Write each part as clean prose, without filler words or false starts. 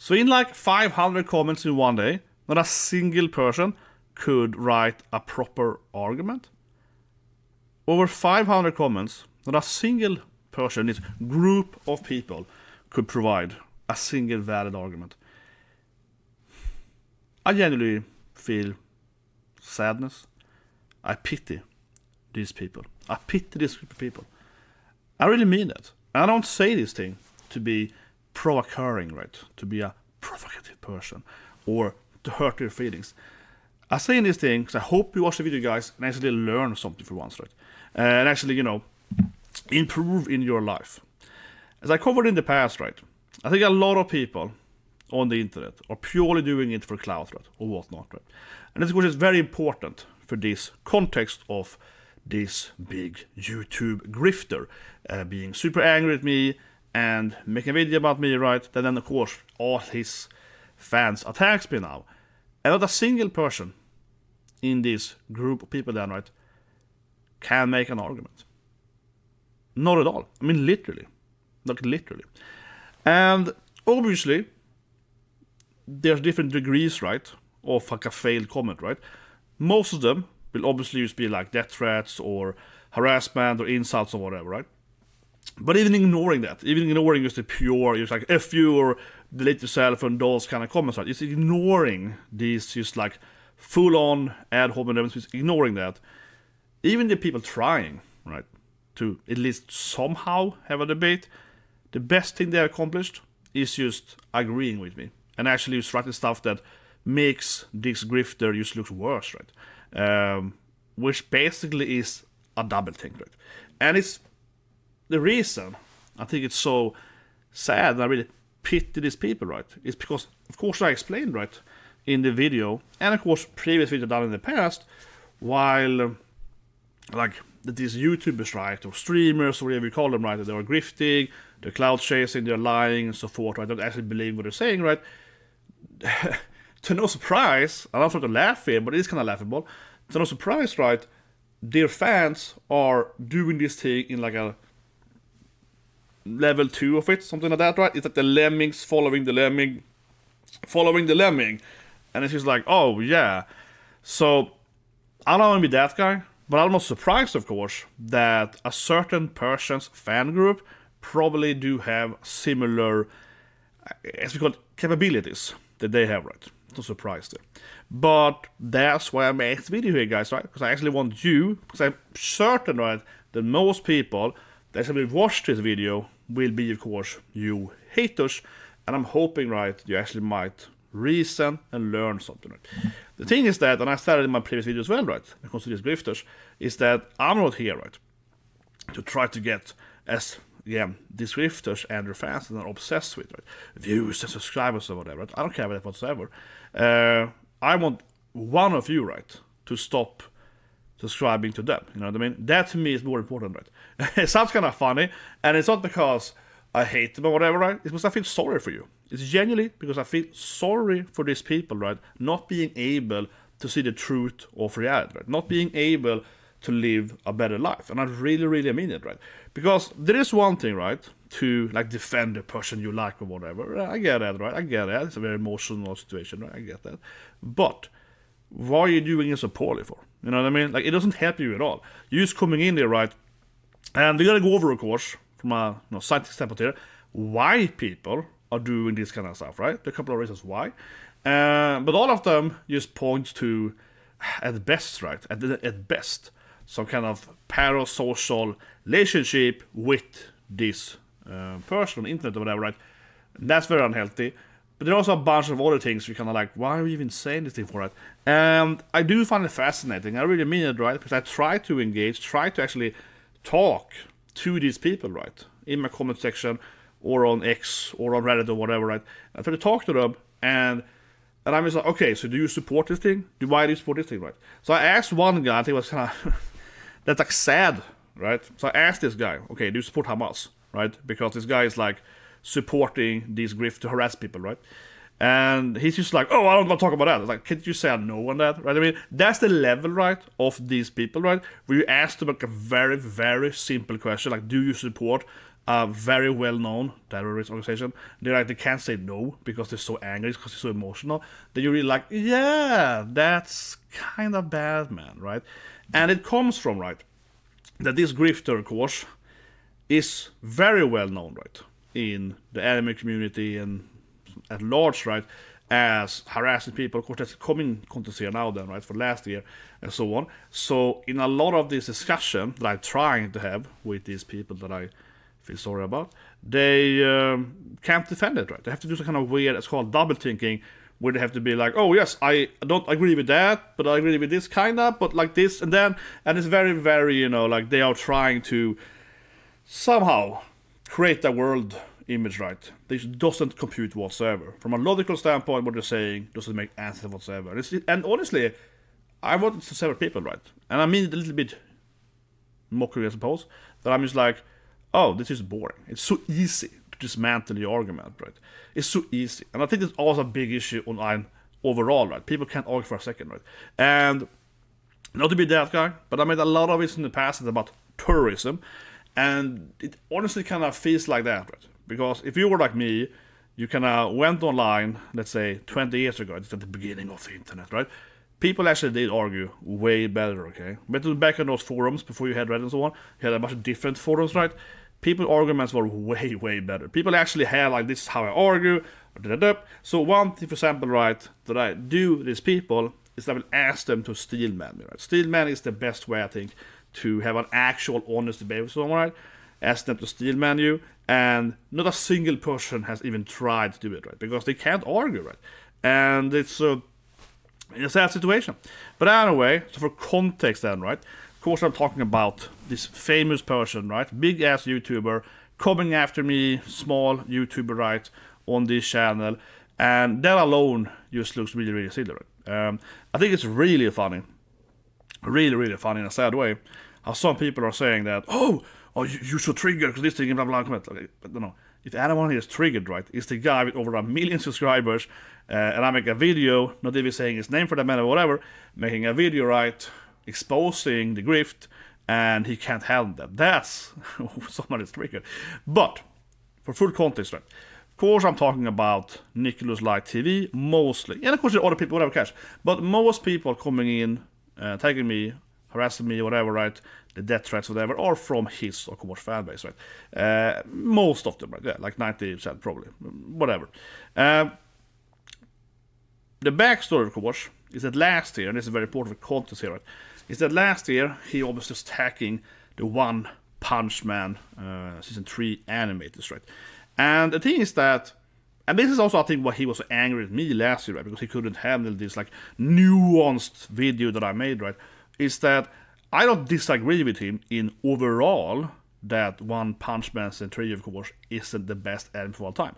So in like 500 comments in one day, not a single person could write a proper argument. Over 500 comments, not a single person, this group of people, could provide a single valid argument. I genuinely feel sadness. I pity these people. I pity this group of people. I really mean that. I don't say this thing to be provocating, right? To be a provocative person or to hurt your feelings. I say in these things, I hope you watch the video, guys, and actually learn something for once, right? And actually, improve in your life. As I covered in the past, right? I think a lot of people on the internet are purely doing it for clout, right? Or whatnot, right? And this, of course, is very important for this context of this big YouTube grifter being super angry at me and making a video about me, right? Then, of course, all his fans attacks me now. And not a single person in this group of people then, right, can make an argument. Not at all. I mean, literally. Like, literally. And obviously, there's different degrees, right, of like a failed comment, right? Most of them will obviously just be like death threats or harassment or insults or whatever, right? But even ignoring that, even ignoring just the pure, just like F you or delete yourself and those kind of comments, right? It's ignoring these just like full-on ad hominem, ignoring that. Even the people trying, right, to at least somehow have a debate, the best thing they have accomplished is just agreeing with me and actually just writing stuff that makes this grifter just look worse, right? Which basically is a double thing, right? And it's the reason I think it's so sad and I really pity these people, right? It's because, of course, I explained, right, in the video, and of course, previous video done in the past, while like these YouTubers, right, or streamers, or whatever you call them, right, they are grifting, they're cloud chasing, they're lying, and so forth, right? Don't actually believe what they're saying, right? To no surprise, I'm not trying to laugh here, but it is kind of laughable. To no surprise, right, their fans are doing this thing in like a level 2 of it, something like that, right? It's like the lemmings following the lemming, and it's just like, oh yeah. So I don't want to be that guy, but I'm not surprised, of course, that a certain person's fan group probably do have similar, as we call it, capabilities that they have, right? Not surprised there. But that's why I made this video here, guys, right? Because I actually want you, because I'm certain, right, that most people that actually watch this video will be, of course, you haters. And I'm hoping, right, you actually might reason and learn something, right? The thing is that, and I started in my previous video as well, right, when it comes to these grifters, is that I'm not here, right, to try to get as, again, these grifters and their fans that are obsessed with, right, views and subscribers or whatever, right? I don't care about that whatsoever. I want one of you, right, to stop subscribing to them, you know what I mean? That to me is more important, right? It sounds kind of funny, and it's not because I hate them or whatever, right? It's because I feel sorry for you. It's genuinely because I feel sorry for these people, right? Not being able to see the truth of reality, right? Not being able to live a better life. And I really, really mean it, right? Because there is one thing, right, to like defend the person you like or whatever. I get that, right? I get that. It's a very emotional situation, right? I get that. But why are you doing it so poorly for? You know what I mean? Like, it doesn't help you at all. You're just coming in there, right? And we gotta go over, of course, from a scientific standpoint here, why people are doing this kind of stuff, right? There are a couple of reasons why. But all of them just point to, at best, right? At best, some kind of parasocial relationship with this person on the internet or whatever, right? That's very unhealthy. But there are also a bunch of other things we kind of like, why are we even saying this thing for, right? And I do find it fascinating. I really mean it, right? Because I try to engage, try to actually talk to these people, right? In my comment section or on X or on Reddit or whatever, right? I try to talk to them and I'm just like, okay, so do you support this thing? Why do you support this thing, right? So I asked one guy, I think it was kind of, that's like sad, right? So I asked this guy, okay, do you support Hamas, right? Because this guy is like supporting these grift to harass people, right? And he's just like, oh, I don't want to talk about that. It's like, can't you say no on that, right? I mean, that's the level, right, of these people, right? Where you ask them like a very, very simple question, like, do you support a very well-known terrorist organization, they can't say no because they're so angry, because they're so emotional. Then you're really like, yeah, that's kind of bad, man, right? And it comes from, right, that this grifter, of course, is very well known, right, in the anime community and at large, right, as harassing people. Of course, that's coming contest here now, then, right, for last year and so on. So, in a lot of this discussion that I'm trying to have with these people that I feel sorry about, they can't defend it, right? They have to do some kind of weird, it's called double thinking, where they have to be like, oh yes, I don't agree with that, but I agree with this kind of, but like this, and then, and it's very, very, like they are trying to somehow create a world image, right? This doesn't compute whatsoever. From a logical standpoint, what they're saying doesn't make any sense whatsoever. And honestly, I wanted to several people, right? And I mean it a little bit mockery, I suppose, that I'm just like, oh, this is boring. It's so easy to dismantle the argument, right? It's so easy. And I think it's also a big issue online overall, right? People can't argue for a second, right? And not to be that guy, but I made a lot of it in the past about terrorism, and it honestly kind of feels like that, right? Because if you were like me, you kind of went online, let's say 20 years ago, it's at the beginning of the internet, right? People actually did argue way better, okay? But back in those forums, before you had Reddit and so on, you had a bunch of different forums, right? People's arguments were way, way better. People actually had, like, this is how I argue, so one thing, for example, right, that I do with these people is I will ask them to steelman me, right? Steelman is the best way, I think, to have an actual honest debate with someone, right? Ask them to steelman you, and not a single person has even tried to do it, right? Because they can't argue, right? And it's a sad situation. But anyway, so for context then, right? Of course, I'm talking about this famous person, right? Big ass YouTuber coming after me, small YouTuber, right? On this channel, and that alone just looks really, really silly, right? I think it's really funny, really, really funny in a sad way, how some people are saying that, you're so triggered because this thing, blah, blah, blah. But no, if anyone here is triggered, right, it's the guy with over 1 million subscribers, and I make a video, not even saying his name for that matter, whatever, making a video, right, exposing the grift, and he can't handle that. That's somebody's triggered. But, for full context, right, of course I'm talking about Nicholas Light TV, mostly, and of course there are other people, whatever cares, but most people coming in, tagging me, harassing me, whatever, right, the death threats, whatever, are from his, of course, fan base, right? Most of them, right? Yeah, like 90% probably, whatever. The backstory, of course, is that last year, and this is very important for context here, right? Is that last year he was just attacking the One Punch Man season 3 animators, right? And the thing is that, and this is also, I think, why he was so angry at me last year, right? Because he couldn't handle this, like, nuanced video that I made, right? Is that I don't disagree with him in overall that One Punch Man season 3, of course, isn't the best anime of all time.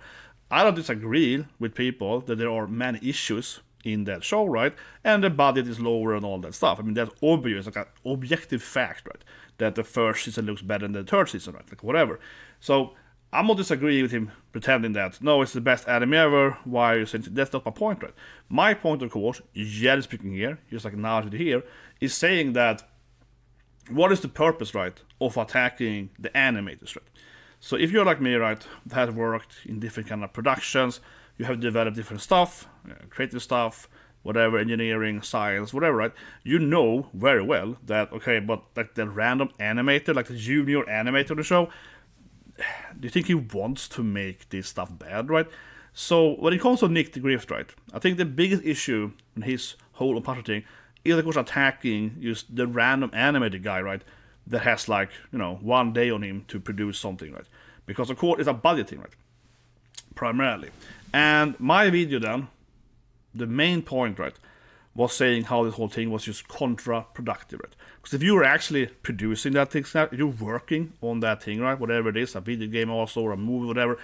I don't disagree with people that there are many issues in that show, right? And the budget is lower and all that stuff. I mean, that's obvious, like an objective fact, right? That the first season looks better than the third season, right? Like, whatever. So, I'm not disagreeing with him pretending that, no, it's the best anime ever, why are you saying that's not my point, right? My point, of course, generally speaking here, just like now here, is saying that what is the purpose, right, of attacking the animators, right? So if you're like me, right, that has worked in different kind of productions, you have developed different stuff, creative stuff, whatever, engineering, science, whatever, right? You know very well that, okay, but like the random animator, like the junior animator of the show, do you think he wants to make this stuff bad, right? So when it comes to Nick the Grift, right, I think the biggest issue in his whole thing is, of course, attacking just the random animated guy, right, that has, like, 1 day on him to produce something, right? Because, of course, it's a budget thing, right, primarily. And my video then, the main point, right, was saying how this whole thing was just counterproductive, right? Because if you were actually producing that thing, you're working on that thing, right, whatever it is, a video game also, or a movie, whatever,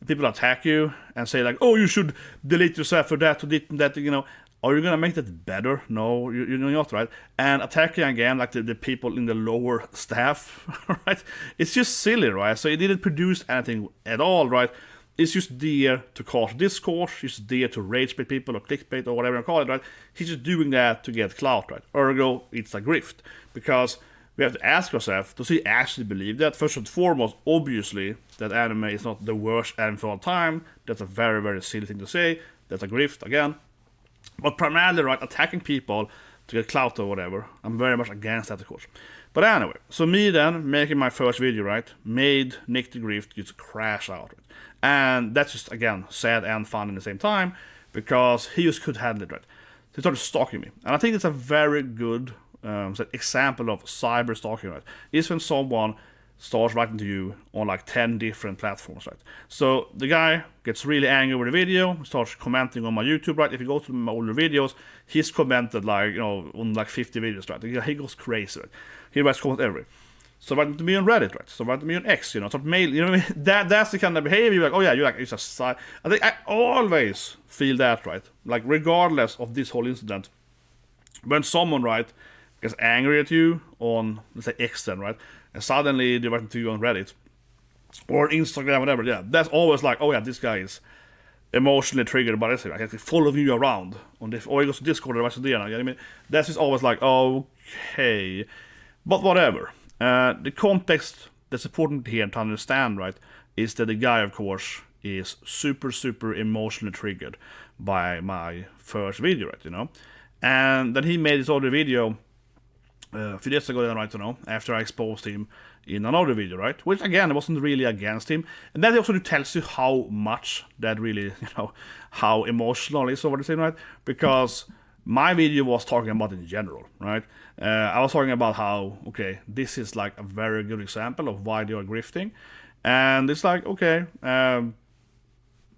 people attack you and say, like, oh, you should delete yourself for that, or that, are you going to make that better? No, you're not, right? And attacking again, like the people in the lower staff, right? It's just silly, right? So it didn't produce anything at all, right? It's just there to cause discourse, it's just there to rage bait people or clickbait or whatever you call it, right? He's just doing that to get clout, right? Ergo, it's a grift. Because we have to ask ourselves, does he actually believe that? First and foremost, obviously, that anime is not the worst anime of all time. That's a very, very silly thing to say. That's a grift, again. But primarily, right, attacking people to get clout or whatever, I'm very much against that, of course. But anyway, so me then, making my first video, right, made Nick the Grift just crash out. Right? And that's just, again, sad and fun in the same time, because he just could handle it, right? So he started stalking me. And I think it's a very good example of cyber stalking, right? Is when someone starts writing to you on like 10 different platforms, right? So the guy gets really angry with the video, starts commenting on my YouTube, right? If you go to my older videos, he's commented like, you know, on like 50 videos, right? He goes crazy, right? He writes comments every. So writing to me on Reddit, right? So writing to me on X, you know, start mail, you know what I mean? That's the kind of behavior you're like, oh yeah, you're like, it's a side. I think I always feel that, right? Like regardless of this whole incident, when someone, right, gets angry at you on, let's say, X then, right? And suddenly they're writing to you on Reddit or Instagram, whatever, yeah. That's always like, oh yeah, this guy is emotionally triggered by this. I can follow you around on this, or he goes to Discord or what's the, you know what I mean? That's just always like, okay. But whatever. The context that's important here to understand, right, is that the guy, of course, is super, super emotionally triggered by my first video, right, you know? And then he made this other video a few days ago, then, right, you know, after I exposed him in another video, right? Which, again, wasn't really against him. And that also tells you how much that really, you know, how emotional is over the thing, right? Because my video was talking about in general, right? I was talking about how, okay, this is like a very good example of why they are grifting. And it's like, okay,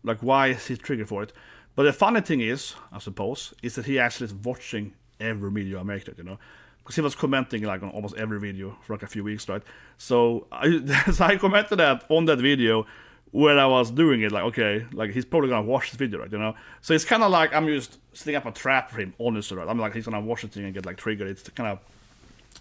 like why is he triggered for it? But the funny thing is, I suppose, is that he actually is watching every video I make, you know? Because he was commenting like on almost every video for like a few weeks, right? So I commented that on that video when I was doing it, like, okay, like he's probably gonna watch this video, right? You know, so it's kind of like I'm just setting up a trap for him, honestly, right? I'm like, he's gonna watch the thing and get like triggered. It's kind of,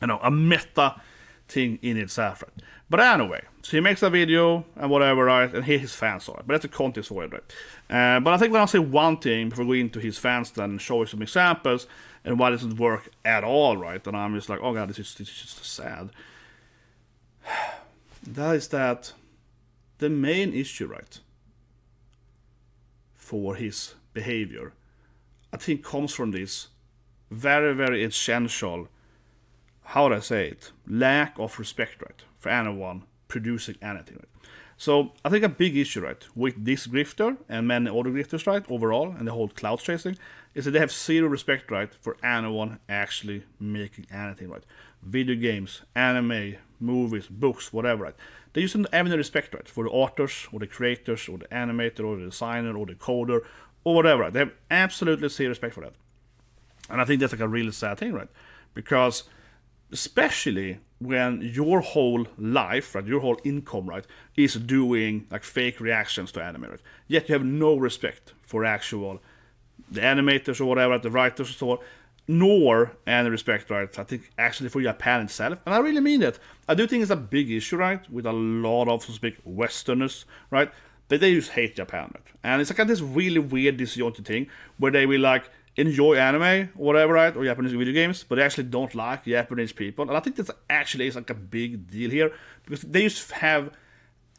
you know, a meta thing in itself, right? But anyway, so he makes a video and whatever, right? And here his fans are, but that's the context for it, right? But I think when I say one thing before going into his fans, then show you some examples and why it doesn't work at all, right? And I'm just like, oh god, this is just sad. That is that the main issue, right, for his behavior, I think comes from this very, very essential, how would I say it, lack of respect, right, for anyone producing anything, right? So I think a big issue, right, with this grifter and many other grifters, right, overall, and the whole cloud chasing, is that they have zero respect, right, for anyone actually making anything, right? Video games, anime, movies, books, whatever, right? They just don't have any respect, right, for the authors, or the creators, or the animator, or the designer, or the coder, or whatever, right? They have absolutely zero respect for that. And I think that's like a really sad thing, right? Because especially when your whole life, right, your whole income, right, is doing like fake reactions to anime, right? Yet you have no respect for actual the animators or whatever, the writers or so on, nor any respect, right, I think actually for Japan itself. And I really mean that. I do think it's a big issue, right, with a lot of, so to speak, Westerners, right, that they just hate Japan, right? And it's like this really weird disjointed thing where they will like enjoy anime or whatever, right, or Japanese video games, but they actually don't like Japanese people. And I think that's actually is like a big deal here, because they just have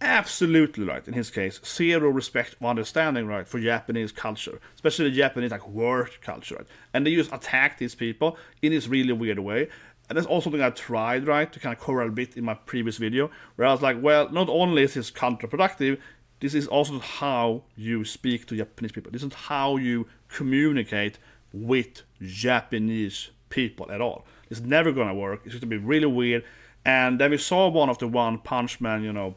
absolutely, right, in his case, zero respect or understanding, right, for Japanese culture, especially the Japanese like work culture, right? And they just attack these people in this really weird way. And that's also something I tried, right, to kind of cover a bit in my previous video, where I was like, well, not only is this counterproductive, this is also how you speak to Japanese people. This is how you communicate with Japanese people at all. It's never gonna work. It's going to be really weird. And then we saw one of the One Punch Man, you know,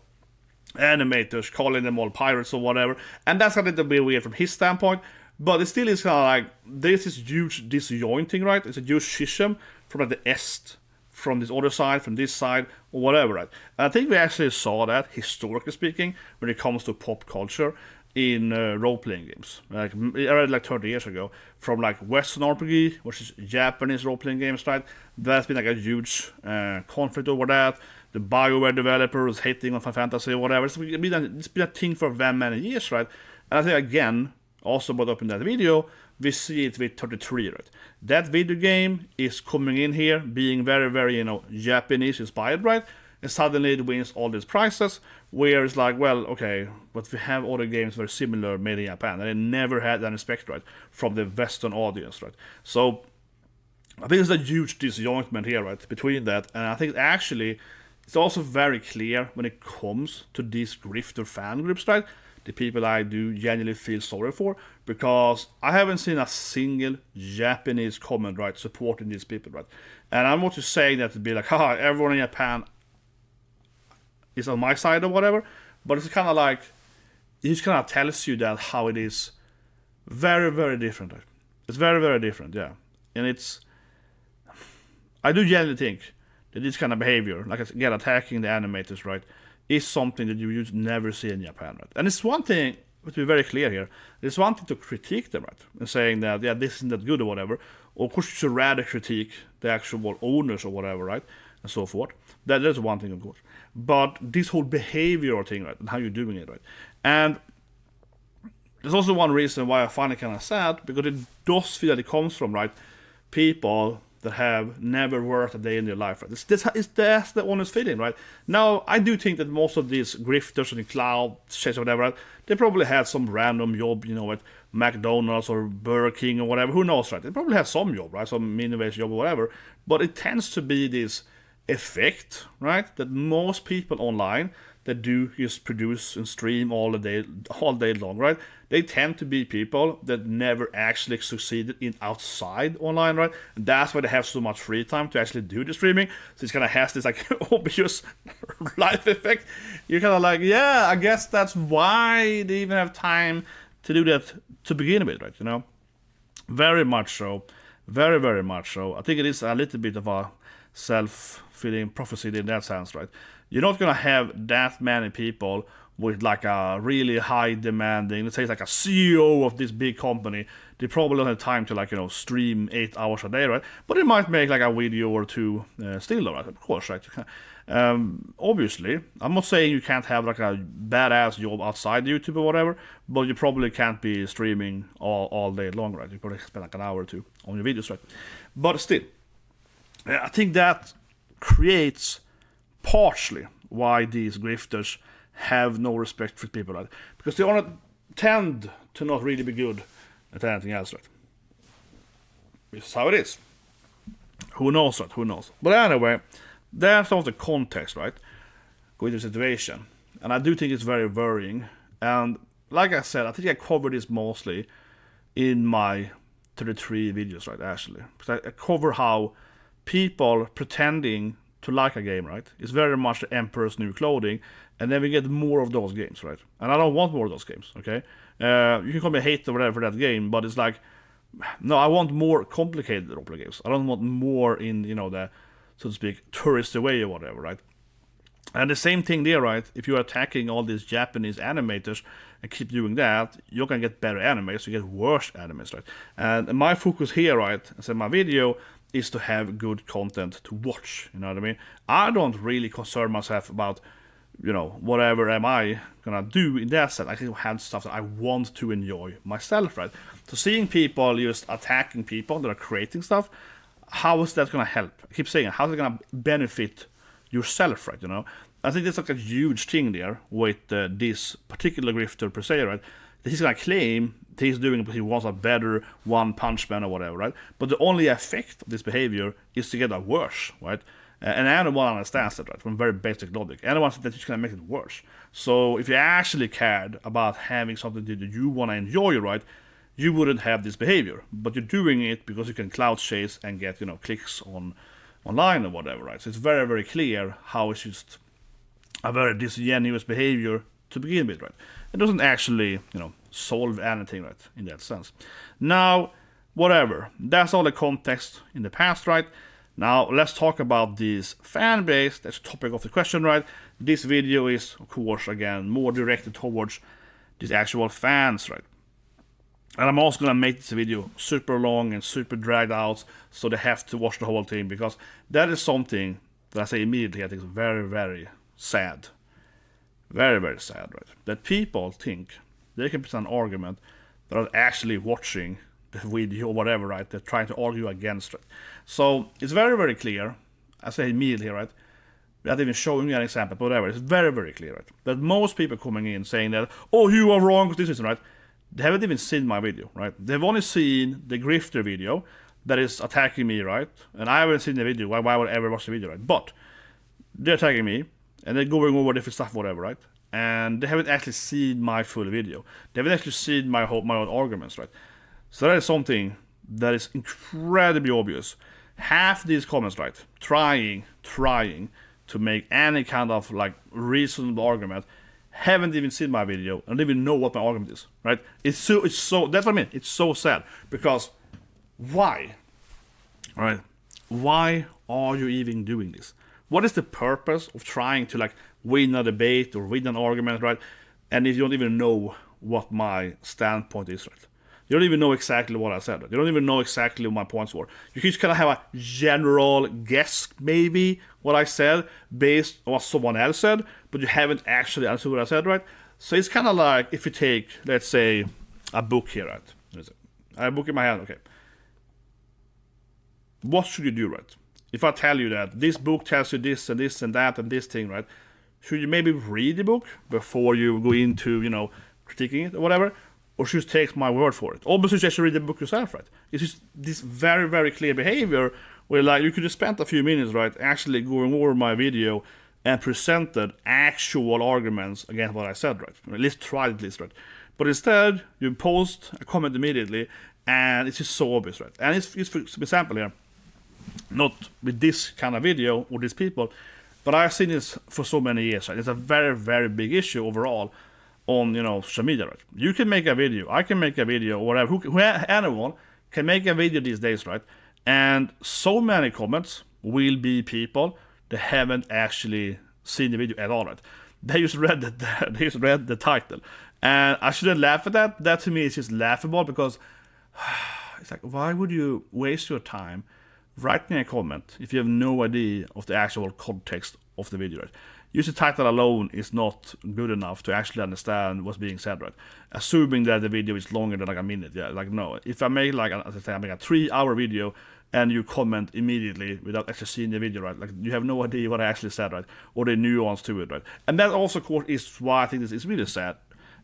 animators calling them all pirates or whatever, and that's a little bit weird from his standpoint, but it still is kind of like there's this huge disjointing, right? It's a huge schism from like the Est, from this other side, from this side, or whatever, right? And I think we actually saw that, historically speaking, when it comes to pop culture in role-playing games. Like I read like 30 years ago, from like Western RPG versus Japanese role-playing games, right? That's been like a huge conflict over that. The BioWare developer was hating on Final Fantasy or whatever. It's been a thing for very many years, right? And I think, again, also brought up in that video, we see it with 33, right? That video game is coming in here, being very, very, Japanese inspired, right? And suddenly it wins all these prizes, where it's like, well, okay, but we have other games very similar made in Japan, and they never had that respect, right, from the Western audience, right? So I think there's a huge disjointment here, right, between that, and I think actually it's also very clear when it comes to these grifter fan groups, right? The people I do genuinely feel sorry for, because I haven't seen a single Japanese comment, right, supporting these people, right? And I'm not just saying that to be like, haha, everyone in Japan is on my side or whatever, but it's kind of like, it just kind of tells you that how it is very, very different, right? It's very, very different, yeah. And I do genuinely think that this kind of behavior, like again, attacking the animators, right, is something that you would never see in Japan, right? And it's one thing, to be very clear here, it's one thing to critique them, right, and saying that, yeah, this isn't that good or whatever. Or of course, you should rather critique the actual owners or whatever, right, and so forth. That's one thing, of course. But this whole behavior thing, right, and how you're doing it, right, and there's also one reason why I find it kind of sad, because it does feel that it comes from, right, people that have never worked a day in their life, right? That's the honest feeling, right? Now, I do think that most of these grifters and cloud chase or whatever, right, they probably had some random job, at McDonald's or Burger King or whatever, who knows, right? They probably have some job, right? Some minimum job or whatever, but it tends to be this effect, right, that most people online that do just produce and stream all day long, right? They tend to be people that never actually succeeded in outside online, right? And that's why they have so much free time to actually do the streaming. So it kind of has this like obvious life effect. You're kind of like, yeah, I guess that's why they even have time to do that to begin with, right? Very much so, very, very much so. I think it is a little bit of a self-fulfilling prophecy in that sense, right? You're not gonna have that many people with like a really high demanding, let's say it's like a CEO of this big company. They probably don't have time to like, stream 8 hours a day, right? But they might make like a video or two still, right? Of course, right? Obviously, I'm not saying you can't have like a badass job outside YouTube or whatever, but you probably can't be streaming all day long, right? You probably spend like an hour or two on your videos, right? But still, I think that creates partially why these grifters have no respect for people, right? Because they tend to not really be good at anything else, right? This is how it is. Who knows, right? Who knows? But anyway, that's all the context, right? With the situation. And I do think it's very worrying. And like I said, I think I covered this mostly in my 33 videos, right, actually. Because I cover how people pretending to like a game, right? It's very much the Emperor's New Clothing, and then we get more of those games, right? And I don't want more of those games, okay? You can call me a hater or whatever for that game, but it's like, no, I want more complicated roleplay games. I don't want more in, the, so to speak, touristy way or whatever, right? And the same thing there, right? If you're attacking all these Japanese animators and keep doing that, you're gonna get better animes, you get worse animes, right? And my focus here, right, as in my video, is to have good content to watch, you know what I mean? I don't really concern myself about, whatever am I gonna do in that sense. I can have stuff that I want to enjoy myself, right? So seeing people just attacking people that are creating stuff, how is that gonna help? I keep saying, how is it gonna benefit yourself, right? I think that's like a huge thing there with this particular grifter per se, right? That he's gonna claim that he's doing it because he wants a better One Punch Man or whatever, right? But the only effect of this behavior is to get a worse, right? And anyone understands that, right? From very basic logic. Anyone says that you're gonna make it worse. So if you actually cared about having something that you wanna enjoy, right, you wouldn't have this behavior. But you're doing it because you can cloud chase and get, clicks online or whatever, right? So it's very, very clear how it's just a very disingenuous behavior to begin with, right? It doesn't actually, solve anything, right, in that sense. Now, whatever. That's all the context in the past, right? Now, let's talk about this fan base. That's the topic of the question, right? This video is, of course, again, more directed towards these actual fans, right? And I'm also going to make this video super long and super dragged out, so they have to watch the whole thing, because that is something that I say immediately I think is very, very sad. Very, very sad, right? That people think they can present an argument that are actually watching the video or whatever, right? They're trying to argue against it. So it's very, very clear. I say immediately, right? Without even showing you an example, but whatever. It's very, very clear, right? That most people coming in saying that, oh, you are wrong, this is right. They haven't even seen my video, right? They've only seen the grifter video that is attacking me, right? And I haven't seen the video. Why would I ever watch the video, right? But they're attacking me, and they're going over different stuff, whatever, right? And they haven't actually seen my full video. They haven't actually seen my own arguments, right? So that is something that is incredibly obvious. Half these comments, right, trying to make any kind of like reasonable argument, haven't even seen my video and don't even know what my argument is, right? It's so that's what I mean. It's so sad because why, right? Why are you even doing this? What is the purpose of trying to like win a debate or win an argument, right? And if you don't even know what my standpoint is, right? You don't even know exactly what I said. Right? You don't even know exactly what my points were. You can just kind of have a general guess, maybe, what I said based on what someone else said, but you haven't actually understood what I said, right? So it's kind of like if you take, let's say, a book here, right? I have a book in my hand, okay. What should you do, right? If I tell you that this book tells you this and this and that and this thing, right? Should you maybe read the book before you go into, critiquing it or whatever? Or should you take my word for it? Obviously, you should read the book yourself, right? It's just this very, very clear behavior where, like, you could have spent a few minutes, right, actually going over my video and presented actual arguments against what I said, right? Or at least tried, right? But instead, you post a comment immediately, and it's just so obvious, right? And it's for example here, not with this kind of video or these people, but I've seen this for so many years, right? It's a very, very big issue overall on social media, right? You can make a video, I can make a video, whatever. Anyone can make a video these days, right? And so many comments will be people that haven't actually seen the video at all, right? They just read the title, and I shouldn't laugh at that. That to me is just laughable because it's like, why would you waste your time writing a comment if you have no idea of the actual context of the video, right? Just the title alone is not good enough to actually understand what's being said, right? Assuming that the video is longer than like a minute, yeah. Like, no. If I make like, as I say, I make a 3-hour video and you comment immediately without actually seeing the video, right? Like, you have no idea what I actually said, right? Or the nuance to it, right? And that also, of course, is why I think this is really sad.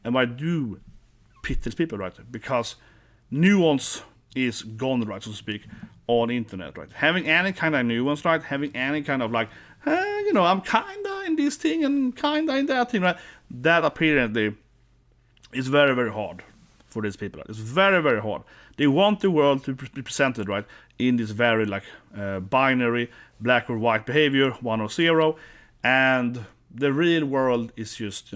And why I do pity these people, right? Because nuance is gone, right, so to speak, on the internet, right? Having any kind of nuance, right? Having any kind of like, I'm kinda in this thing and kinda in that thing, right? That apparently is very, very hard for these people. Right? It's very, very hard. They want the world to be presented, right, in this very like binary black or white behavior, 1 or 0, and the real world is just,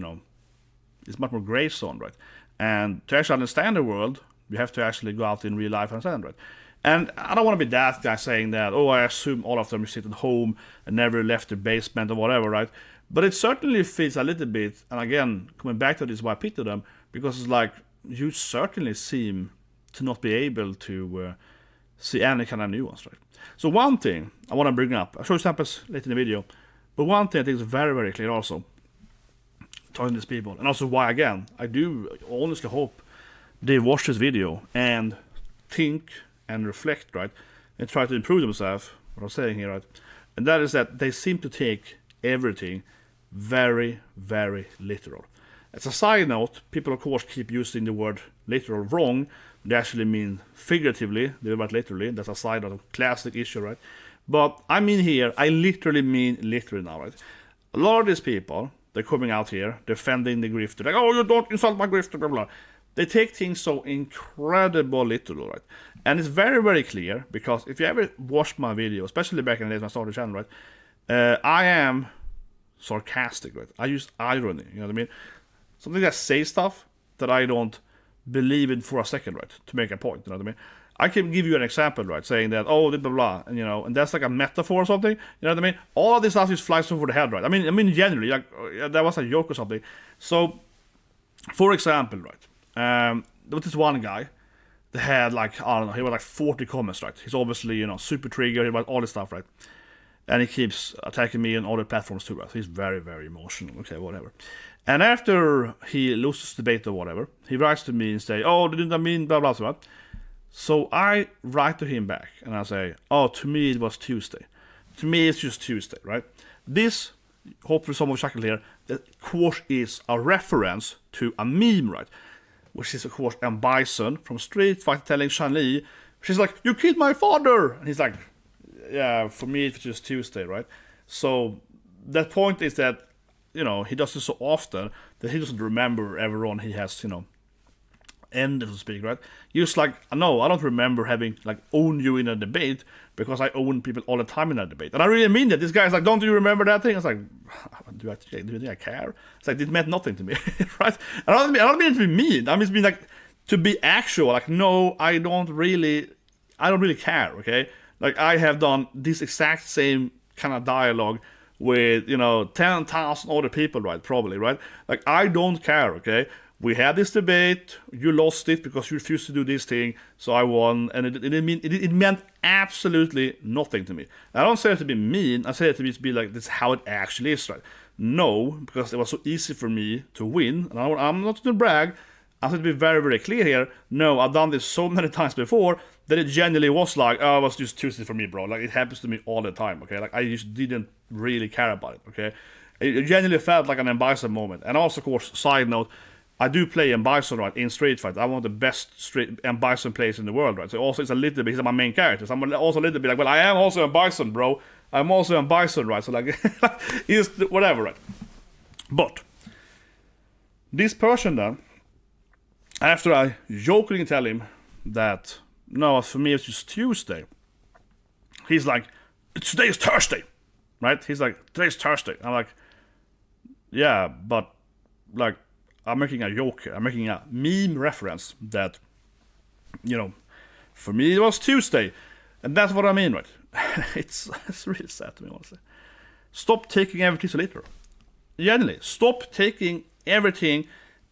it's much more gray zone, right? And to actually understand the world, you have to actually go out in real life and understand, right? And I don't want to be that guy saying that, I assume all of them sit at home and never left the basement or whatever, right? But it certainly feels a little bit, and again, coming back to this, why I pity them, because it's like, you certainly seem to not be able to see any kind of nuance, right? So one thing I want to bring up, I'll show you samples later in the video, but one thing I think is very, very clear also, talking to these people, and also why, again, I do honestly hope they watch this video and think and reflect, right, and try to improve themselves, what I'm saying here, right, and that is that they seem to take everything very, very literal. As a side note, people of course keep using the word literal wrong. They actually mean figuratively, they write literally. That's a side note, a classic issue, right? But I mean here, I literally mean literally now, right? A lot of these people, they're coming out here defending the grifter, like, you don't insult my grifter, blah, blah. They take things so incredible literal, right? And it's very, very clear, because if you ever watched my video, especially back in the days when I started the channel, right, I am sarcastic, right? I use irony, you know what I mean? Something that says stuff that I don't believe in for a second, right? To make a point, you know what I mean? I can give you an example, right? Saying that, blah, blah, blah, and and that's like a metaphor or something, you know what I mean? All of this stuff just flies over the head, right? I mean, generally, like, that was a joke or something. So, for example, right, there was this one guy that had like, I don't know, he had like 40 comments, right? He's obviously, super triggered about all this stuff, right? And he keeps attacking me on other platforms too, right? So he's very, very emotional. Okay, whatever. And after he loses the debate or whatever, he writes to me and say, "Oh, didn't I mean blah blah blah." So I write to him back and I say, "Oh, to me it was Tuesday. To me it's just Tuesday, right?" This, hopefully someone chuckle here, that of course is a reference to a meme, right? Which is of course Bison from Street Fighter telling Chun-Li, she's like, "You killed my father!" And he's like, "Yeah, for me it's just Tuesday, right?" So that point is that, he does this so often that he doesn't remember everyone he has, ended, so to speak, right? Just like, no, I don't remember having, like, owned you in a debate because I own people all the time in a debate. And I really mean that. This guy's like, "Don't you remember that thing?" I was like, do you think I care? It's like, it meant nothing to me, right? And I don't mean to be mean. I mean like, to be actual, like, no, I don't really care, okay? Like, I have done this exact same kind of dialogue with, 10,000 other people, right? Probably, right? Like, I don't care, okay? We had this debate, you lost it because you refused to do this thing, so I won, and it meant absolutely nothing to me. I don't say it to be mean, I say it to be like, this is how it actually is, right? No, because it was so easy for me to win, and I'm not to brag, I have to be very, very clear here. No, I've done this so many times before that it genuinely was like, "Oh, it was just Tuesday for me, bro." Like, it happens to me all the time, okay? Like, I just didn't really care about it, okay? It genuinely felt like an Bison moment. And also, of course, side note, I do play Bison, right, in Street Fighter. I'm one of the best Street Bison players in the world, right? So also it's a little bit, he's my main character. So I'm also a little bit like, well, I am also Bison, bro. I'm also Bison, right? So like, he's whatever, right? But this person then, after I jokingly tell him that, no, for me it's just Tuesday, he's like, "Today is Thursday," right? He's like, "Today's Thursday." I'm like, "Yeah, but like, I'm making a joke here. I'm making a meme reference that, for me it was Tuesday." And that's what I mean, right? It's really sad to me, honestly. Stop taking everything so literal. Genuinely, stop taking everything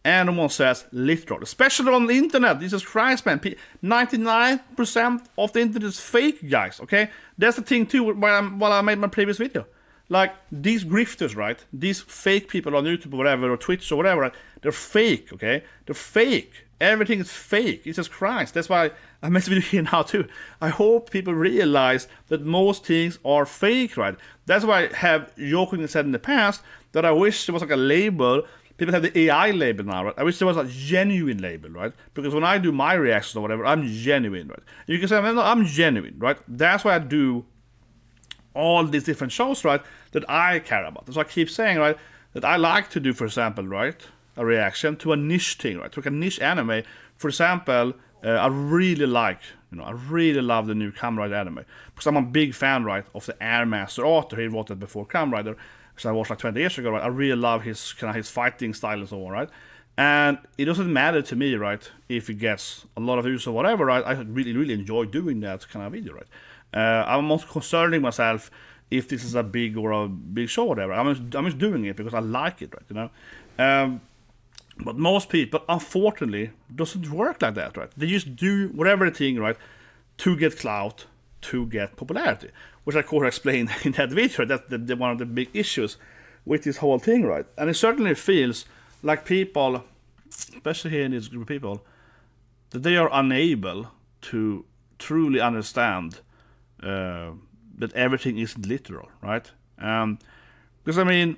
anyone says literal. Especially on the internet. Jesus Christ, man. 99% of the internet is fake, guys, okay? That's the thing too while I made my previous video. Like, these grifters, right? These fake people on YouTube or whatever, or Twitch or whatever, right? They're fake, okay? They're fake. Everything is fake. Jesus Christ. That's why I made this video here now too. I hope people realize that most things are fake, right? That's why I have jokingly said in the past that I wish there was like a label. People have the AI label now, right? I wish there was a genuine label, right? Because when I do my reactions or whatever, I'm genuine, right? You can say, "No, I'm genuine," right? That's why I do all these different shows, right, that I care about. That's why I keep saying, right, that I like to do, for example, right, a reaction to a niche thing, right, to like a niche anime. For example, I really love the new Kamen Rider anime, because I'm a big fan, right, of the Air Master author. He wrote it before Kamen Rider, which I watched like 20 years ago, right? I really love his fighting style and so on, right? And it doesn't matter to me, right, if it gets a lot of views or whatever, right? I really, really enjoy doing that kind of video, right? I'm not concerning myself if this is a big show or whatever. I'm just doing it because I like it, right? But most people, unfortunately, doesn't work like that, right? They just do whatever thing, right, to get clout, to get popularity, which I could explain in that video. That's one of the big issues with this whole thing, right? And it certainly feels like people, especially here in this group of people, that they are unable to truly understand that everything isn't literal, right? Because, I mean,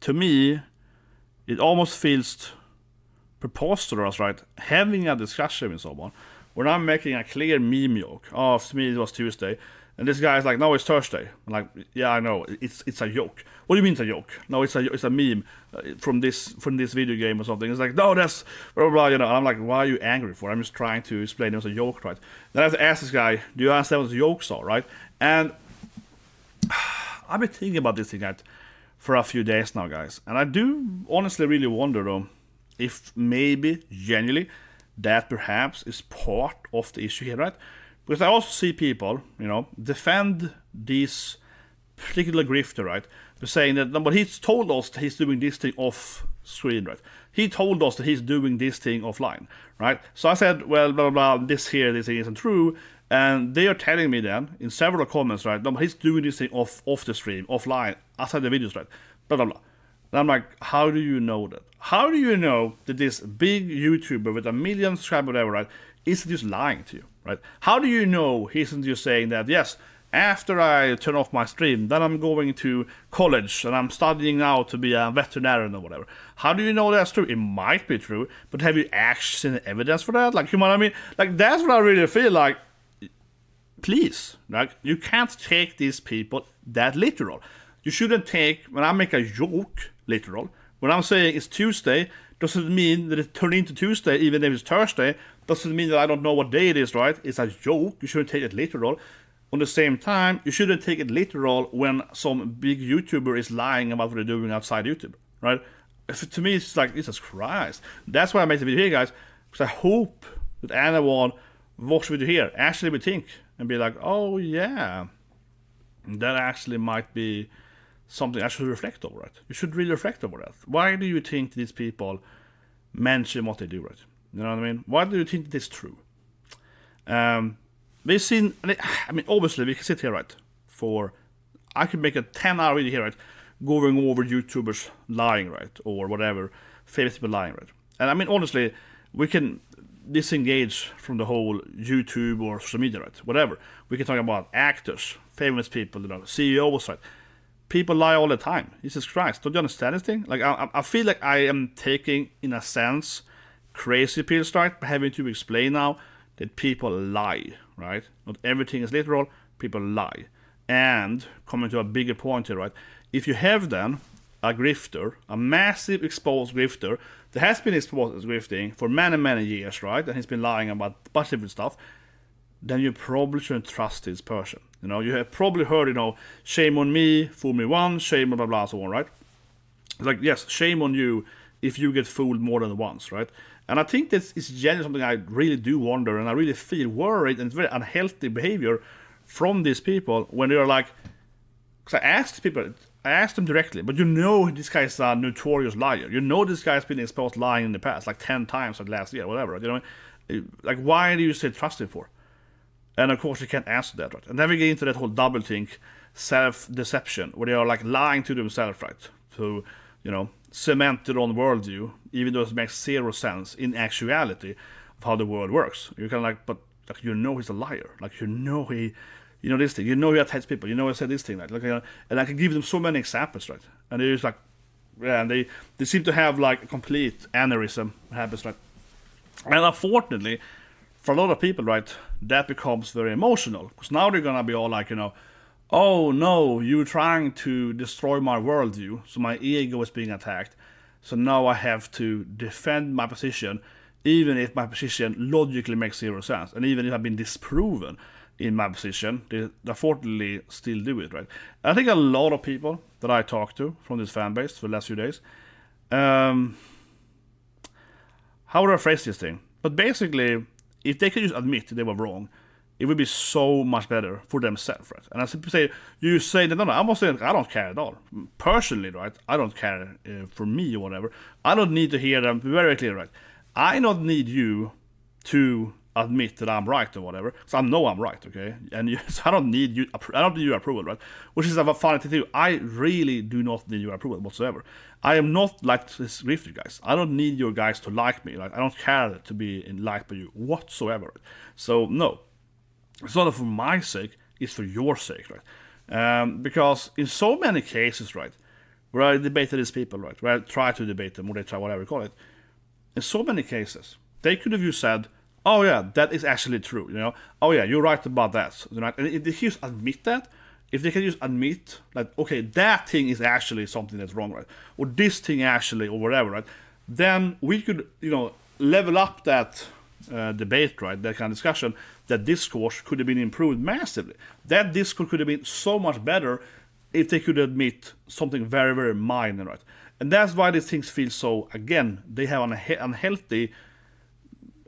to me, it almost feels preposterous, right? Having a discussion with someone when I'm making a clear meme joke. "Oh, for me it was Tuesday." And this guy's like, "No, it's Thursday." I'm like, "Yeah, I know. It's a joke." "What do you mean it's a joke?" "No, it's a meme from this video game or something." It's like, "No, that's blah, blah, blah," And I'm like, "Why are you angry for?" I'm just trying to explain it was a joke, right? Then I have to ask this guy, "Do you understand what jokes are?" Right? And I've been thinking about this thing for a few days now, guys. And I do honestly really wonder, though, if maybe, genuinely, that perhaps is part of the issue here, right? Because I also see people, defend this particular grifter, right? They're saying that, "No, but he's told us that he's doing this thing off screen, right? He told us that he's doing this thing offline," right? So I said, "Well, blah, blah, blah, this thing isn't true." And they are telling me then, in several comments, right, "No, but he's doing this thing off the stream, offline, outside the videos, right? Blah, blah, blah." And I'm like, how do you know that? How do you know that this big YouTuber with 1 million subscribers, whatever, right, isn't just lying to you, right? How do you know he isn't just saying that, yes, after I turn off my stream, then I'm going to college and I'm studying now to be a veterinarian or whatever? How do you know that's true? It might be true, but have you actually seen evidence for that? Like, you know what I mean? Like, that's what I really feel like. Please, like, you can't take these people that literal. You shouldn't take, when I make a joke, literal. When I'm saying it's Tuesday, doesn't mean that it turned into Tuesday, even if it's Thursday. Doesn't mean that I don't know what day it is, right? It's a joke. You shouldn't take it literal. On the same time, you shouldn't take it literal when some big YouTuber is lying about what they're doing outside YouTube, right? To me, it's like, Jesus Christ. That's why I made the video here, guys, because I hope that anyone watching video here actually would think and be like, oh yeah, that actually might be something I should reflect over, right? You should really reflect over that. Why do you think these people mention what they do, right? You know what I mean? Why do you think that it's true? We've seen, I mean, obviously we can sit here, right, I could make a 10-hour video here, right, going over YouTubers lying, right, or whatever, famous people lying, right? And I mean, honestly, we can disengage from the whole YouTube or social media, right, whatever. We can talk about actors, famous people, you know, CEOs, right? People lie all the time. Jesus Christ, don't you understand this thing? Like, I feel like I am taking, in a sense, crazy pills, right, by having to explain now that people lie, right? Not everything is literal, people lie. And, coming to a bigger point here, right, if you have then a grifter, a massive exposed grifter, that has been exposed as grifting for many, many years, right, and he's been lying about a bunch of different stuff, then you probably shouldn't trust this person. You know, you have probably heard, you know, shame on me, fool me once, shame on blah, blah, so on, right? It's like, yes, shame on you if you get fooled more than once, right? And I think this is generally something I really do wonder, and I really feel worried, and it's very unhealthy behavior from these people when they're like, because I asked them directly, but you know this guy's a notorious liar. You know this guy's been exposed lying in the past, like 10 times like last year, whatever, you know? Like, why do you say trust him for? And of course you can't answer that, right? And then we get into that whole doublethink, self-deception, where they are like lying to themselves, right? To, you know, cement their own worldview, even though it makes zero sense in actuality of how the world works. You're kind of like, but like, you know he's a liar. Like, you know he, you know this thing. You know he attacks people. You know he said this thing. Like you know, and I can give them so many examples, right? And they're just like, yeah, and they seem to have like a complete aneurysm happens, right? And unfortunately, for a lot of people, right, that becomes very emotional. Because now they're going to be all like, you know, oh no, you're trying to destroy my worldview, so my ego is being attacked. So now I have to defend my position, even if my position logically makes zero sense. And even if I've been disproven in my position, they unfortunately still do it, right? And I think a lot of people that I talk to from this fan base for the last few days, how would I phrase this thing? But basically, if they could just admit they were wrong, it would be so much better for themselves, right? And I simply say, you say that, no, I'm not saying I don't care at all. Personally, right, I don't care for me or whatever. I don't need to hear them, be very clear, right? I don't need you to admit that I'm right or whatever, because I know I'm right, okay? And so I don't need your approval, right? Which is a funny thing to do. I really do not need your approval whatsoever. I am not like this grifter, guys. I don't need your guys to like me. Like, I don't care to be liked by you whatsoever. So no, it's not for my sake. It's for your sake, right? Because in so many cases, right, where I debated these people, right, where I try to debate them, or they try whatever you call it, in so many cases, they could have just said, oh yeah, that is actually true, you know. Oh yeah, you're right about that. You know? And if they just admit that, if they can just admit, like, okay, that thing is actually something that's wrong, right? Or this thing actually, or whatever, right? Then we could, you know, level up that debate, right? That kind of discussion, that discourse could have been improved massively. That discourse could have been so much better if they could admit something very, very minor, right? And that's why these things feel so, again, they have an unhealthy,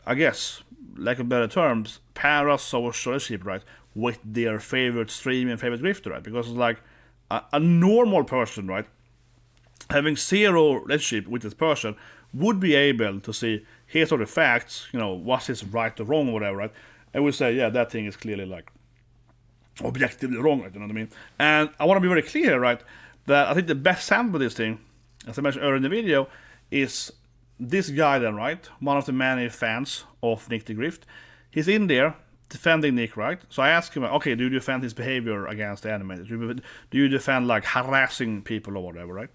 I guess, lack of better terms, parasocial relationship, right, with their favorite stream and favorite grifter, right? Because it's like a normal person, right, having zero relationship with this person would be able to see, here's all the facts, you know, what's this right or wrong or whatever, right? And we say, yeah, that thing is clearly like objectively wrong, right? You know what I mean? And I want to be very clear, right, that I think the best sample of this thing as I mentioned earlier in the video, is this guy then, right? One of the many fans of Nick the Grift. He's in there defending Nick, right? So I asked him, okay, do you defend his behavior against the animators? Do you defend like harassing people or whatever, right?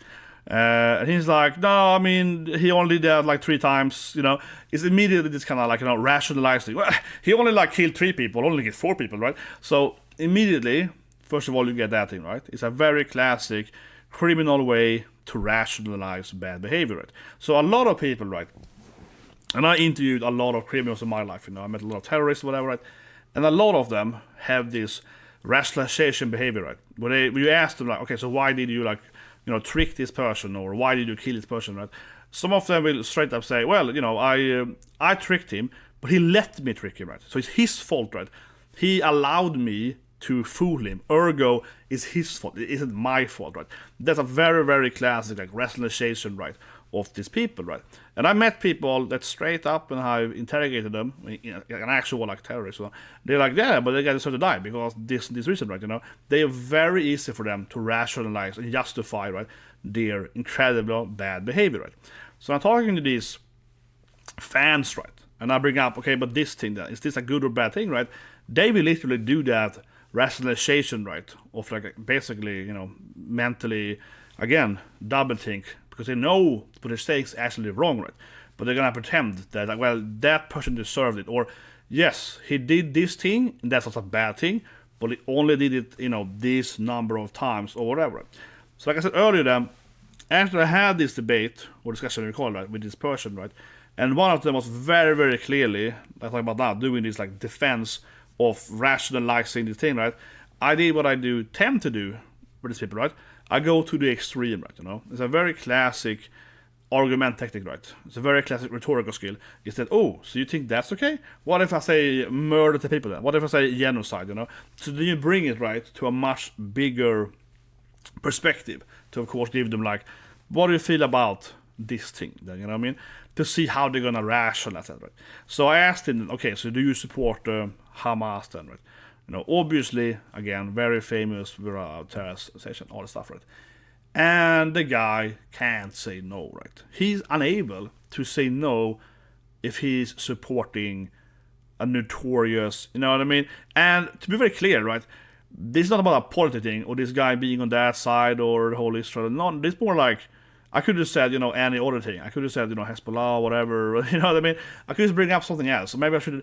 And he's like, no, I mean, he only did that like 3 times, you know. It's immediately this kind of like, you know, rationalizing. Well, he only like killed 3 people, only killed 4 people, right? So immediately, first of all, you get that thing, right? It's a very classic criminal way to rationalize bad behavior, right? So a lot of people, right? And I interviewed a lot of criminals in my life, you know. I met a lot of terrorists, whatever, right? And a lot of them have this rationalization behavior, right? Where you ask them, like, okay, so why did you, like, you know, trick this person, or why did you kill this person, right? Some of them will straight up say, well, you know, I tricked him, but he let me trick him, right? So it's his fault, right? He allowed me to fool him. Ergo, it's his fault. It isn't my fault, right? That's a very, very classic like rationalization, right, of these people, right? And I met people that straight up, and I've interrogated them, you know, an actual like terrorist. So they're like, yeah, but they got to die because this reason, right? You know, they are very easy for them to rationalize and justify, right, their incredible bad behavior, right? So I'm talking to these fans, right, and I bring up, okay, but this thing, then, is this a good or bad thing, right? They will literally do that rationalization, right, of like basically, you know, mentally, again, double think, because they know what they're saying is actually wrong, right? But they're gonna pretend that, like, well, that person deserved it, or yes, he did this thing, and that's not a bad thing, but he only did it, you know, this number of times or whatever. So, like I said earlier, then, after I had this debate or discussion, we call it, right, with this person, right, and one of them was very, very clearly, I talk about now, doing this like defense of rationalizing the thing, right? I did what I tend to do with these people, right? I go to the extreme, right? You know, it's a very classic argument technique, right? It's a very classic rhetorical skill. Is that, oh, so you think that's okay? What if I say murder to people then? What if I say genocide, you know? So then you bring it, right, to a much bigger perspective to, of course, give them like, what do you feel about this thing then, you know what I mean? To see how they're gonna rationalize that, right? So I asked him, okay, so do you support Hamas then, right? You know, obviously, again, very famous terrorist organization, all the stuff, right? And the guy can't say no, right? He's unable to say no if he's supporting a notorious, you know what I mean? And to be very clear, right? This is not about a political thing, or this guy being on that side, or the whole Israel. No, it's more like, I could have said, you know, any other thing. I could have said, you know, Hezbollah, whatever, you know what I mean? I could just bring up something else. So maybe I should,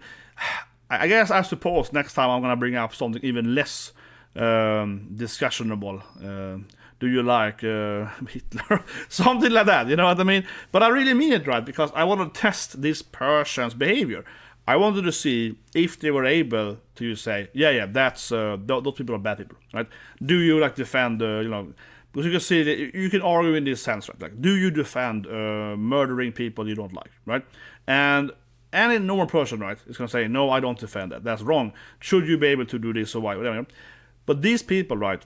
I guess I suppose next time I'm going to bring up something even less discussionable. Do you like Hitler? Something like that, you know what I mean? But I really mean it, right? Because I want to test this person's behavior. I wanted to see if they were able to say, yeah, that's, those people are bad people, right? Do you like defend, you know, because you can see that you can argue in this sense, right? Like, do you defend murdering people you don't like, right? And any normal person, right, is going to say, no, I don't defend that. That's wrong. Should you be able to do this or why? Whatever. But these people, right,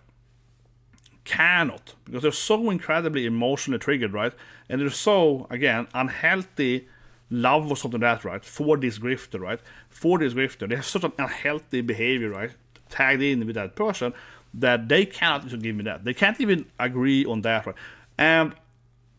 cannot, because they're so incredibly emotionally triggered, right? And they're so, again, unhealthy love or something like that, right, for this grifter, right? For this grifter. They have such an unhealthy behavior, right, tagged in with that person, that they cannot even give me that. They can't even agree on that, right? And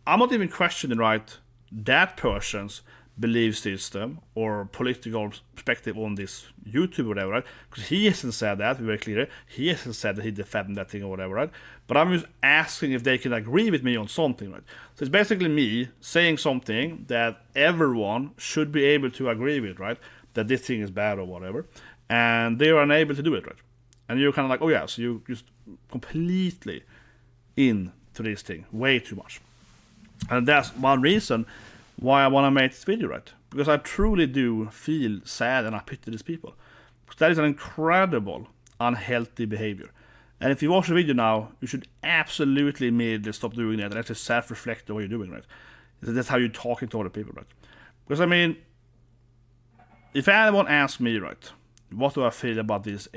I'm not even questioning, right, that person's belief system or political perspective on this YouTube or whatever, right? Because he hasn't said that, very clear. He hasn't said that he defended that thing or whatever, right? But I'm just asking if they can agree with me on something, right? So it's basically me saying something that everyone should be able to agree with, right? That this thing is bad or whatever. And they are unable to do it, right? And you're kind of like, oh yeah, so you just completely into this thing, way too much. And that's one reason why I want to make this video, right? Because I truly do feel sad and I pity these people. Because that is an incredible, unhealthy behavior. And if you watch the video now, you should absolutely immediately stop doing that and actually self-reflect on what you're doing, right? That's how you're talking to other people, right? Because, I mean, if anyone asks me, right, what do I feel about this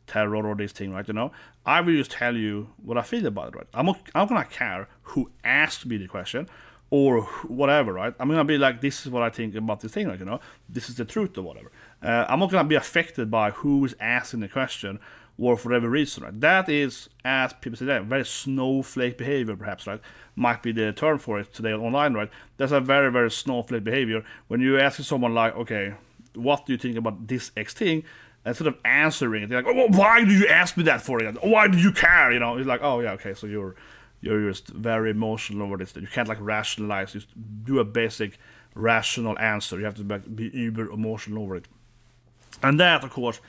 terror or this thing, right? You know, I will just tell you what I feel about it, right? I'm gonna care who asked me the question or whatever, right? I'm gonna be like, this is what I think about this thing, right? You know, this is the truth or whatever. I'm not gonna be affected by who is asking the question or for whatever reason, right? That is, as people say that, very snowflake behavior, perhaps, right? Might be the term for it today online, right? That's a very, very snowflake behavior. When you ask someone like, okay, what do you think about this X thing? Instead of answering it, they're like, oh, why do you ask me that for it? Why do you care? You know, it's like, oh yeah, okay, so you're just very emotional over this. You can't like rationalize. Just do a basic rational answer. You have to be uber emotional over it. And that, of course,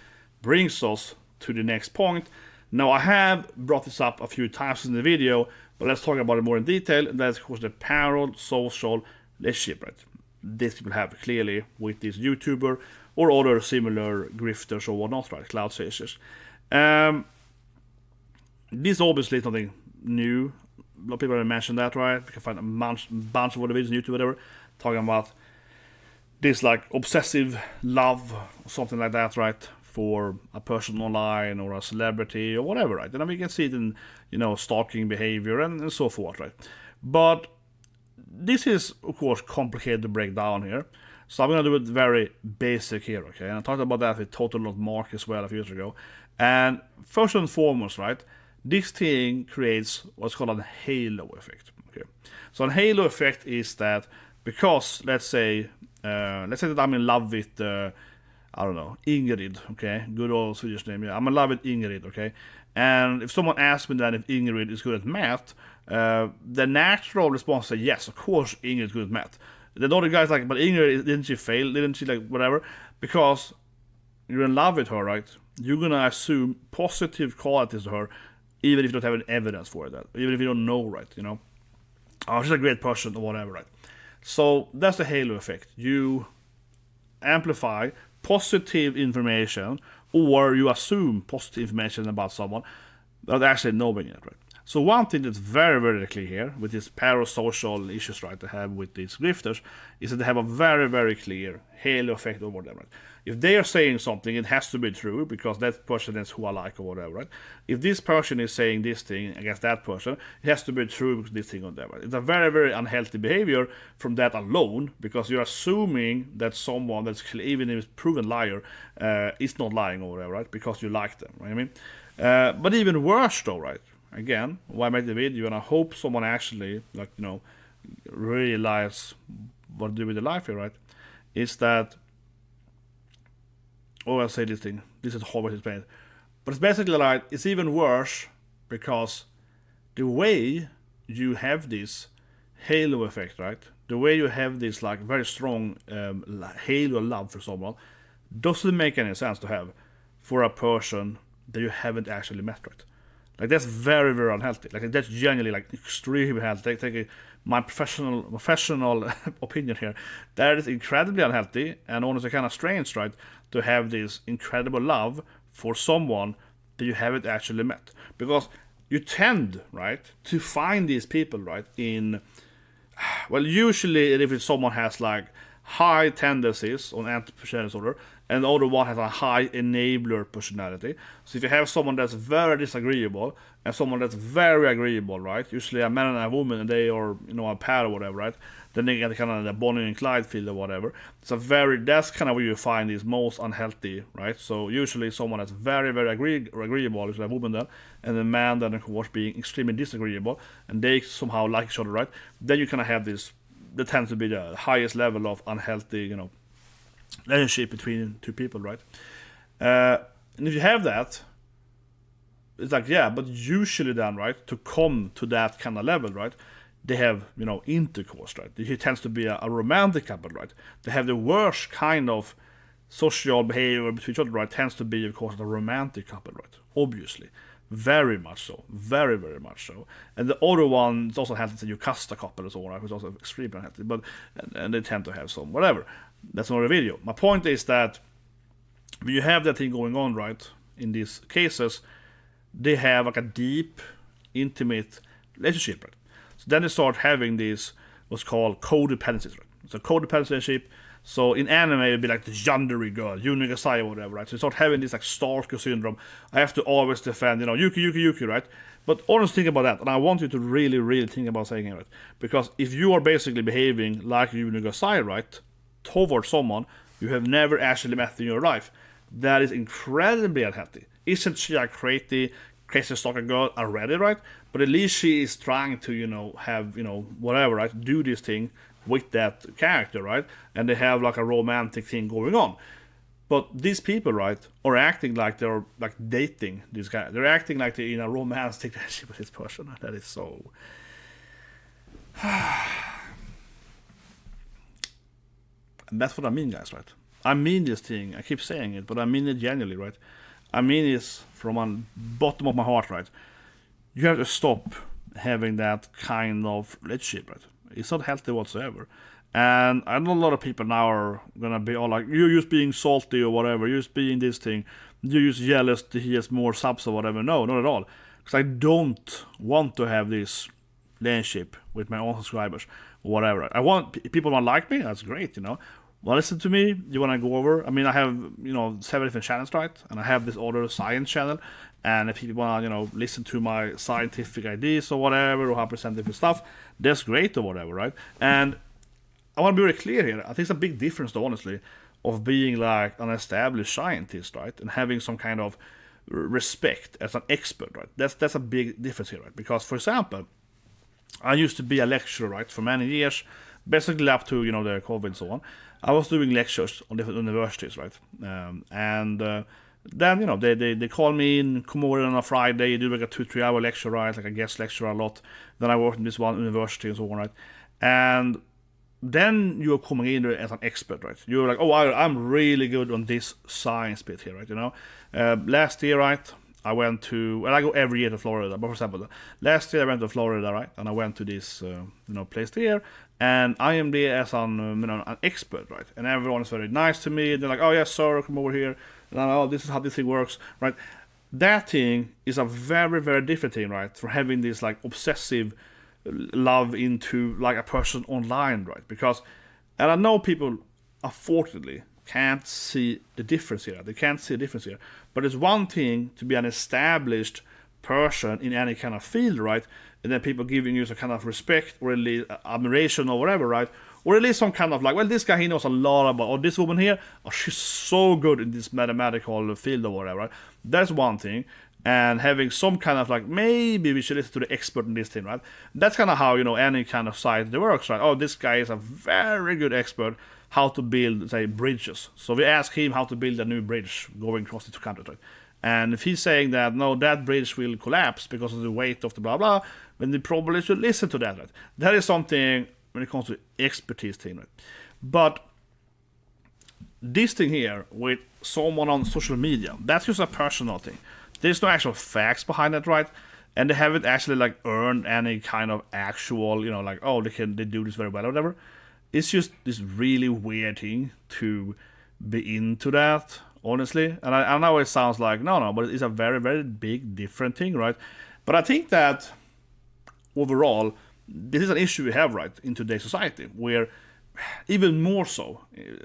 brings us to the next point. Now, I have brought this up a few times in the video, but let's talk about it more in detail. And that's, of course, the parasocial relationship, right? These people have clearly with this YouTuber or other similar grifters or whatnot, right? Cloud chasers. This is obviously something new. A lot of people have mentioned that, right? You can find a bunch of other videos on YouTube, whatever, talking about this like obsessive love or something like that, right? For a person online or a celebrity or whatever, right? And then we can see it in, stalking behavior and so forth, right? But this is, of course, complicated to break down here. So I'm going to do it very basic here, okay? And I talked about that with Total Not Mark as well a few years ago. And first and foremost, right, this thing creates what's called a halo effect, okay? So a halo effect is that because, let's say that I'm in love with, I don't know, Ingrid, okay? Good old Swedish name, yeah. I'm in love with Ingrid, okay? And if someone asks me then if Ingrid is good at math, the natural response is yes, of course Ingrid is good at math. The other guy's like, but Ingrid, didn't she fail? Didn't she like whatever? Because you're in love with her, right? You're gonna assume positive qualities to her, even if you don't have any evidence for that, even if you don't know, right? Oh, she's a great person or whatever, right? So that's the halo effect. You amplify positive information, or you assume positive information about someone without actually knowing it, right? So one thing that's very, very clear here with these parasocial issues, right, they have with these grifters, is that they have a very, very clear halo effect over them, right? If they are saying something, it has to be true because that person is who I like or whatever, right? If this person is saying this thing against that person, it has to be true because this thing or that, right? It's a very, very unhealthy behavior from that alone because you're assuming that someone that's even if it's proven liar is not lying or whatever, right? Because you like them, right? I mean, but even worse though, right? Again, why I made the video, and I hope someone actually, realize what to do with their life here, right? Is that, I'll say this thing. This is horrible to explain it. But it's basically like, it's even worse because the way you have this halo effect, right? The way you have this, like, very strong halo love for someone doesn't make any sense to have for a person that you haven't actually met, right? Like, that's very, very unhealthy. Like, that's genuinely, like, extremely unhealthy. Take my professional opinion here. That is incredibly unhealthy and honestly kind of strange, right? To have this incredible love for someone that you haven't actually met. Because you tend, right, to find these people, right, well, usually if someone has, like, high tendencies on anti-personality disorder, and the other one has a high enabler personality. So if you have someone that's very disagreeable and someone that's very agreeable, right? Usually a man and a woman, and they are, a pair or whatever, right? Then they get kind of the Bonnie and Clyde field or whatever. That's kind of where you find these most unhealthy, right? So usually someone that's very, very agreeable is a woman then, and the man then, of course, being extremely disagreeable, and they somehow like each other, right? Then you kind of have this, that tends to be the highest level of unhealthy, relationship between two people, right? And if you have that, it's like, yeah, but usually then, right, to come to that kind of level, right, they have, intercourse, right? It tends to be a romantic couple, right? They have the worst kind of social behavior between each other, right? Tends to be, of course, the romantic couple, right? Obviously. Very much so. Very, very much so. And the other one is also healthy, you cast a couple or so, right? Which is also extremely unhealthy. But, and they tend to have some, whatever. That's another video. My point is that when you have that thing going on, right, in these cases, they have like a deep, intimate relationship, right? So then they start having these, what's called codependencies, right? So codependency relationship. So in anime, it'd be like the yandere girl, Unigasai or whatever, right? So you start having this like stalker syndrome. I have to always defend, Yuki, right? But honestly, think about that, and I want you to really, really think about saying it, right? Because if you are basically behaving like Unigasai, right, towards someone you have never actually met in your life, that is incredibly unhealthy. isn't she a crazy stalker girl already, right? But at least she is trying to, have, whatever, right? Do this thing with that character, right? And they have like a romantic thing going on. But these people, right, are acting like they're like dating this guy. They're acting like they're in a romantic relationship with this person. That is so. And that's what I mean, guys, right? I mean this thing. I keep saying it, but I mean it genuinely, right? I mean this from the bottom of my heart, right? You have to stop having that kind of relationship, right? It's not healthy whatsoever. And I know a lot of people now are gonna be all like, you're just being salty or whatever, you're just being this thing, you're just jealous that he has more subs or whatever. No, not at all. Because I don't want to have this relationship with my own subscribers or whatever. I want people want to like me, that's great, Want to listen to me, you want to go over. I mean, I have, 7 different channels, right? And I have this other science channel. And if people want to, listen to my scientific ideas or whatever, or how I present different stuff, that's great or whatever, right? And I want to be very clear here. I think it's a big difference, though, honestly, of being like an established scientist, right, and having some kind of respect as an expert, right? That's a big difference here, right? Because, for example, I used to be a lecturer, right, for many years, basically up to the COVID and so on. I was doing lectures on different universities, right, then they call me in, come over on a Friday, do like a 2-3 hour lecture, right, like a guest lecture a lot. Then I worked in this one university and so on, right, and then you're coming in as an expert, right? You're like, oh, I'm really good on this science bit here, right? Last year, right, I went to, and I go every year to Florida, but for example, last year I went to Florida, right, and I went to this, place there, and I am there as an expert, right? And everyone is very nice to me. They're like, oh, yes, sir, come over here. And I'm like, oh, this is how this thing works, right? That thing is a very, very different thing, right? For having this, like, obsessive love into like a person online, right? Because, and I know people unfortunately can't see the difference here. They can't see the difference here. But it's one thing to be an established person in any kind of field, right? And then people giving you some kind of respect or at least admiration or whatever, right? Or at least some kind of like, well, this guy, he knows a lot about, or this woman here, oh, she's so good in this mathematical field or whatever, right? That's one thing. And having some kind of like, maybe we should listen to the expert in this thing, right? That's kind of how, any kind of site works, right? Oh, this guy is a very good expert how to build, say, bridges. So we ask him how to build a new bridge going across the two countries, right? And if he's saying that, no, that bridge will collapse because of the weight of the blah, blah, then they probably should listen to that, right? That is something when it comes to expertise thing, right? But this thing here with someone on social media, that's just a personal thing. There's no actual facts behind it, right? And they haven't actually like earned any kind of actual, like, oh, they do this very well or whatever. It's just this really weird thing to be into that, honestly. And I know it sounds like no, but it's a very, very big different thing, right? But I think that overall, this is an issue we have, right, in today's society, where even more so,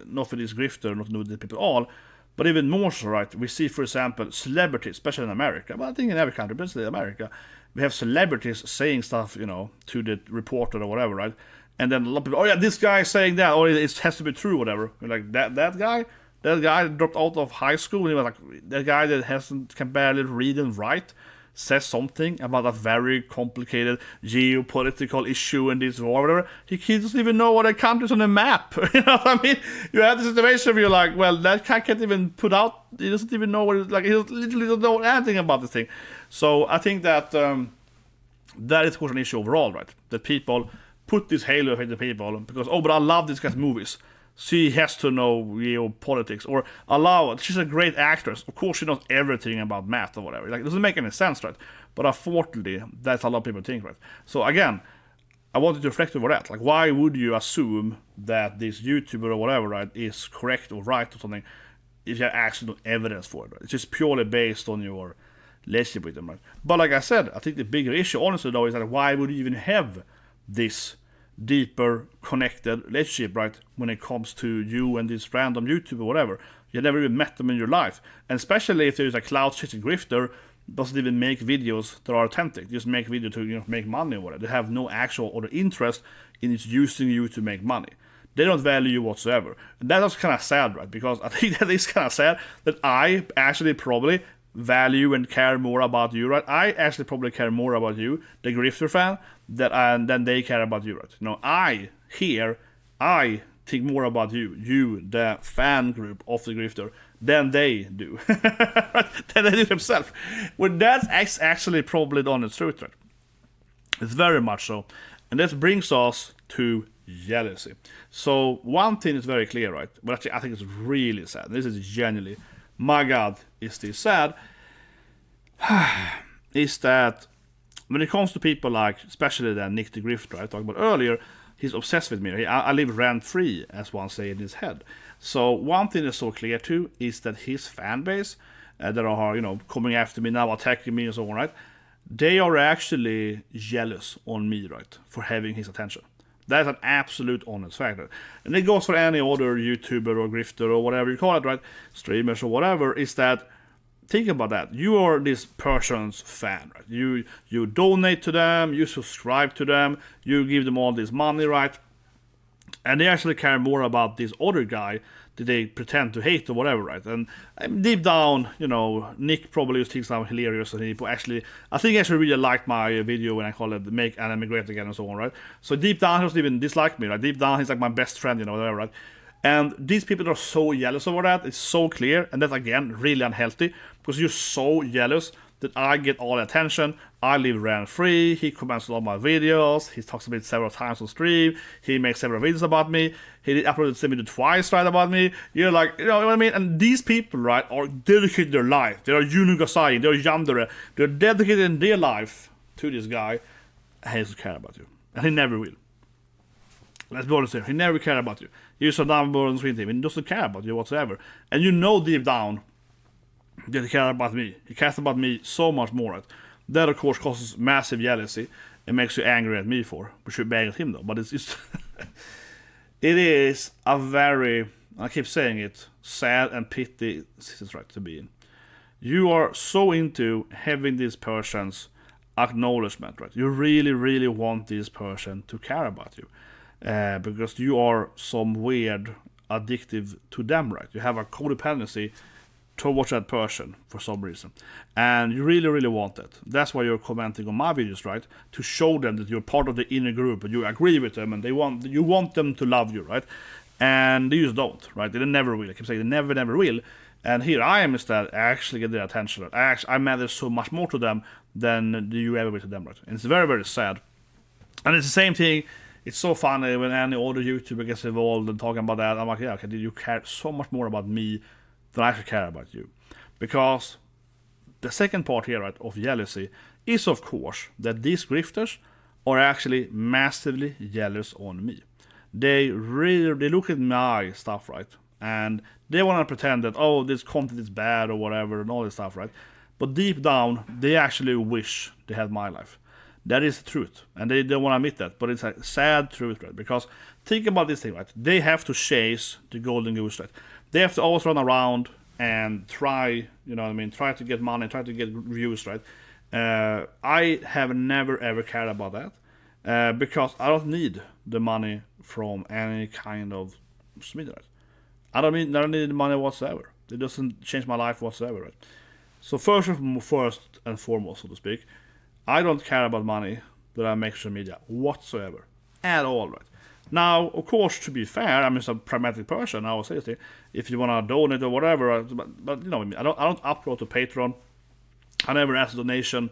not for this grifter, not to know the people all, but even more so, right, we see, for example, celebrities, especially in America, but I think in every country, but especially in America, we have celebrities saying stuff, to the reporter or whatever, right? And then a lot of people, oh yeah, this guy is saying that, or it has to be true, whatever. You're like, that guy that dropped out of high school, and he was like, that guy that can barely read and write, says something about a very complicated geopolitical issue in this war, whatever. He doesn't even know what the country's on the map. You know what I mean? You have the situation where you're like, well, that guy can't even put out, he doesn't even know what it's like, he literally doesn't know anything about this thing. So I think that that is, of course, an issue overall, right? That people put this halo effect on people because, oh, but I love this guy's movies. She has to know geopolitics, or allow. She's a great actress. Of course, she knows everything about math or whatever. Like, it doesn't make any sense, right? But unfortunately, that's a lot of people think, right? So again, I wanted to reflect over that. Like, why would you assume that this YouTuber or whatever, right, is correct or right or something if you have actually no evidence for it, right? It's just purely based on your relationship with them, right? But like I said, I think the bigger issue, honestly, though, is that why would you even have this deeper connected relationship, right, when it comes to you and this random YouTuber or whatever? You never even met them in your life. And especially if there's a cloud-chasing grifter doesn't even make videos that are authentic, just make videos to make money or whatever. They have no actual or interest in using you to make money. They don't value you whatsoever. And that's kind of sad, right? Because I think that is kind of sad that I actually probably value and care more about you, right? I actually probably care more about you, the grifter fan, than they care about you, right? You know, I think more about you, the fan group of the grifter, than they do. Than they do themselves. Well, that's actually probably the honest truth, right? It's very much so. And that brings us to jealousy. So one thing is very clear, right? But actually I think it's really sad. This is genuinely, my God, is this sad? Is that when it comes to people like, especially the Nick the Grifter I talked about earlier, he's obsessed with me. I live rent-free, as one say in his head. So one thing that's so clear too is that his fan base, that are, you know, coming after me now, attacking me and so on, right? They are actually jealous on me, right, for having his attention. That's an absolute honest fact. And it goes for any other YouTuber or grifter or whatever you call it, right? Streamers or whatever, is that, think about that. You are this person's fan, right? You donate to them, you subscribe to them, you give them all this money, right? And they actually care more about this other guy that they pretend to hate or whatever, right? And deep down, you know, Nick probably just thinks I'm hilarious, and he I think he actually really liked my video when I called it "Make Anime Great Again" and so on, right? So deep down, he doesn't even dislike me, right? Deep down, he's like my best friend, you know, whatever, right? And these people are so jealous over that. It's so clear, and that's again really unhealthy because you're so jealous that I get all the attention. I live rent-free. He comments on all my videos. He talks about it several times on stream. He makes several videos about me. He uploaded some video twice, right, about me. You're like, you know what I mean? And these people, right, are dedicated their life. They are Yunugasai. They're Yandere. They're dedicated in their life to this guy. And he doesn't care about you. And he never will. Let's be honest here. He never cared about you. You're so down on screen team. He doesn't care about you whatsoever. And you know deep down that he cares about me. He cares about me so much more. Right? That, of course, causes massive jealousy. It makes you angry at me for. We should bang at him, though. But it's just... it is a very, I keep saying it, sad and pity situation, right, to be in. You are so into having this person's acknowledgement, right? You really, really want this person to care about you. Because you are some weird addictive to them, right? You have a codependency towards that person for some reason. And you really, really want it. That's why you're commenting on my videos, right? To show them that you're part of the inner group and you agree with them and you want them to love you, right? And they just don't, right? They never will. I keep saying they never will. And here I am instead actually get their attention. I matter so much more to them than you ever will to them, right? And it's very, very sad. And it's the same thing. It's so funny when any other YouTuber gets involved and talking about that. I'm like, yeah, okay, you care so much more about me than I should care about you. Because the second part here, right, of jealousy is, of course, that these grifters are actually massively jealous on me. They look at my stuff, right, and they want to pretend that, oh, this content is bad or whatever and all this stuff, right? But deep down, they actually wish they had my life. That is the truth, and they don't want to admit that, but it's a sad truth, right? Because think about this thing, right? They have to chase the golden goose, right? They have to always run around and try, you know what I mean, try to get money, try to get views, right? I have never ever cared about that because I don't need the money from any kind of media, right? I don't need the money whatsoever. It doesn't change my life whatsoever, right? So first and foremost, so to speak, I don't care about money that I make social media whatsoever. At all, right? Now, of course, to be fair, I'm just a pragmatic person. I will say this, if you want to donate or whatever, but you know, I don't upload to Patreon. I never ask a donation.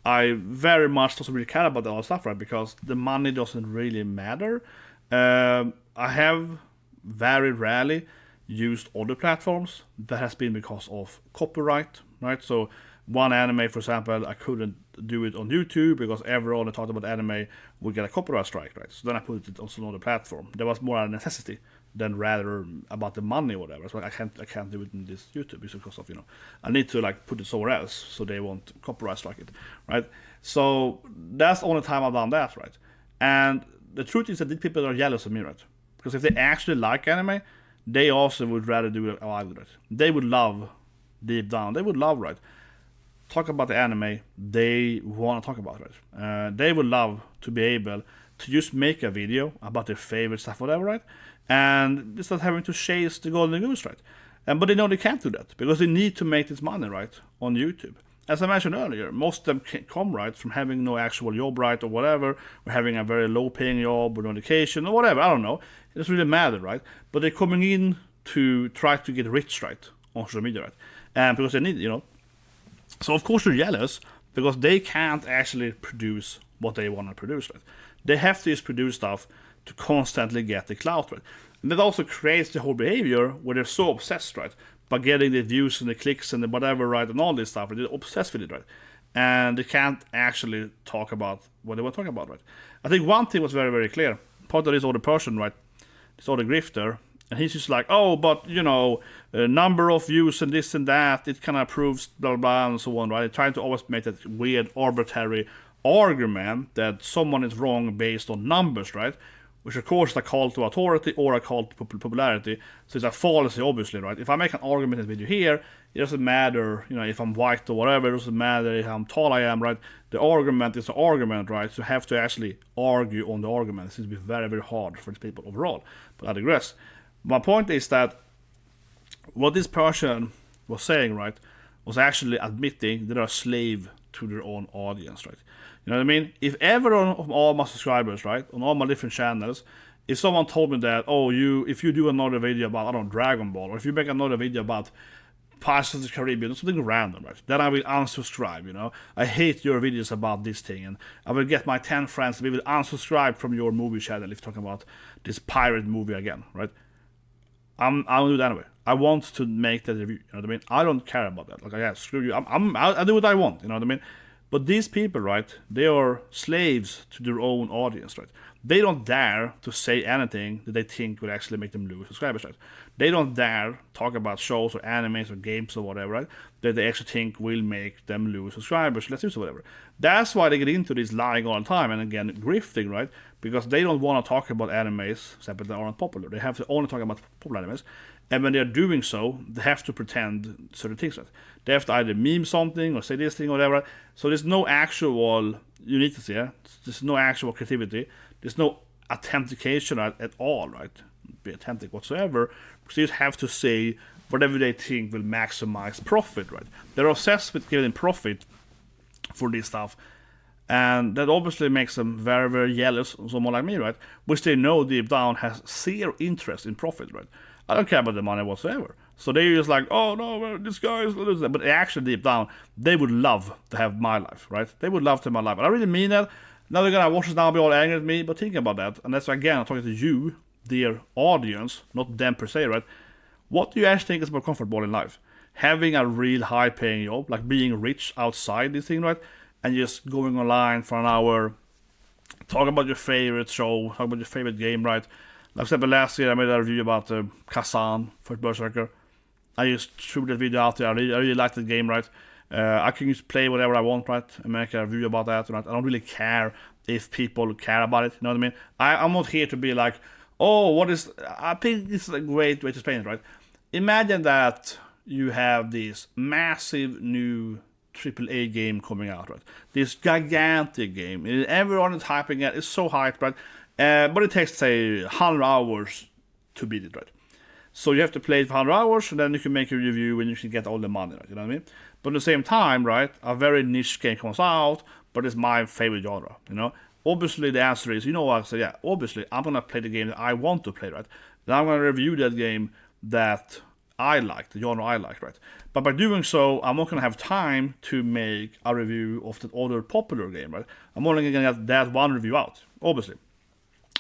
I very much doesn't really care about that stuff, right? Because the money doesn't really matter. I have very rarely used other platforms. That has been because of copyright, right? So one anime, for example, I couldn't do it on YouTube because everyone that talked about anime would get a copyright strike, right? So then I put it on some other platform. There was more a necessity than rather about the money or whatever. So I can't do it in this YouTube because of, you know, I need to like put it somewhere else so they won't copyright strike it, right? So that's the only time I've done that, right? And the truth is that these people are jealous of me, right? Because if they actually like anime, they also would rather do it how I do it. They would love, deep down, right? Talk about the anime they want to talk about, right? They would love to be able to just make a video about their favorite stuff, whatever, right? And instead of having to chase the golden goose, right? But they know they can't do that because they need to make this money, right, on YouTube. As I mentioned earlier, most of them come, right, from having no actual job, right, or whatever, or having a very low-paying job or no education or whatever, I don't know. It doesn't really matter, right? But they're coming in to try to get rich, right, on social media, right? And because they need, So, of course, they're jealous because they can't actually produce what they want to produce, right? They have to just produce stuff to constantly get the clout, right? And that also creates the whole behavior where they're so obsessed, right, by getting the views and the clicks and the whatever, right, and all this stuff. They're obsessed with it, right? And they can't actually talk about what they want to talk about, right? I think one thing was very, very clear. Part of this other person, right, this other grifter, and he's just like, oh, but, number of views and this and that, it kind of proves blah, blah, blah, and so on, right? They're trying to always make that weird, arbitrary argument that someone is wrong based on numbers, right? Which of course is a call to authority or a call to popularity. So it's a fallacy, obviously, right? If I make an argument in the video here, it doesn't matter, if I'm white or whatever, it doesn't matter how tall I am, right? The argument is the argument, right? So you have to actually argue on the argument. It seems to be very, very hard for these people overall. But I digress. My point is that what this person was saying, right, was actually admitting that they're a slave to their own audience, right? You know what I mean? If ever on all my subscribers, right, on all my different channels, if someone told me that, if you do another video about, I don't know, Dragon Ball, or if you make another video about Pirates of the Caribbean, or something random, right, then I will unsubscribe, I hate your videos about this thing, and I will get my 10 friends to be able to unsubscribe from your movie channel if you're talking about this pirate movie again, right? I'll do that anyway. I want to make that review, you know what I mean? I don't care about that. Like, yeah, screw you. I'll do what I want, you know what I mean? But these people, right, they are slaves to their own audience, right? They don't dare to say anything that they think would actually make them lose subscribers, right? They don't dare talk about shows or animes or games or whatever, right, that they actually think will make them lose subscribers, let's use or whatever. That's why they get into this lying all the time and, again, grifting, right? Because they don't want to talk about animes, except that aren't popular. They have to only talk about popular animes. And when they're doing so, they have to pretend certain things, right? They have to either meme something or say this thing or whatever. Right? So there's no actual uniqueness here. There's no actual creativity. There's no authentication at all, right? Be authentic whatsoever. Because you just have to say whatever they think will maximize profit, right? They're obsessed with getting profit for this stuff. And that obviously makes them very, very jealous of someone like me, right? Which they know deep down has zero interest in profit, right? I don't care about the money whatsoever. So they're just like, oh no, well, this guy is losing. But actually deep down, they would love to have my life, right? They would love to have my life. And I really mean that. Now they're gonna watch this now and be all angry at me, but think about that. And that's, again, I'm talking to you, dear audience, not them per se, right? What do you actually think is more comfortable in life? Having a real high-paying job, like being rich outside this thing, right? And just going online for an hour, talk about your favorite show, talk about your favorite game, right? Like, for example, last year I made a review about Kazan for Berserker. I just threw that video out there. I really liked the game, right? I can just play whatever I want, right? And make a review about that, right? I don't really care if people care about it, you know what I mean? I'm not here to be like, I think this is a great way to explain it, right? Imagine that you have this massive new AAA game coming out, right? This gigantic game. Everyone is hyping it. It's so hyped, right? But it takes, say, 100 hours to beat it, right? So you have to play it for 100 hours, and then you can make a review and you can get all the money, right? You know what I mean? But at the same time, right, a very niche game comes out, but it's my favorite genre, you know? Obviously, the answer is, what? So yeah, obviously, I'm going to play the game that I want to play, right? Then I'm going to review that game that I like, the genre I like, right? But by doing so, I'm not going to have time to make a review of that other popular game, right? I'm only going to get that one review out, obviously.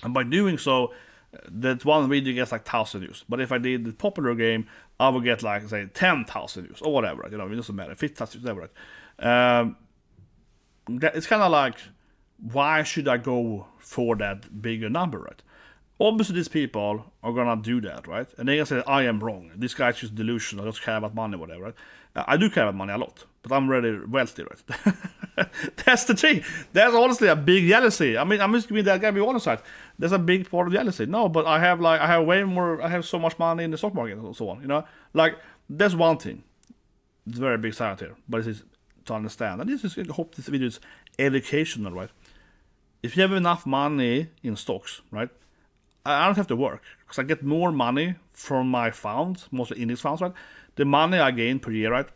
And by doing so, that one video gets like 1,000 views. But if I did the popular game, I would get like, say, 10,000 views or whatever, right? It doesn't matter, 50,000 views, whatever, right? It's kind of like, why should I go for that bigger number, right? Obviously, these people are gonna do that, right? And they're gonna say, I am wrong. This guy's just delusional. I just care about money, whatever, right? I do care about money a lot, but I'm really wealthy, right? That's the thing. There's honestly a big jealousy. I mean, I'm just giving that guy be honest, right? There's a big part of jealousy. No, but I have I have so much money in the stock market and so on, you know? Like, that's one thing. It's a very big side here, but it's to understand. And I hope this video is educational, right? If you have enough money in stocks, right? I don't have to work because I get more money from my funds, mostly index funds, right? The money I gain per year, right,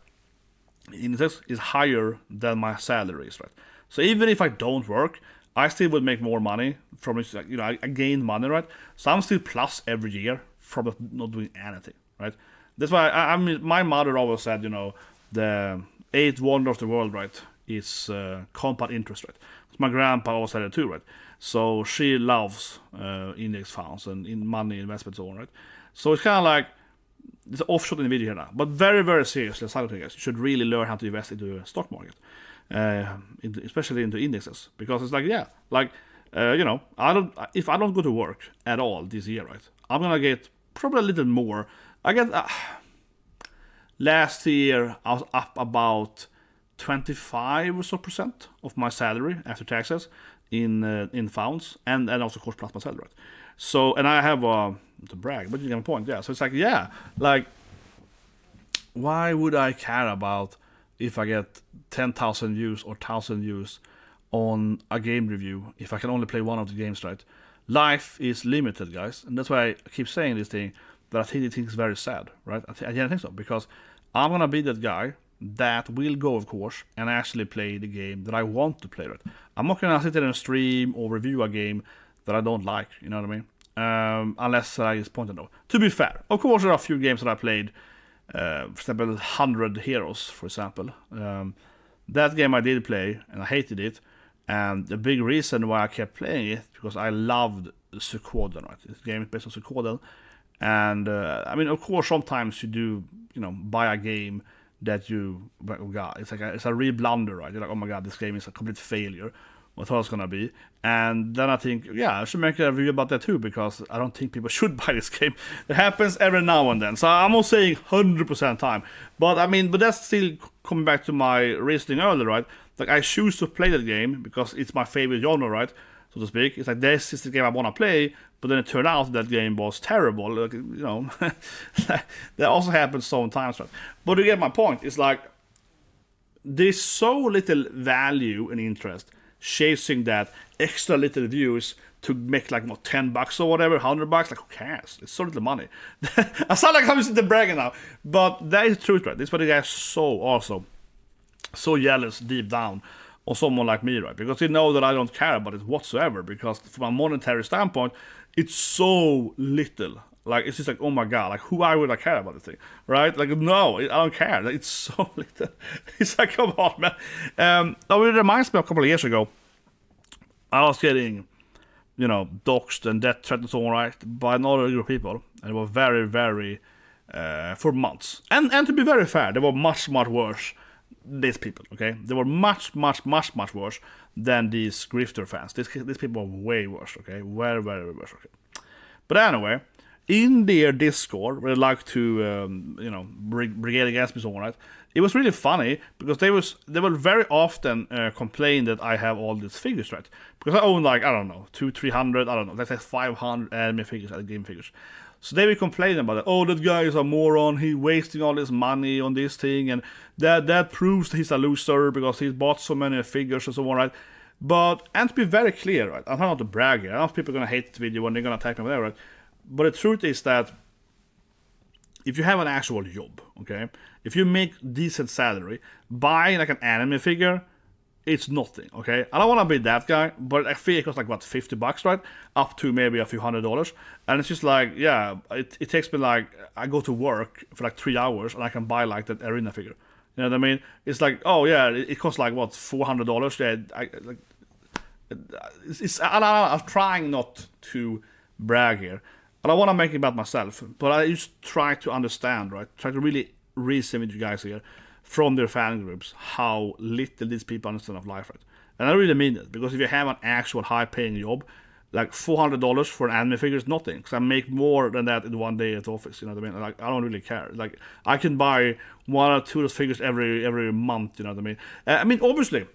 indexes is higher than my salaries, right? So even if I don't work, I still would make more money from it. You know, I gain money, right? So I'm still plus every year from not doing anything, right? That's why I mean, my mother always said, you know, the eighth wonder of the world, right, is compound interest rate. My grandpa always said it too, right? So she loves index funds and in money investments, all right. So it's kind of like it's an offshot in the video here now, but very, very seriously, guys, you should really learn how to invest into the stock market, especially into indexes, because it's like, yeah, like you know, if I don't go to work at all this year, right, I'm gonna get probably a little more. I get last year I was up about 25 or so percent of my salary after taxes in funds, and also of course plus my salary, right? So, and I have to brag, but you get my point, yeah. So it's like, yeah, like why would I care about if I get 10,000 views or 1,000 views on a game review if I can only play one of the games, right? Life is limited, guys, and that's why I keep saying this thing that I think it's very sad, right? I think so, because I'm gonna be that guy that will go, of course, and actually play the game that I want to play, right? I'm not gonna sit there and stream or review a game that I don't like, you know what I mean? Unless I is pointed out. To be fair, of course, there are a few games that I played, for example, 100 Heroes, for example. That game I did play, and I hated it, and the big reason why I kept playing it, because I loved Suikoden, right? This game is based on Suikoden, and I mean, of course, sometimes you do, you know, buy a game that you, oh god, it's a real blunder, right? You're like, oh my god, this game is a complete failure. What I thought it was gonna be, and then I think, yeah, I should make a review about that too, because I don't think people should buy this game. It happens every now and then, so I'm not saying 100% time, but I mean, but that's still coming back to my reasoning earlier, right? Like, I choose to play that game because it's my favorite genre, right, so to speak. It's like, this is the game I want to play, but then it turned out that game was terrible, like, you know. That also happens sometimes, right? But you get my point. It's like, there's so little value and interest chasing that extra little views to make like what, $10 or whatever, $100, like who cares? It's so little money. I sound like I'm just bragging now, but that is the truth, right? This is why the guys so jealous deep down on someone like me, right? Because they know that I don't care about it whatsoever, because from a monetary standpoint, it's so little. Like, it's just like, oh my god, like, who would I care about this thing, right? Like, no, I don't care. Like, it's so little. It's like, come on, man. It reminds me of a couple of years ago, I was getting, you know, doxxed and death threats and so on, right, by another group of people, and it was very, very, for months. And to be very fair, they were much, much worse, these people, okay? They were much, much, much, much worse than these grifter fans. These people were way worse, okay? Very, very worse, okay? But anyway, in their Discord, where they like to, you know, brigade against me, so on, right? It was really funny because they were very often complain that I have all these figures, right? Because I own, like, I don't know, 200-300, I don't know, let's say 500 anime figures, game figures. So they were complaining about it. Oh, that guy is a moron. He's wasting all his money on this thing, and that proves that he's a loser because he's bought so many figures and so on, right? But, and to be very clear, right? I'm not to brag here. I know people are gonna hate the video and they're gonna attack me there, right? But the truth is that if you have an actual job, okay, if you make decent salary, buying like an anime figure, it's nothing, okay? I don't want to be that guy, but I feel it costs like, what, $50, right? Up to maybe a few $100. And it's just like, yeah, it takes me like, I go to work for like 3 hours and I can buy like that arena figure. You know what I mean? It's like, oh yeah, it costs like, what, $400? Yeah, I'm trying not to brag here. I don't want to make it about myself, but I just try to understand, right? Try to really reason with you guys here from their fan groups how little these people understand of life, right? And I really mean it, because if you have an actual high-paying job, like $400 for an anime figure is nothing, because I make more than that in one day at the office, you know what I mean? Like, I don't really care. Like, I can buy 1 or 2 of those figures every month, you know what I mean? Obviously,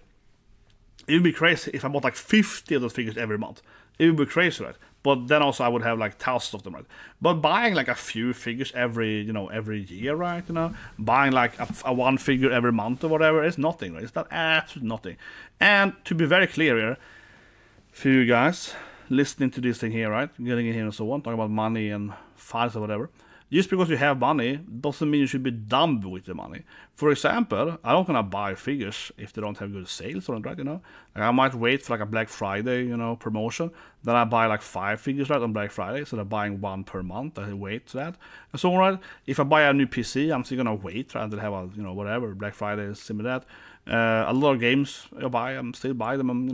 it would be crazy if I bought like 50 of those figures every month. It would be crazy, right? But then also I would have like thousands of them, right? But buying like a few figures every year, right? You know, buying like a one figure every month or whatever is nothing, right? It's not absolutely nothing. And to be very clear here, for you guys, listening to this thing here, right? Getting in here and so on, talking about money and files or whatever. Just because you have money doesn't mean you should be dumb with the money. For example, I'm not gonna buy figures if they don't have good sales on it, right? Like I might wait for like a Black Friday, promotion. Then I buy like 5 figures right on Black Friday, so I'm buying one per month. I wait to that. And so on, right? If I buy a new PC, I'm still gonna wait right, until I have a whatever Black Friday is similar to that. A lot of games I buy, I'm still buy them,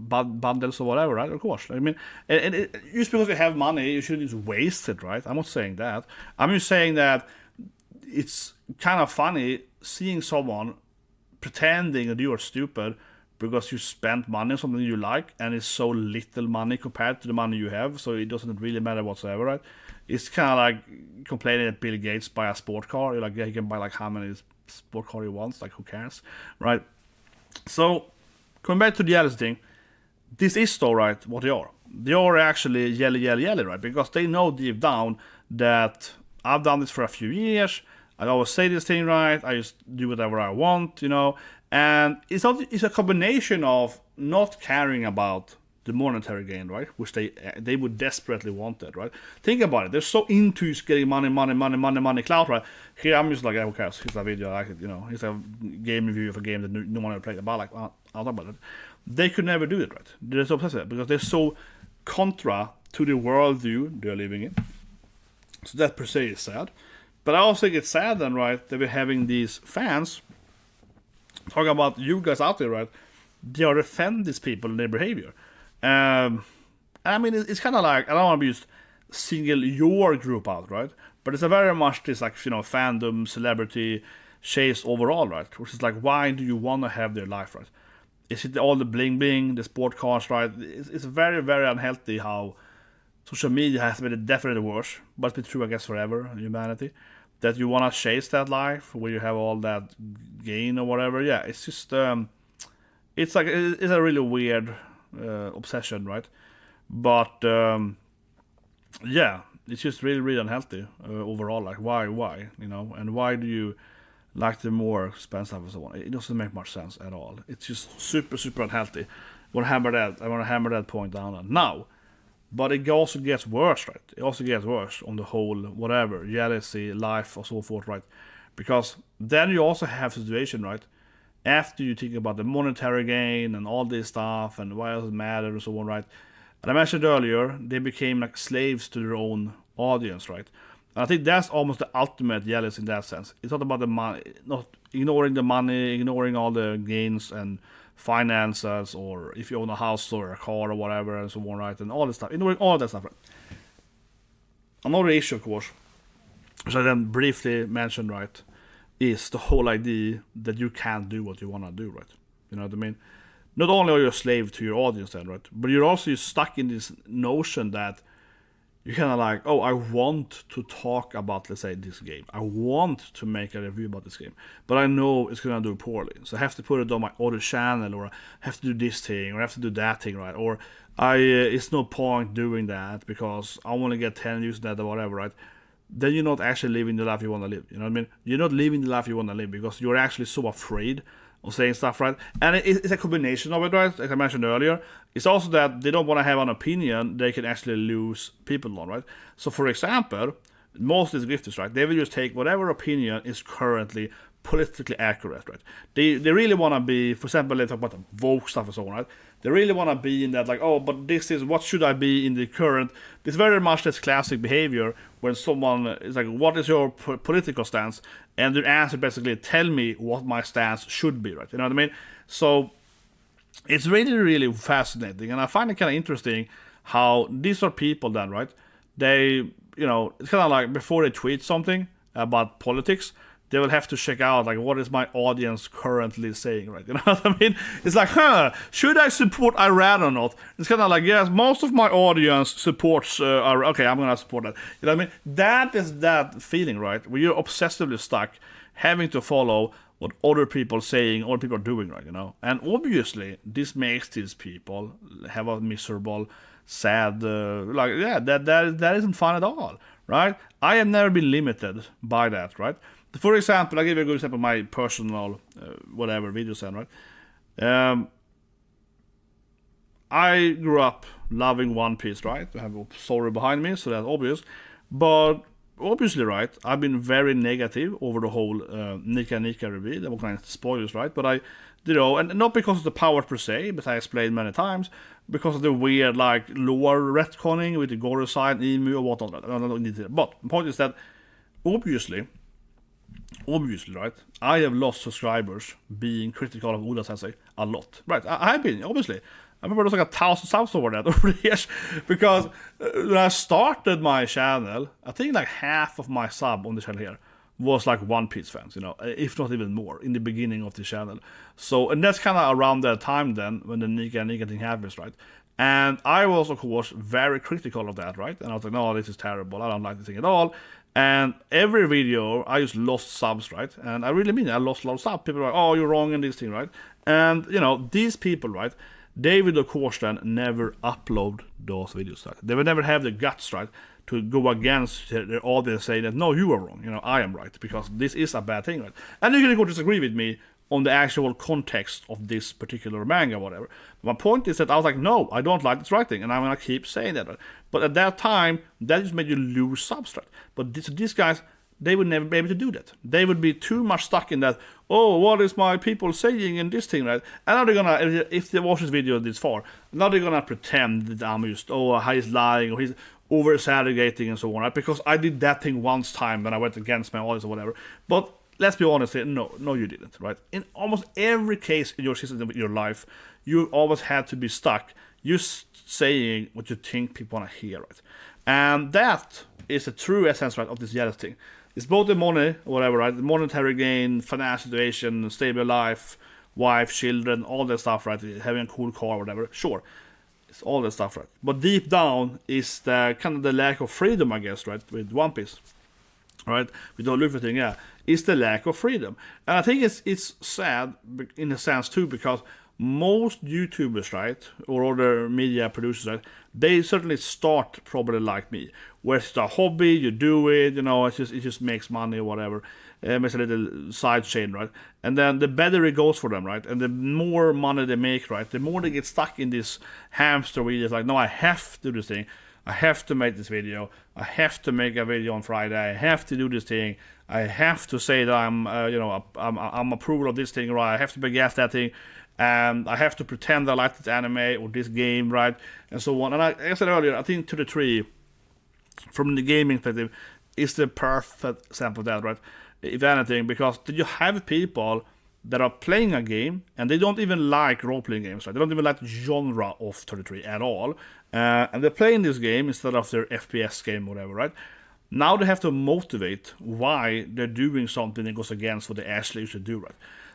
bundles or whatever, right? Of course. I mean, and just because you have money, you shouldn't just waste it, right? I'm not saying that. I'm just saying that it's kind of funny seeing someone pretending that you are stupid because you spent money on something you like, and it's so little money compared to the money you have, so it doesn't really matter whatsoever, right? It's kind of like complaining that Bill Gates buy a sport car. You're like, yeah, he can buy like how many sport car he wants, like who cares, right? So coming back to the jealousy thing, this is though, right, what they are actually jelly, right? Because they know deep down that I've done this for a few years, I always say this thing, right, I just do whatever I want, and it's a combination of not caring about the monetary gain, right? Which they would desperately want that, right? Think about it. They're so into getting money, clout, right? Here I'm just like, who cares? Here's a video, I like it, Here's a game review of a game that no one ever played about. Like, I'll talk about it. They could never do it, right? They're so obsessed with it because they're so contra to the worldview they're living in. So that per se is sad. But I also think it's sad then, right, that we're having these fans talking about you guys out there, right? They are defend these people and their behavior. I mean, it's kind of like, I don't want to be just single your group out, right? But it's a very much this like, fandom, celebrity chase overall, right? Which is like, why do you want to have their life, right? Is it all the bling bling, the sport cars, right? It's very, very unhealthy how social media has been definitely worse, but it's been true, I guess, forever in humanity. That you want to chase that life where you have all that gain or whatever. Yeah, it's just, it's like, it's a really weird obsession, right? But yeah, it's just really, really unhealthy overall. Like, why, and why do you like the more expensive and so on? It doesn't make much sense at all. It's just super, super unhealthy. I want to hammer that point down now. But it also gets worse, right? It also gets worse on the whole, whatever, jealousy, life, or so forth, right? Because then you also have a situation, right? After you think about the monetary gain and all this stuff and why does it matter and so on, right? And I mentioned earlier, they became like slaves to their own audience, right? And I think that's almost the ultimate jealousy in that sense. It's not about the money, not ignoring the money, ignoring all the gains and finances, or if you own a house or a car or whatever and so on, right? And all this stuff, ignoring all that stuff, right? Another issue, of course, which I then briefly mentioned, right, is the whole idea that you can't do what you want to do, right? You know what I mean? Not only are you a slave to your audience then, right? But you're also stuck in this notion that you're kind of like, oh, I want to talk about, let's say, this game. I want to make a review about this game. But I know it's going to do poorly. So I have to put it on my other channel, or I have to do this thing, or I have to do that thing, right? Or it's no point doing that because I want to get 10 views on that or whatever, right? Then you're not actually living the life you want to live. You know what I mean? You're not living the life you want to live because you're actually so afraid of saying stuff, right? And it's a combination of it, right? Like I mentioned earlier. It's also that they don't want to have an opinion they can actually lose people on, right? So, for example, most of these grifters, right? They will just take whatever opinion is currently politically accurate, right? They really want to be, for example, they talk about the woke stuff and so on, right? They really want to be in that, like, oh, but this is, what should I be in the current? It's very much this classic behavior when someone is like, what is your political stance? And their answer basically, tell me what my stance should be, right? You know what I mean? So it's really, really fascinating. And I find it kind of interesting how these are people then, right? They, it's kind of like before they tweet something about politics, they will have to check out, like, what is my audience currently saying, right? You know what I mean? It's like, should I support Iran or not? It's kind of like, yes, most of my audience supports Iran. Okay, I'm going to support that. You know what I mean? That is that feeling, right? Where you're obsessively stuck having to follow what other people are saying, other people are doing, right? And obviously, this makes these people have a miserable, sad, that isn't fun at all, right? I have never been limited by that, right? For example, I'll give you a good example of my personal, videos, right? I grew up loving One Piece, right? I have a story behind me, so that's obvious. But obviously, right, I've been very negative over the whole Nika Nika reveal. There were kind of spoilers, right? But and not because of the power per se, but I explained many times, because of the weird, like, lore retconning with the Goro side, Emu, or whatnot. I don't need to. But the point is that, obviously, right, I have lost subscribers being critical of Oda Sensei a lot. Right, I have been, obviously. I remember there was like 1,000 subs over that over the years, because when I started my channel, I think like half of my sub on the channel here was like One Piece fans, if not even more, in the beginning of the channel. So, and that's kind of around that time then, when the Nika thing happens, right? And I was, of course, very critical of that, right? And I was like, no, this is terrible, I don't like this thing at all. And every video, I just lost subs, right? And I really mean it, I lost a lot of subs. People are like, oh, you're wrong in this thing, right? And, these people, right? They will, of course, then never upload those videos, right? They will never have the guts, right, to go against their audience, saying that, no, you are wrong, I am right, because this is a bad thing, right? And you can go disagree with me on the actual context of this particular manga, whatever. My point is that I was like, no, I don't like this writing, and I'm going to keep saying that, right? But at that time, that just made you lose subs, right? But these guys, they would never be able to do that. They would be too much stuck in that, oh, what is my people saying in this thing, right? And now they're gonna, if they watch this video this far, now they're gonna pretend that I'm just, he's lying, or he's over-exaggerating and so on, right? Because I did that thing once time when I went against my audience or whatever. But let's be honest here, no, you didn't, right? In almost every case in your system, in your life, you always had to be stuck just saying what you think people wanna hear, right? And that is the true essence, right, of this jealous thing. It's both the money, whatever, right? The monetary gain, financial situation, stable life, wife, children, all that stuff, right? Having a cool car, whatever. Sure, it's all that stuff, right? But deep down is the kind of the lack of freedom, I guess, right? With One Piece, right? With the Luffy thing, yeah, is the lack of freedom. And I think it's sad in a sense too, because most YouTubers, right, or other media producers, right, they certainly start probably like me, where it's a hobby, you do it, it just makes money or whatever, makes a little side chain, right? And then the better it goes for them, right? And the more money they make, right, the more they get stuck in this hamster wheel. It's like, no, I have to do this thing, I have to make this video, I have to make a video on Friday, I have to do this thing, I have to say that I'm approval of this thing, right? I have to be against that thing. And I have to pretend I like this anime or this game, right? And so on. And like I said earlier, I think 2-3, from the gaming perspective, is the perfect example of that, right? If anything, because you have people that are playing a game and they don't even like role-playing games, right? They don't even like the genre of 33 at all. And they're playing this game instead of their FPS game, whatever, right? Now they have to motivate why they're doing something that goes against what they actually should do, right?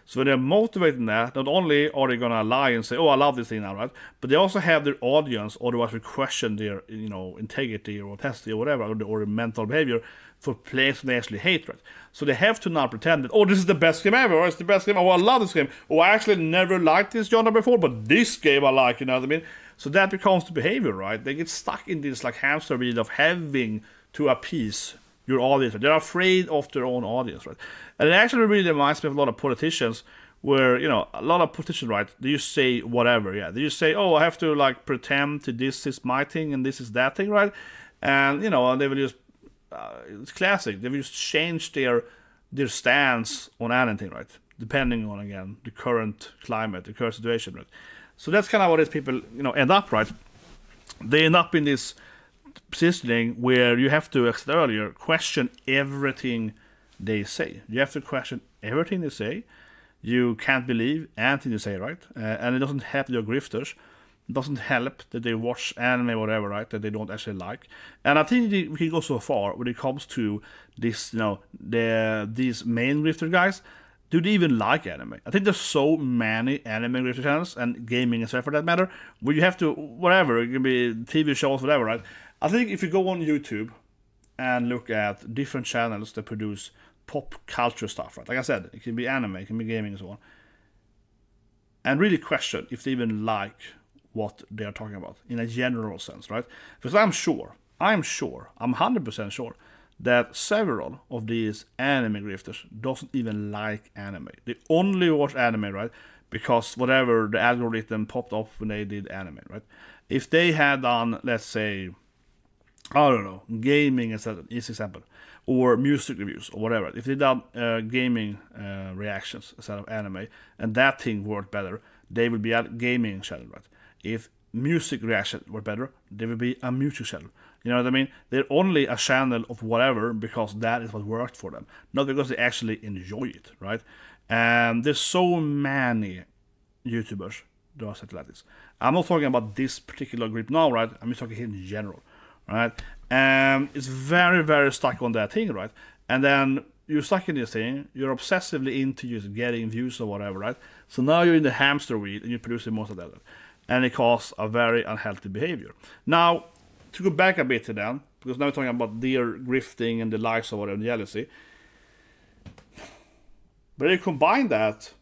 So when they're motivating that, not only are they gonna lie and say, "Oh, I love this thing now," right? But they also have their audience, otherwise will question their, integrity or authenticity or whatever, or their mental behavior for players they actually hate, right? So they have to now pretend that, oh, this is the best game ever, or it's the best game. Oh, I love this game. Oh, I actually never liked this genre before, but this game I like. You know what I mean? So that becomes the behavior, right? They get stuck in this like hamster wheel of having to appease your audience. They're afraid of their own audience, right? And it actually really reminds me of a lot of politicians where, a lot of politicians, right, they just say whatever, yeah. They just say, oh, I have to, like, pretend to this is my thing and this is that thing, right? And, and they will just, it's classic, they will just change their stance on anything, right? Depending on, again, the current climate, the current situation, right? So that's kind of what these people, end up, right? They end up in this positioning where you have to, as I said earlier, question everything they say. You have to question everything they say. You can't believe anything they say, right? And it doesn't help your grifters. It doesn't help that they watch anime or whatever, right? That they don't actually like. And I think we can go so far when it comes to this, these main grifter guys. Do they even like anime? I think there's so many anime grifter channels and gaming as well for that matter, where you have to, whatever, it can be TV shows, whatever, right? I think if you go on YouTube and look at different channels that produce pop culture stuff, right? Like I said, it can be anime, it can be gaming and so on. And really question if they even like what they are talking about in a general sense, right? Because I'm 100% sure that several of these anime grifters doesn't even like anime. They only watch anime, right? Because whatever the algorithm popped up when they did anime, right? If they had done, let's say, I don't know, gaming is an easy example, or music reviews or whatever. If they done gaming reactions instead of anime, and that thing worked better, they would be a gaming channel, right? If music reaction were better, they would be a music channel. You know what I mean? They're only a channel of whatever because that is what worked for them, not because they actually enjoy it, right? And there's so many YouTubers that are set like this. I'm not talking about this particular group now, right? I'm just talking in general, right? And it's very, very stuck on that thing, right? And then you're stuck in this thing, you're obsessively into just getting views or whatever, right? So now you're in the hamster wheel and you're producing most of that. And it causes a very unhealthy behavior. Now, to go back a bit to them, because now we're talking about their grifting and the likes or whatever, the jealousy. But you combine that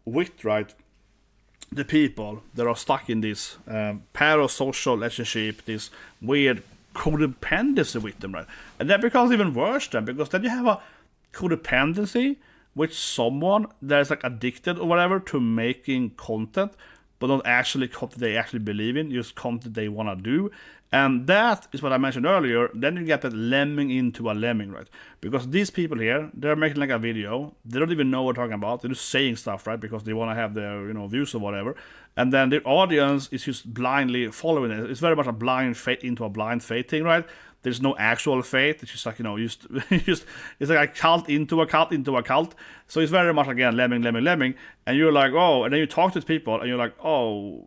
with, right, the people that are stuck in this parasocial relationship, this weird codependency with them, right? And that becomes even worse then, because then you have a codependency with someone that is like addicted or whatever to making content, but not actually content they actually believe in, just content they want to do. And that is what I mentioned earlier. Then you get that lemming into a lemming, right? Because these people here, they're making like a video. They don't even know what they're talking about. They're just saying stuff, right? Because they want to have their, views or whatever. And then the audience is just blindly following it. It's very much a blind faith into a blind faith thing, right? There's no actual faith. It's just like, just it's like a cult into a cult into a cult. So it's very much, again, lemming. And you're like, oh, and then you talk to people and you're like, oh,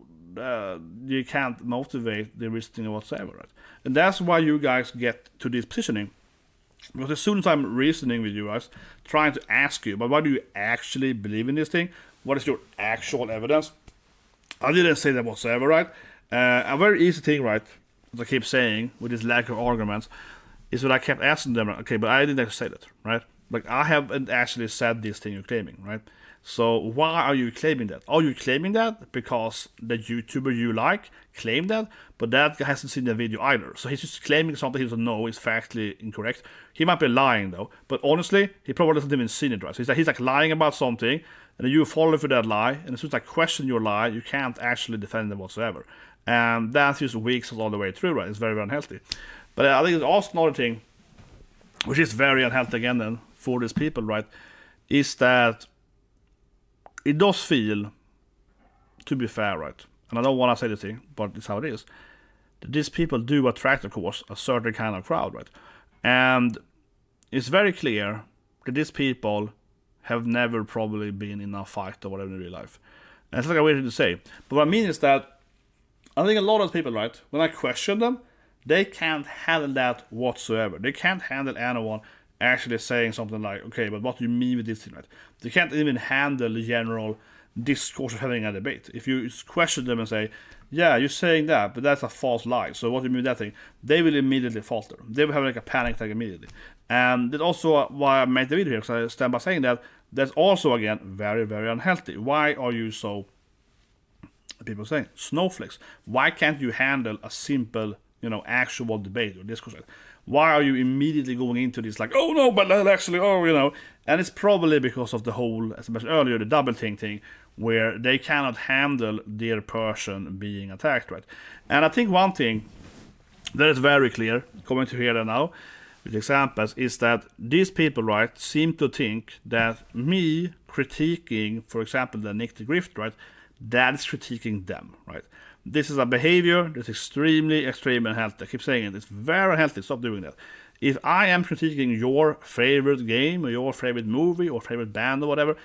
you can't motivate the reasoning whatsoever, right? And that's why you guys get to this positioning. Because as soon as I'm reasoning with you guys, trying to ask you, but why do you actually believe in this thing? What is your actual evidence? I didn't say that whatsoever, right? A very easy thing, right, as I keep saying, with this lack of arguments, is that I kept asking them, okay, but I didn't actually say that, right? Like, I haven't actually said this thing you're claiming, right? So why are you claiming that? Are you claiming that because the YouTuber you like claimed that, but that guy hasn't seen the video either? So he's just claiming something he doesn't know is factually incorrect. He might be lying though, but honestly, he probably doesn't even seen it, right? So he's like lying about something, and then you follow for that lie, and as soon as I question your lie, you can't actually defend it whatsoever. And that's just weeks all the way through, right? It's very, very unhealthy. But I think there's also another thing, which is very unhealthy again then, for these people, right, is that it does feel, to be fair, right, and I don't want to say this thing, but it's how it is, that these people do attract, of course, a certain kind of crowd, right? And it's very clear that these people have never probably been in a fight or whatever in real life. And it's like a weird thing to say. But what I mean is that I think a lot of people, right, when I question them, they can't handle that whatsoever. They can't handle anyone actually saying something like, okay, but what do you mean with this thing, right? They can't even handle the general discourse of having a debate. If you question them and say, yeah, you're saying that, but that's a false lie, so what do you mean with that thing? They will immediately falter. They will have like a panic attack immediately. And that's also why I made the video here, because I stand by saying that that's also, again, very, very unhealthy. Why are you so, people saying, snowflakes? Why can't you handle a simple, actual debate or discourse? Why are you immediately going into this like, oh no, but actually, and it's probably because of the whole, as I mentioned earlier, the double thing, where they cannot handle their person being attacked, right? And I think one thing that is very clear, coming to here now, with examples, is that these people, right, seem to think that me critiquing, for example, the Nick the Grift, right, that is critiquing them, right? This is a behavior that's extremely unhealthy. I keep saying it. It's very unhealthy. Stop doing that. If I am critiquing your favorite game or your favorite movie or favorite band or whatever,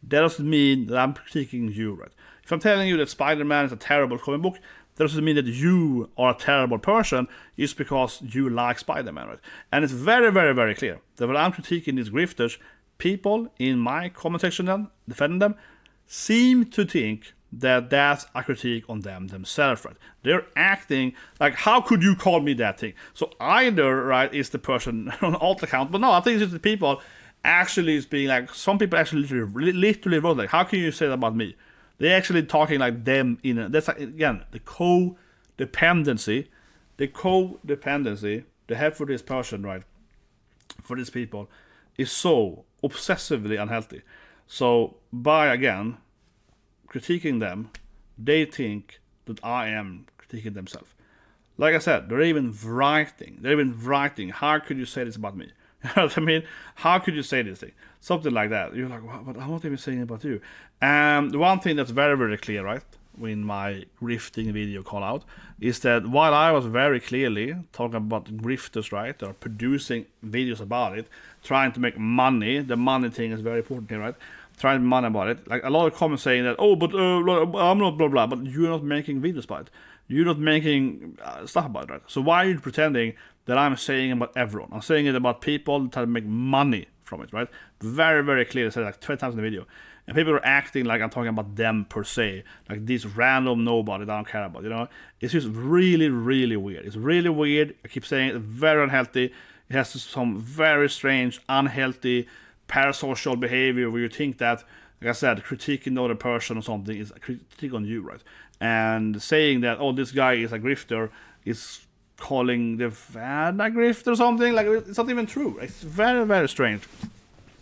that doesn't mean that I'm critiquing you, right? If I'm telling you that Spider-Man is a terrible comic book, that doesn't mean that you are a terrible person. It's because you like Spider-Man, right? And it's very, very, very clear that when I'm critiquing these grifters, people in my comment section then, defending them, seem to think that that's a critique on them themselves, right? They're acting like, how could you call me that thing? So either, right, is the person on alt account, but no, I think it's just the people actually is being like, some people actually literally wrote like, how can you say that about me? They're actually talking like them that's like, again, the codependency they have for this person, right, for these people is so obsessively unhealthy. So by, again, critiquing them, they think that I am critiquing themselves. Like I said, they're even writing, how could you say this about me? You know what I mean? How could you say this thing? Something like that. You're like, what? But I'm not even saying it about you. And one thing that's very, very clear, right, in my grifting video call out, is that while I was very clearly talking about grifters, right, or producing videos about it, trying to make money, the money thing is very important here, right? Trying to make money about it. Like a lot of comments saying that, oh, but I'm not blah blah, but you're not making videos about it. You're not making stuff about it, right? So why are you pretending that I'm saying about everyone? I'm saying it about people that try to make money from it, right? Very, very clear. I said like 20 times in the video. And people are acting like I'm talking about them per se. Like these random nobody that I don't care about, you know? It's just really, really weird. It's really weird. I keep saying it, very unhealthy. It has some very strange, unhealthy, parasocial behavior where you think that, like I said, critiquing another person or something is a critique on you, right? And saying that, oh, this guy is a grifter is calling the fan a grifter or something. Like, it's not even true. It's very, very strange.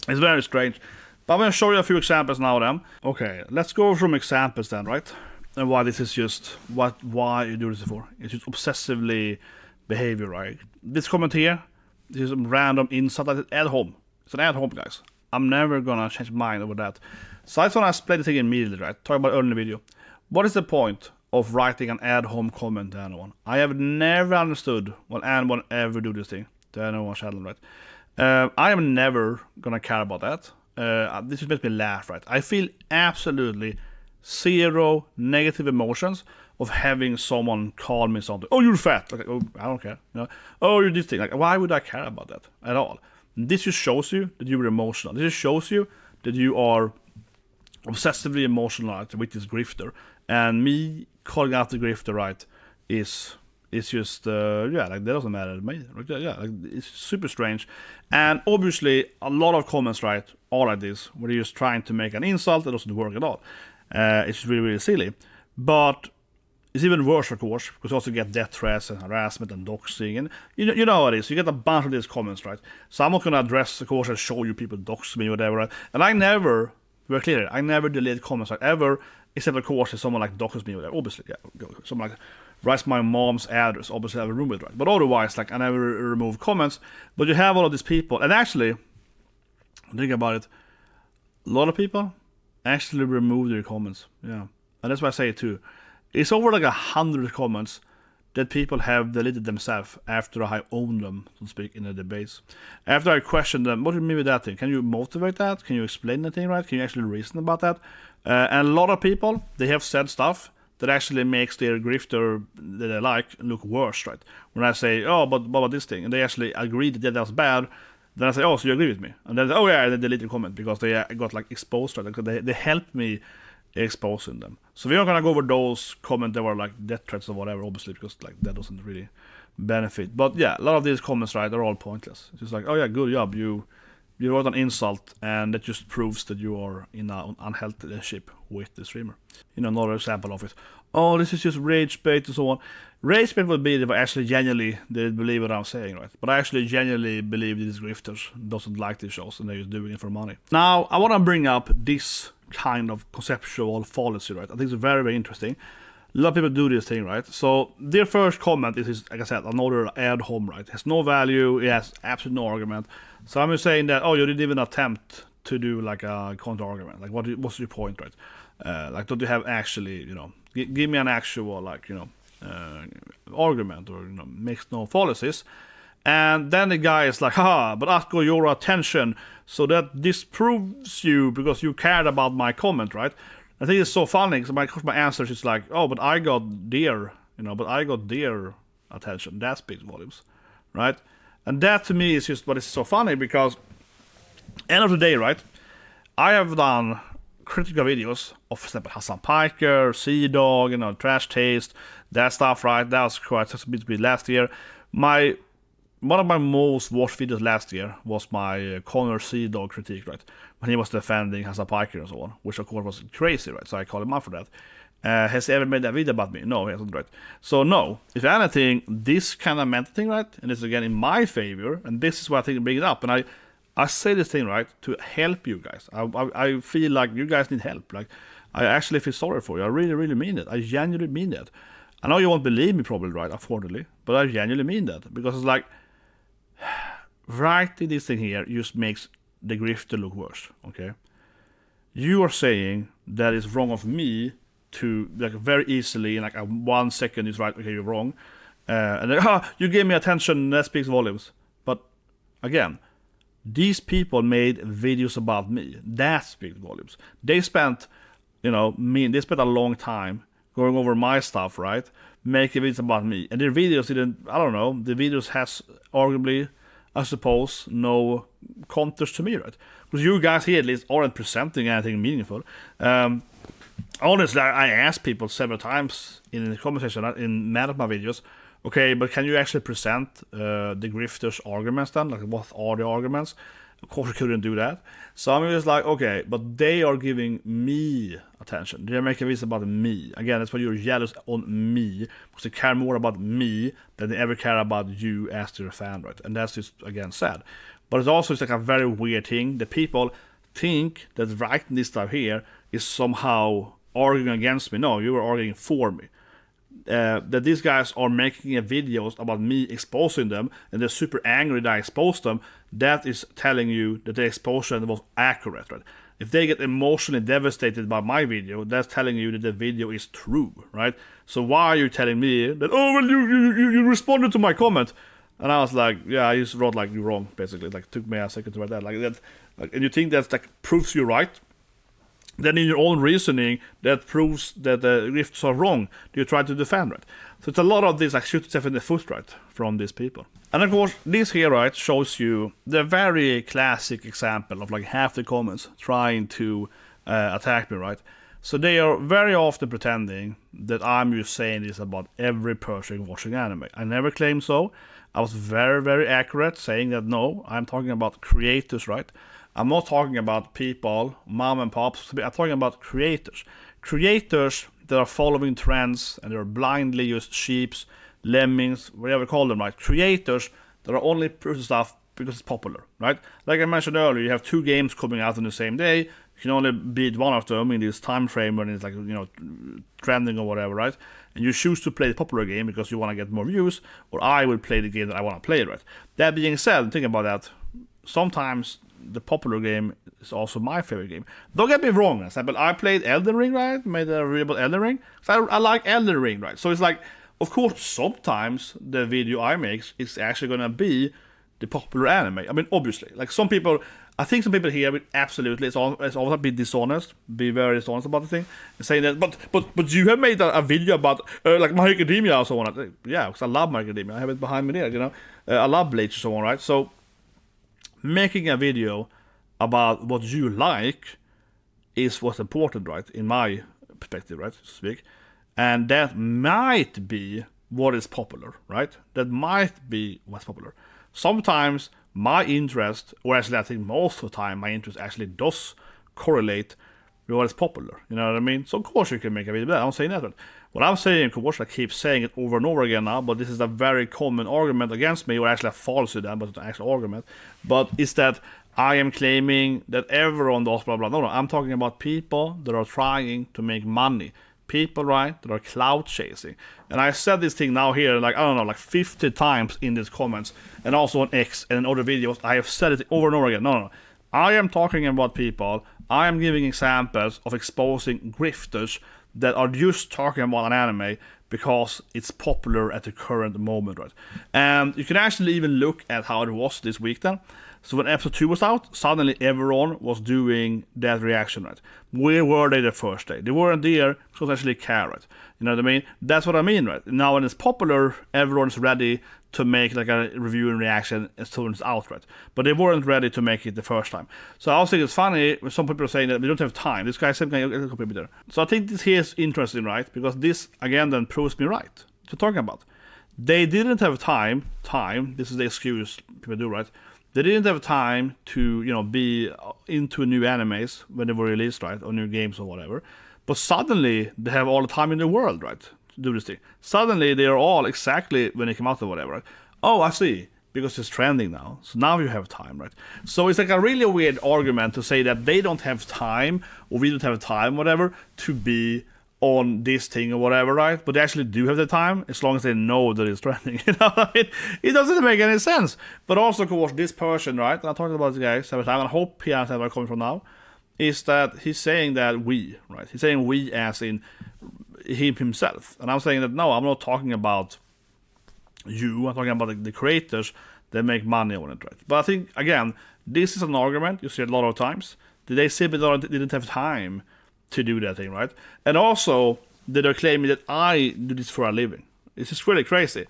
It's very strange. But I'm going to show you a few examples now then. Okay, let's go from examples then, right? And why this is just, why you do this for. It's just obsessively behavior, right? This comment here, this is some random insult at home. It's an ad home, guys. I'm never going to change my mind over that. So I just want to explain the thing immediately, right? Talk about it early in the video. What is the point of writing an ad home comment to anyone? I have never understood why anyone ever do this thing to anyone's channel, right? I am never going to care about that. This just makes me laugh, right? I feel absolutely zero negative emotions of having someone call me something. Oh, you're fat. Like, oh, I don't care. You know? Oh, you're this thing. Like, why would I care about that at all? This just shows you that you're emotional. This just shows you that you are obsessively emotional with this grifter. And me calling out the grifter, right, is just, yeah, like, that doesn't matter to me. Yeah, like, it's super strange. And obviously, a lot of comments, right, are like this, where you're just trying to make an insult that doesn't work at all. It's really, really silly. But it's even worse, of course, because you also get death threats and harassment and doxing. And you know how it is. You get a bunch of these comments, right? So I'm not going to address, of course, and show you people dox me or whatever. Right? And I never, we're clear, I never delete comments like ever, except, of course, if someone like doxes me or whatever. Obviously, yeah. Someone like writes my mom's address, obviously I have a room with it, right? But otherwise, like, I never remove comments. But you have all of these people. And actually, think about it, a lot of people actually remove their comments. Yeah. And that's why I say it too. It's over like 100 comments that people have deleted themselves after I own them, so to speak, in the debates. After I question them, what do you mean with that thing? Can you motivate that? Can you explain the thing, right? Can you actually reason about that? And a lot of people, they have said stuff that actually makes their grifter that they like look worse, right? When I say, oh, but what about this thing? And they actually agree that was bad. Then I say, oh, so you agree with me? And then, oh yeah, they delete the comment because they got like exposed, right? Because they helped me exposing them. So we're not gonna go over those comments that were like death threats or whatever, obviously, because like that doesn't really benefit. But yeah, a lot of these comments, right, are all pointless. It's just like, oh yeah, good job, you wrote an insult, and that just proves that you are in an unhealthy relationship with the streamer. You know, another example of it. Oh, this is just rage bait and so on. Rage bait would be if I actually genuinely did believe what I'm saying, right? But I actually genuinely believe these grifters doesn't like these shows and they're just doing it for money. Now, I want to bring up this kind of conceptual fallacy, right? I think it's very, very interesting. A lot of people do this thing, right? So their first comment is, like I said, another ad hom, right? It has no value, it has absolutely no argument. So I'm just saying that, oh, you didn't even attempt to do like a counter argument. Like, what's your point, right? Like, don't you have actually, you know, give me an actual, like, you know, argument, or, you know, makes no fallacies. And then the guy is like, haha, but I got your attention, so that disproves you because you cared about my comment, right? I think it's so funny, because my answer is like, oh, but I got their, you know, but I got their attention. That speaks volumes, right? And that to me is just what is so funny, because end of the day, right, I have done critical videos of, for example, Hassan Piker, Sea Dog, you know, Trash Taste, that stuff, right? That was quite a bit last year. My one of my most watched videos last year was my Connor Sea Dog critique, right? When he was defending Hasa Piker and so on, which of course was crazy, right? So I called him out for that. Has he ever made a video about me? No, he hasn't, right? So no, if anything, this kind of mental thing, right? And it's again in my favor, and this is why I think I bring it up. And I say this thing, right, to help you guys. I feel like you guys need help. Like, I actually feel sorry for you. I really, really mean it. I genuinely mean that. I know you won't believe me probably, right, unfortunately, but I genuinely mean that. Because it's like, writing this thing here just makes the grifter look worse, okay? You are saying that it's wrong of me to, like, very easily, in like a 1 second, is right, okay, you're wrong. And then, you gave me attention, that speaks volumes. But, again, these people made videos about me. That speaks volumes. They spent, they spent a long time going over my stuff, right? Making videos about me. And their videos didn't, I don't know, the videos has arguably, I suppose, no context to me, right? Because you guys here at least aren't presenting anything meaningful. Honestly, I asked people several times in the comment section, in many of my videos, okay, but can you actually present the grifters' arguments then? Like, what are the arguments? Of course, I couldn't do that. So I'm just like, okay, but they are giving me attention. They're making videos about me. Again, that's why you're jealous on me, because they care more about me than they ever care about you as their fan, right? And that's just, again, sad. But it's also like a very weird thing that people think that writing this stuff here is somehow arguing against me. No, you are arguing for me. That these guys are making videos about me exposing them, and they're super angry that I exposed them. That is telling you that the exposure was accurate, right? If they get emotionally devastated by my video, that's telling you that the video is true, right? So why are you telling me that, oh, well, you responded to my comment? And I was like, yeah, I just wrote like, you're wrong, basically. Like, it took me a second to write that. Like that, and you think that's like proves you're right? Then in your own reasoning, that proves that the grifts are wrong. You try to defend, right? So it's a lot of this, like, shoot yourself in the foot, right, from these people. And of course, this here, right, shows you the very classic example of like half the comments trying to attack me, right? So they are very often pretending that I'm just saying this about every person watching anime. I never claimed so. I was very, very accurate saying that no, I'm talking about creators, right? I'm not talking about people, mom and pops. I'm talking about creators. Creators that are following trends and they're blindly just sheeps, lemmings, whatever you call them, right? Creators that are only producing stuff because it's popular, right? Like I mentioned earlier, you have 2 games coming out on the same day. You can only beat one of them in this time frame when it's like, trending or whatever, right? And you choose to play the popular game because you want to get more views, or I will play the game that I want to play, right? That being said, think about that. Sometimes the popular game is also my favorite game. Don't get me wrong, for example, I played Elden Ring, right? Made a review about Elden Ring. So I like Elden Ring, right? So it's like, of course, sometimes the video I make is actually going to be the popular anime. I mean, obviously. Like, some people, I think some people here will absolutely, it's always be dishonest, be very dishonest about the thing, and saying that, but you have made a video about, like, My Hero Academia or so on. Yeah, because I love My Hero Academia. I have it behind me there, I love Bleach and so on, right? So, making a video about what you like is what's important, right? In my perspective, right? So to speak. And that might be what is popular, right? That might be what's popular. Sometimes my interest, or actually I think most of the time, my interest actually does correlate with what is popular. You know what I mean? So of course you can make a video about that. I'm saying that. But what I'm saying, of course, I keep saying it over and over again now, but this is a very common argument against me, or actually a falsehood, but it's an actual argument. But is that I am claiming that everyone does blah, blah, blah. No, I'm talking about people that are trying to make money. People, right, that are clout chasing. And I said this thing now here, like, I don't know, like 50 times in these comments, and also on X and in other videos. I have said it over and over again. No. I am talking about people. I am giving examples of exposing grifters that are just talking about an anime because it's popular at the current moment, right? And you can actually even look at how it was this week then. So when episode 2 was out, suddenly everyone was doing that reaction, right? Where were they the first day? They weren't there because they actually care, right? You know what I mean? That's what I mean, right? Now when it's popular, everyone's ready to make like a review and reaction as soon as it's out, right? But they weren't ready to make it the first time. So I also think it's funny when some people are saying that we don't have time. This guy said, so I think this here is interesting, right? Because this, again, then proves me right to talk about. they didn't have time, this is the excuse people do, right? They didn't have time to, be into new animes when they were released, right? Or new games or whatever. But suddenly, they have all the time in the world, right? To do this thing. Suddenly, they are all exactly when they come out or whatever, right? Oh, I see. Because it's trending now. So now you have time, right? So it's like a really weird argument to say that they don't have time, or we don't have time, whatever, to be on this thing or whatever, right? But they actually do have the time, as long as they know that it's trending. It doesn't make any sense. But also, of course, this person, right? And I'm talking about this guy several times, and I hope he understands where I'm coming from now. Is that he's saying that we, right? He's saying we as in him himself. And I'm saying that no, I'm not talking about you. I'm talking about the creators that make money on it, right? But I think, again, this is an argument you see a lot of times. They simply didn't have time to do that thing, right? And also, they're claiming that I do this for a living. It's just really crazy.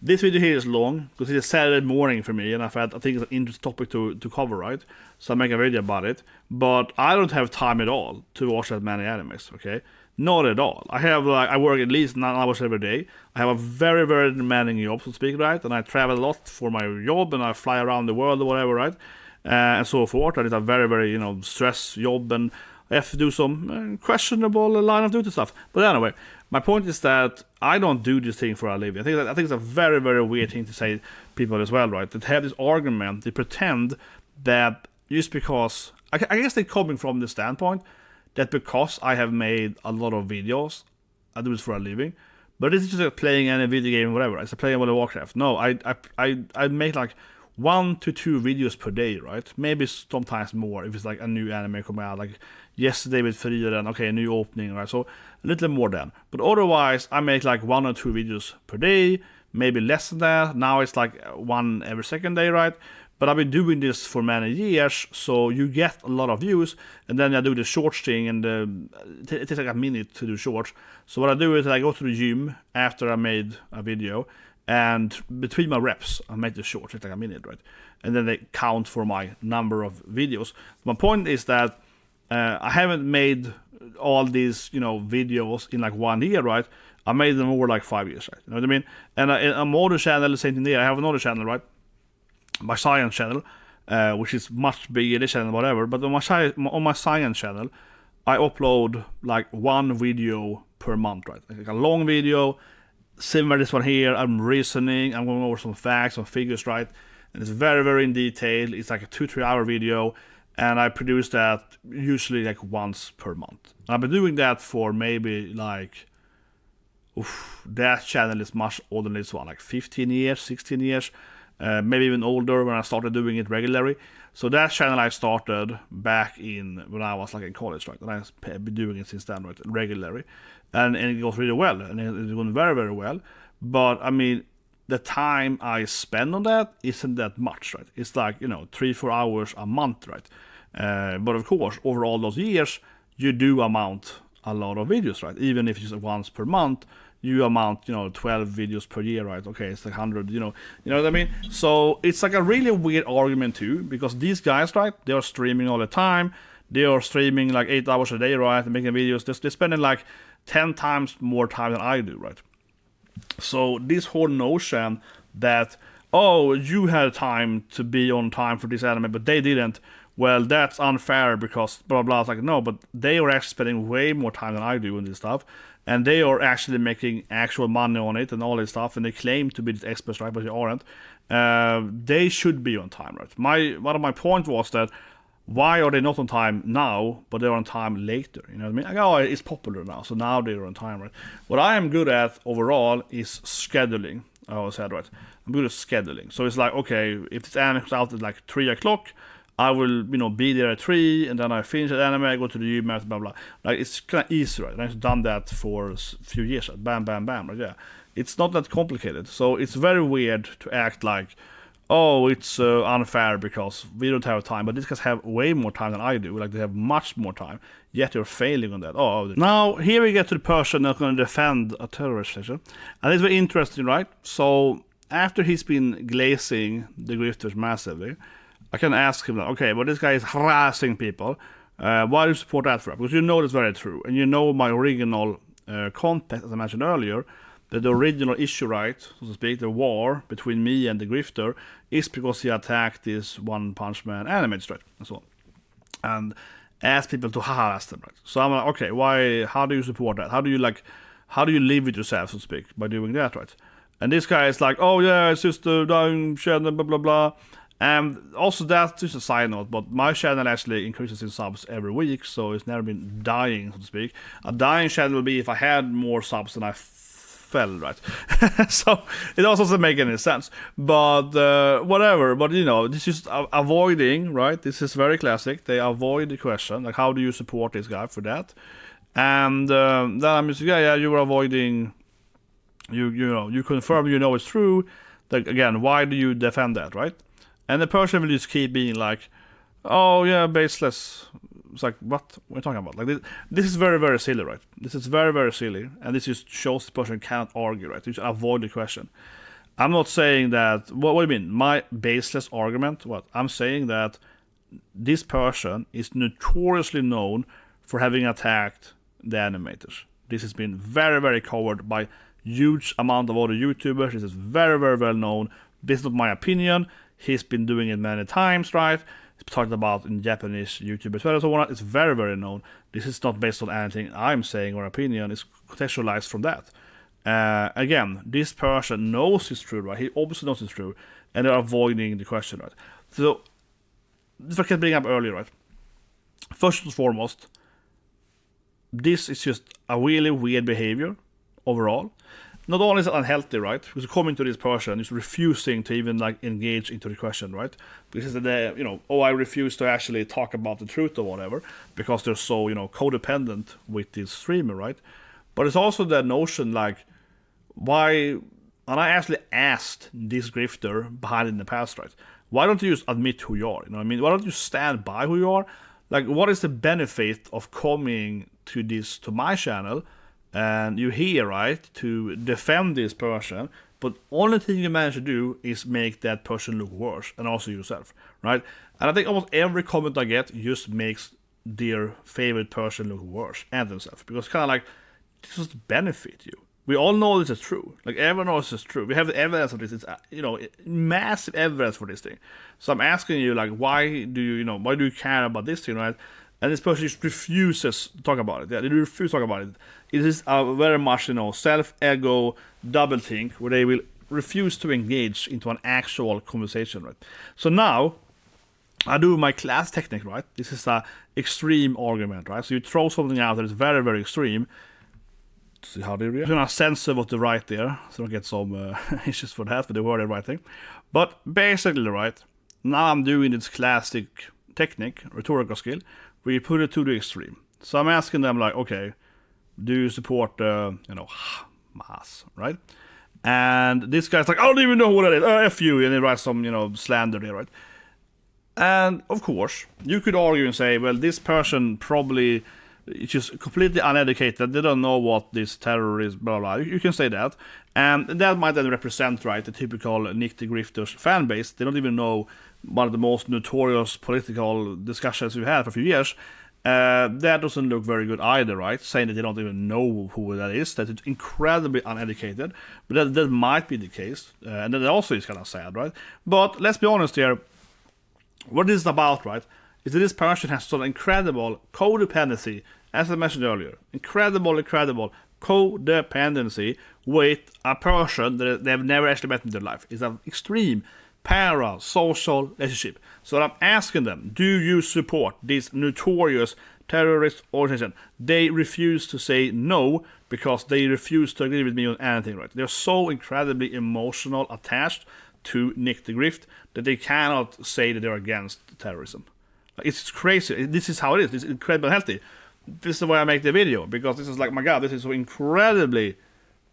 This video here is long, because it's a Saturday morning for me, and I think it's an interesting topic to cover, right? So I make a video about it. But I don't have time at all to watch that many animes, okay? Not at all. I work at least 9 hours every day. I have a very, very demanding job, so to speak, right? And I travel a lot for my job, and I fly around the world or whatever, right? And so forth. And it's a very, very, stress job, and I have to do some questionable line of duty stuff. But anyway, my point is that I don't do this thing for a living. I think it's a very, very weird thing to say people as well, right? That have this argument, they pretend that just because, I guess they're coming from the standpoint that because I have made a lot of videos, I do this for a living. But it's just like playing any video game or whatever. It's like playing World of Warcraft. No, I make like 1 to 2 videos per day, right? Maybe sometimes more if it's like a new anime coming out. Like yesterday with Frida, then okay, a new opening, right? So a little more then. But otherwise, I make like 1 or 2 videos per day, maybe less than that. Now it's like 1 every second day, right? But I've been doing this for many years, so you get a lot of views, and then I do the shorts thing, and it takes like a minute to do shorts. So what I do is I go to the gym after I made a video, and between my reps, I make the shorts. It's like a minute, right? And then they count for my number of videos. My point is that I haven't made all these, videos in like 1 year, right? I made them over like 5 years, right? You know what I mean? And I'm on the channel, the same thing there. I have another channel, right? My science channel, which is much bigger this channel, whatever. But on my science channel, I upload like 1 video per month, right? Like a long video, similar to this one here. I'm reasoning, I'm going over some facts, some figures, right? And it's very, very in detail. It's like a 2-3 hour video, and I produce that usually like once per month. And I've been doing that for maybe like, that channel is much older than this one, like 15 years, 16 years. Maybe even older when I started doing it regularly. So that channel I started back in when I was like in college, right? And I've been doing it since then, right? Regularly. And it goes really well, and it's going very, very well. But I mean, the time I spend on that isn't that much, right? It's like, 3-4 hours a month, right? But of course, over all those years, you do amount a lot of videos, right? Even if it's just once per month, you amount, 12 videos per year, right? Okay, it's like 100, you know what I mean? So it's like a really weird argument too, because these guys, right, they are streaming all the time. They are streaming like 8 hours a day, right? And making videos. They're spending like 10 times more time than I do, right? So this whole notion that, oh, you had time to be on time for this anime, but they didn't. Well, that's unfair because blah, blah, blah. It's like, no, but they are actually spending way more time than I do on this stuff. And they are actually making actual money on it and all this stuff. And they claim to be the experts, right? But they aren't. They should be on time, right? One of my points was that why are they not on time now, but they're on time later? You know what I mean? Like, oh, it's popular now, so now they're on time, right? What I am good at overall is scheduling. I always said, right? I'm good at scheduling. So it's like, okay, if this anime comes out at like 3 o'clock, I will, be there at 3, and then I finish the anime, I go to the gym, blah, blah, blah. Like, it's kind of easy, right? And I've done that for a few years, right? Bam, bam, bam, right? Yeah. It's not that complicated. So it's very weird to act like, oh, it's unfair because we don't have time. But these guys have way more time than I do. Like, they have much more time. Yet they're failing on that. Now, here we get to the person that's going to defend a terrorist station. And it's very interesting, right? So, after he's been glazing the grifters massively, I can ask him, okay, but this guy is harassing people. Why do you support that for? Because that's very true. And my original context, as I mentioned earlier, that the original issue, right, so to speak, the war between me and the grifter, is because he attacked this One Punch Man animated, right, and so on. And ask people to harass them, right? So I'm like, okay, why? How do you support that? How do you live with yourself, so to speak, by doing that, right? And this guy is like, oh yeah, it's just a dying channel, blah blah blah. And also that's just a side note, but my channel actually increases in subs every week, so it's never been dying, so to speak. A dying channel would be if I had more subs than I fell, right? So it also doesn't make any sense. But whatever. But this is avoiding, right? This is very classic. They avoid the question, like, how do you support this guy for that? And then I'm just, yeah, you were avoiding. You confirm it's true. Like, again, why do you defend that, right? And the person will just keep being like, oh yeah, baseless. It's like, what are you talking about? Like, this is very, very silly, right? This is very, very silly. And this just shows the person cannot argue, right? You should avoid the question. I'm not saying that, what do you mean? My baseless argument? What? I'm saying that this person is notoriously known for having attacked the animators. This has been very, very covered by huge amount of other YouTubers. This is very, very well known. This is not my opinion. He's been doing it many times, right? It's talked about in Japanese YouTubers as well, so on. It's very, very known. This is not based on anything I'm saying or opinion. It's contextualized from that. Again, this person knows it's true, right? He obviously knows it's true, and they're avoiding the question, right? So, if I can bring up earlier, right? First and foremost, this is just a really weird behavior overall. Not only is it unhealthy, right? Because coming to this person is refusing to even like engage into the question, right? Because I refuse to actually talk about the truth or whatever, because they're so codependent with this streamer, right? But it's also the notion like, why? And I actually asked this grifter behind it in the past, right? Why don't you just admit who you are? You know what I mean? Why don't you stand by who you are? Like, what is the benefit of coming to my channel? And you're here, right, to defend this person, but only thing you manage to do is make that person look worse, and also yourself, right? And I think almost every comment I get just makes their favorite person look worse, and themselves, because it's kind of like, this doesn't benefit you. We all know this is true. Like, everyone knows this is true. We have the evidence of this. It's massive evidence for this thing. So I'm asking you, like, why do you care about this thing, right? And this person just refuses to talk about it. Yeah, they refuse to talk about it. It is a very much, self-ego double think, where they will refuse to engage into an actual conversation, right? So now, I do my class technique, right? This is a extreme argument, right? So you throw something out that is very, very extreme. See how they react. I'm gonna censor what they write there, so I don't get some issues for that, but they were the right thing. But basically, right, now I'm doing this classic technique, rhetorical skill, where you put it to the extreme. So I'm asking them, like, okay, do you support Hamas, right? And this guy's like, I don't even know what that is. F you, and he writes some, slander there, right? And of course, you could argue and say, well, this person probably is just completely uneducated. They don't know what this terror is, blah, blah. You can say that. And that might then represent, right, the typical Nick the Grifter's fan base. They don't even know one of the most notorious political discussions we've had for a few years. That doesn't look very good either, right? Saying that they don't even know who that is, that it's incredibly uneducated. But that might be the case. And that also is kind of sad, right? But let's be honest here. What this is about, right, is that this person has some incredible codependency, as I mentioned earlier. Incredible codependency with a person that they've never actually met in their life. It's an extreme parasocial relationship. So I'm asking them, do you support this notorious terrorist organization? They refuse to say no, because they refuse to agree with me on anything, right? They're so incredibly emotional attached to Nick the Grift that they cannot say that they're against terrorism. It's crazy. This is how it is. It's incredibly unhealthy. This is why I make the video, because this is like, my God, this is so incredibly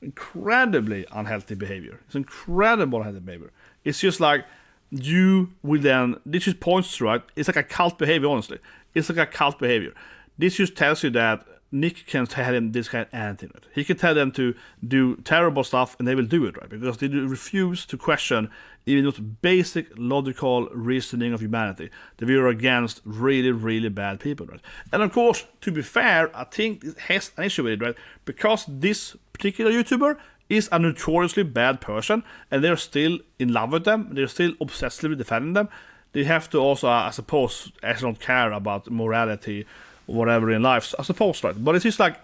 unhealthy behavior. It's incredible unhealthy behavior. It's just like, you will then, this just points to, right, it's like a cult behavior, honestly. It's like a cult behavior. This just tells you that Nick can tell them this kind of anything, right? He can tell them to do terrible stuff and they will do it, right? Because they refuse to question even the basic logical reasoning of humanity, that we are against really, really bad people, right? And of course, to be fair, I think it has an issue with it, right? Because this particular YouTuber is a notoriously bad person and they're still in love with them, they're still obsessively defending them, they have to also, I suppose, actually don't care about morality or whatever in life, I suppose, right? But it's just like,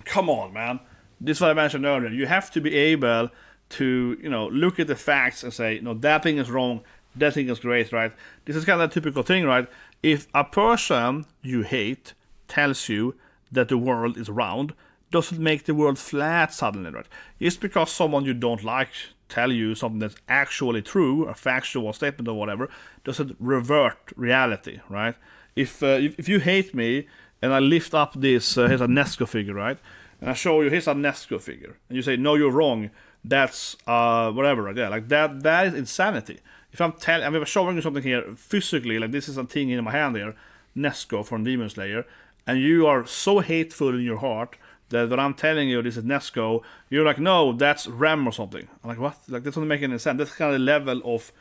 come on, man. This is what I mentioned earlier. You have to be able to, look at the facts and say, no, that thing is wrong, that thing is great, right? This is kind of a typical thing, right? If a person you hate tells you that the world is round, doesn't make the world flat suddenly, right? Just because someone you don't like tell you something that's actually true, a factual statement or whatever, doesn't revert reality, right? If you hate me and I lift up this, here's a Nesco figure, right? And I show you, here's a Nesco figure, and you say, no, you're wrong, that's whatever, right? Yeah, like that is insanity. If I'm showing you something here physically, like this is a thing in my hand here, Nesco from Demon Slayer, and you are so hateful in your heart that when I'm telling you this is Nesco, you're like, no, that's Rem or something. I'm like, what? Like, that doesn't make any sense. That's kind of the level of,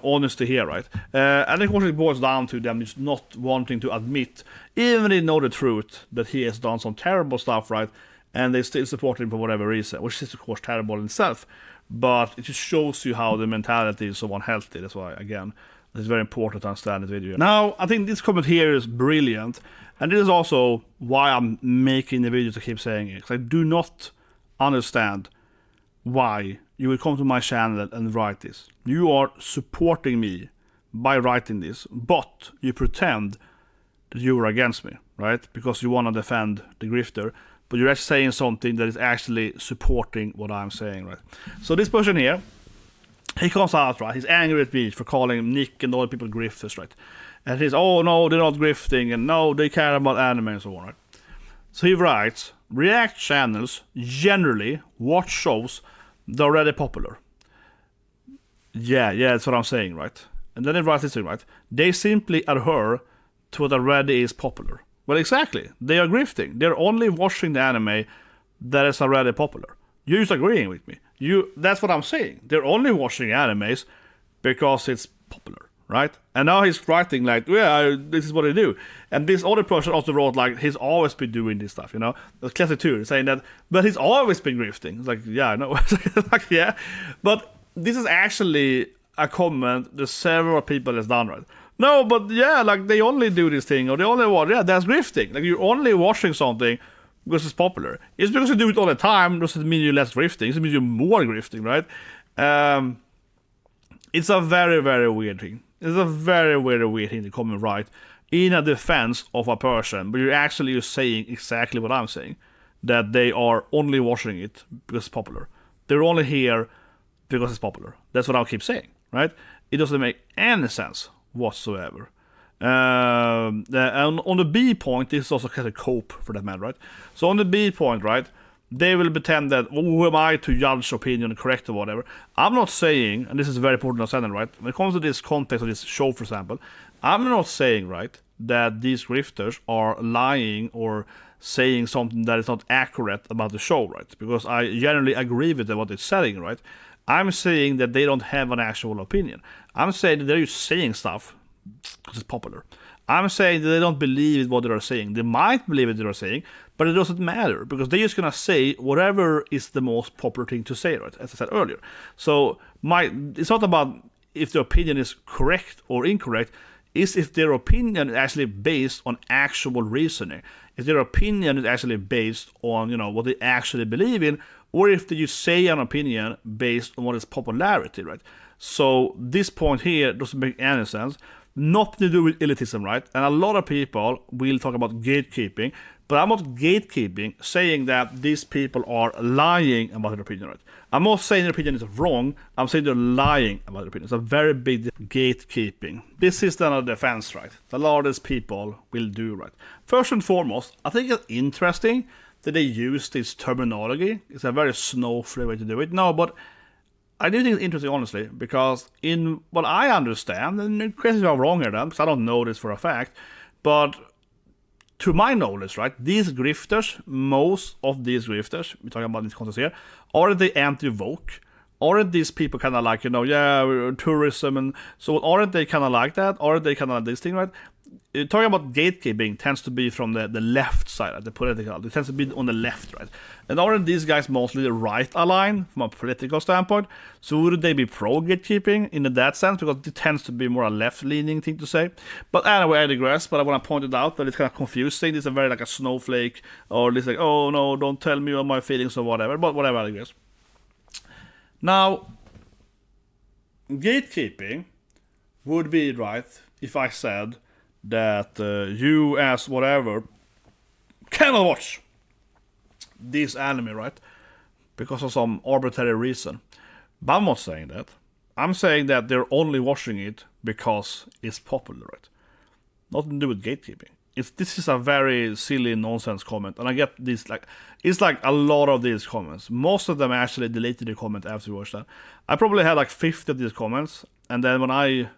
honesty here, right? And of course it boils down to them just not wanting to admit, even they know the truth, that he has done some terrible stuff, right? And they still support him for whatever reason, which is of course terrible in itself. But it just shows you how the mentality is so unhealthy. That's why, again, it's very important to understand this video. Now, I think this comment here is brilliant. And this is also why I'm making the video to keep saying it. Because I do not understand why you will come to my channel and write this. You are supporting me by writing this, but you pretend that you are against me, right? Because you want to defend the grifter, but you're actually saying something that is actually supporting what I'm saying, right? So this person here, he comes out, right? He's angry at me for calling Nick and all the people grifters, right? And he's, oh no, they're not grifting, and no, they care about anime and so on, right? So he writes, React channels generally watch shows that are already popular. Yeah, that's what I'm saying, right? And then he writes this thing, right? They simply adhere to what already is popular. Well, exactly. They are grifting. They're only watching the anime that is already popular. You're just agreeing with me. That's what I'm saying. They're only watching animes because it's popular, right? And now he's writing like, yeah, this is what they do. And this other person also wrote like, he's always been doing this stuff, That's classic too, saying that, but he's always been grifting. It's like, yeah, I know. Like, yeah. But this is actually a comment that several people has done, right? No, but yeah, like they only do this thing, or they only watch, yeah, that's grifting. Like you're only watching something because it's popular. It's because you do it all the time, doesn't mean you're less grifting, it means you're more grifting, right? It's a very, very weird thing. It's a very, very weird thing to come and write in a defense of a person, but you're actually saying exactly what I'm saying, that they are only watching it because it's popular. They're only here because it's popular. That's what I'll keep saying, right? It doesn't make any sense whatsoever. And on the B point, this is also kind of cope for that man, right? So on the B point, right, they will pretend that, who am I to judge opinion correct or whatever. I'm not saying, and this is very important to understand, right, when it comes to this context of this show, for example, I'm not saying, right, that these grifters are lying or saying something that is not accurate about the show, right? Because I generally agree with what they're saying, right? I'm saying that they don't have an actual opinion. I'm saying that they're just saying stuff because it's popular. I'm saying that they don't believe what they're saying. They might believe what they're saying, but it doesn't matter because they're just gonna say whatever is the most popular thing to say, right? As I said earlier. So it's not about if the opinion is correct or incorrect. It's if their opinion is actually based on actual reasoning. If their opinion is actually based on what they actually believe in, or if they just say an opinion based on what is popularity, right? So this point here doesn't make any sense. Nothing to do with elitism, right? And a lot of people will talk about gatekeeping, but I'm not gatekeeping, saying that these people are lying about their opinion, right? I'm not saying their opinion is wrong, I'm saying they're lying about their opinion. It's a very big gatekeeping. This is then a defense, right? A lot of these people will do, right? First and foremost, I think it's interesting that they use this terminology. It's a very snowflake way to do it. No, but I do think it's interesting, honestly, because in what I understand, and correct me if I'm wrong here then, because I don't know this for a fact, but to my knowledge, right, these grifters, most of these grifters, we're talking about this context here, are they anti-woke? Aren't these people kind of like, tourism, and so aren't they kind of like that? Aren't they kind of like this thing, right? talking about gatekeeping tends to be from the left side, the political. It tends to be on the left, right? And aren't these guys mostly right aligned from a political standpoint? So would they be pro gatekeeping in that sense? Because it tends to be more a left-leaning thing to say. But anyway, I digress. But I want to point it out that it's kind of confusing. It's a very like a snowflake, or it's like, oh no, don't tell me all my feelings or whatever. But whatever, I digress. Now, gatekeeping would be right if I said that you as whatever cannot watch this anime, right? Because of some arbitrary reason. But I'm not saying that. I'm saying that they're only watching it because it's popular, right? Nothing to do with gatekeeping. This is a very silly nonsense comment, and I get this it's like a lot of these comments. Most of them actually deleted the comment afterwards. That I probably had like 50 of these comments, and then when I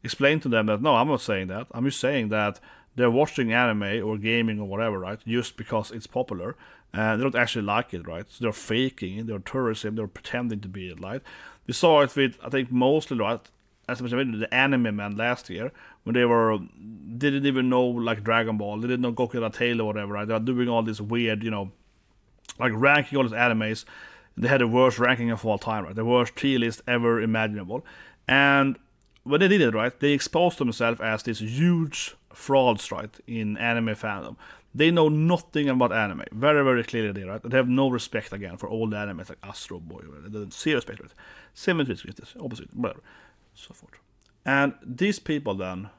explain to them that no, I'm not saying that. I'm just saying that they're watching anime or gaming or whatever, right? Just because it's popular, and they don't actually like it, right? So they're faking it, they're tourism, they're pretending to be it, right? We saw it with, I think, mostly, right, as I mentioned, the anime man last year, when they didn't even know like Dragon Ball, they didn't know Goku no Tail or whatever, right? They were doing all this weird, like ranking all these animes. They had the worst ranking of all time, right? The worst tier list ever imaginable, and when they did it, right, they exposed themselves as this huge frauds, right, in anime fandom. They know nothing about anime, very, very clearly, right? They have no respect, again, for old animes like Astro Boy. Right? They don't see respect, right? Same with this, opposite, whatever, so forth. And these people then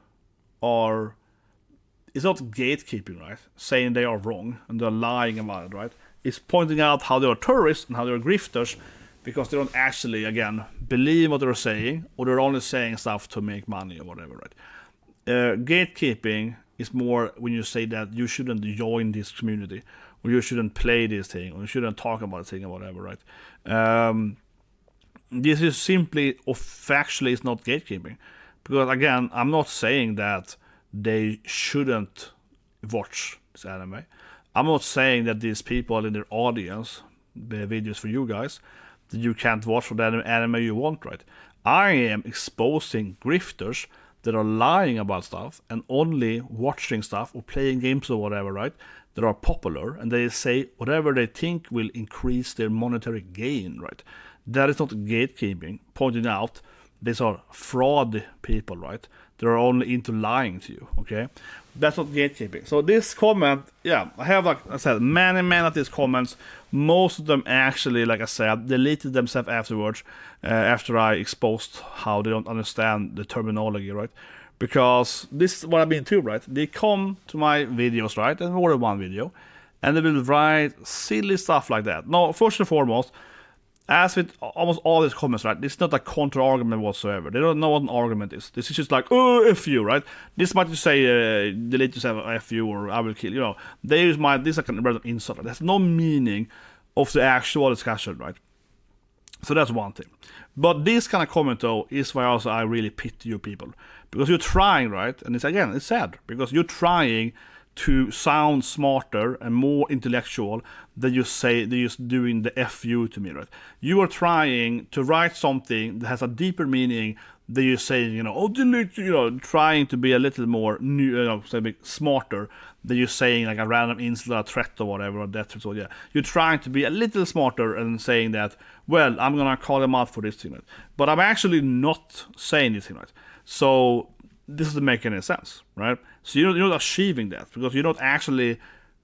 it's not gatekeeping, right, saying they are wrong and they're lying about it, right? It's pointing out how they are tourists and how they are grifters, because they don't actually, again, believe what they're saying, or they're only saying stuff to make money or whatever, right? Gatekeeping is more when you say that you shouldn't join this community, or you shouldn't play this thing, or you shouldn't talk about this thing or whatever, right? This is simply, or factually, it's not gatekeeping. Because, again, I'm not saying that they shouldn't watch this anime. I'm not saying that these people in their audience, the videos for you guys, that you can't watch the anime you want, right? I am exposing grifters that are lying about stuff and only watching stuff or playing games or whatever, right, that are popular, and they say whatever they think will increase their monetary gain, right? That is not gatekeeping, pointing out these are fraud people, right? They're only into lying to you, okay? That's not gatekeeping. So this comment, yeah, I have, like I said, many of these comments. Most of them actually, like I said, deleted themselves afterwards, after I exposed how they don't understand the terminology, right? Because this is what I mean too, right? They come to my videos, right, and more than one video, and they will write silly stuff like that. Now, first and foremost, as with almost all these comments, right, this is not a counter-argument whatsoever. They don't know what an argument is. This is just like, oh, F you, right? This might just say, delete yourself, F you, or I will kill you. They use this like a random insult. Right? There's no meaning of the actual discussion, right? So that's one thing. But this kind of comment, though, is why also I really pity you people. Because you're trying, right? And it's sad. Because you're trying to sound smarter and more intellectual than you say they're just doing the FU to me, right? You are trying to write something that has a deeper meaning than you're saying, trying to be a little more smarter than you're saying like a random insular threat or whatever, or death threat. So yeah, you're trying to be a little smarter and saying that, well, I'm gonna call them out for this thing, right? But I'm actually not saying this thing, right? So this doesn't make any sense, right? So you're not achieving that because you're not actually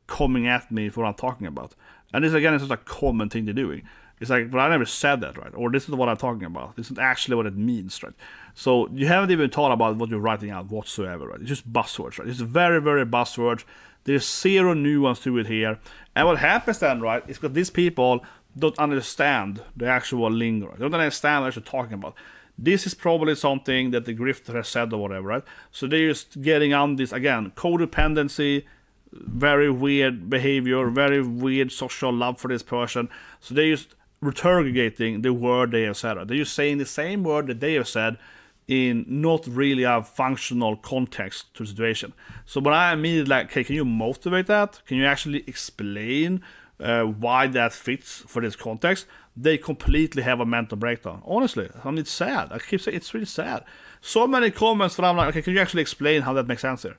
coming at me for what I'm talking about. And this, again, is just a common thing they're doing. It's like, but I never said that, right? Or this is what I'm talking about. This is actually what it means, right? So you haven't even thought about what you're writing out whatsoever, right? It's just buzzwords, right? It's very, very buzzwords. There's zero nuance to it here. And what happens then, right, is because these people don't understand the actual lingo. Right? They don't understand what you're talking about. This is probably something that the grifter has said or whatever, right? So they're just getting on this, again, codependency, very weird behavior, very weird social love for this person. So they're just regurgitating the word they have said. Right? They're just saying the same word that they have said in not really a functional context to the situation. So when I immediately like, okay, can you motivate that? Can you actually explain why that fits for this context? They completely have a mental breakdown. Honestly, I mean, it's sad. I keep saying it's really sad. So many comments that I'm like, okay, can you actually explain how that makes sense here?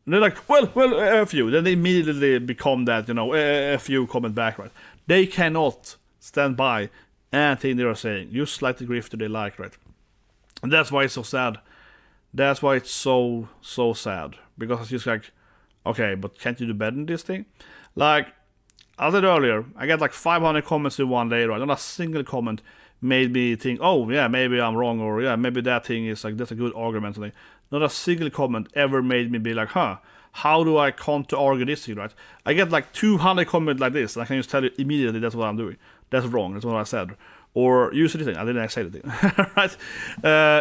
And they're like, well, a few. Then they immediately become that, a few comment back, right? They cannot stand by anything they are saying, just like the grifter they like, right? And that's why it's so sad. That's why it's so sad. Because it's just like, okay, but can't you do better than this thing? Like, as I said earlier, I get like 500 comments in one day, right? Not a single comment made me think, oh, yeah, maybe I'm wrong, or yeah, maybe that thing is like, that's a good argument. Not a single comment ever made me be like, how do I counter-argue this thing, right? I get like 200 comments like this, and I can just tell you immediately that's what I'm doing. That's wrong, that's what I said. Or use this thing, I didn't say anything, right?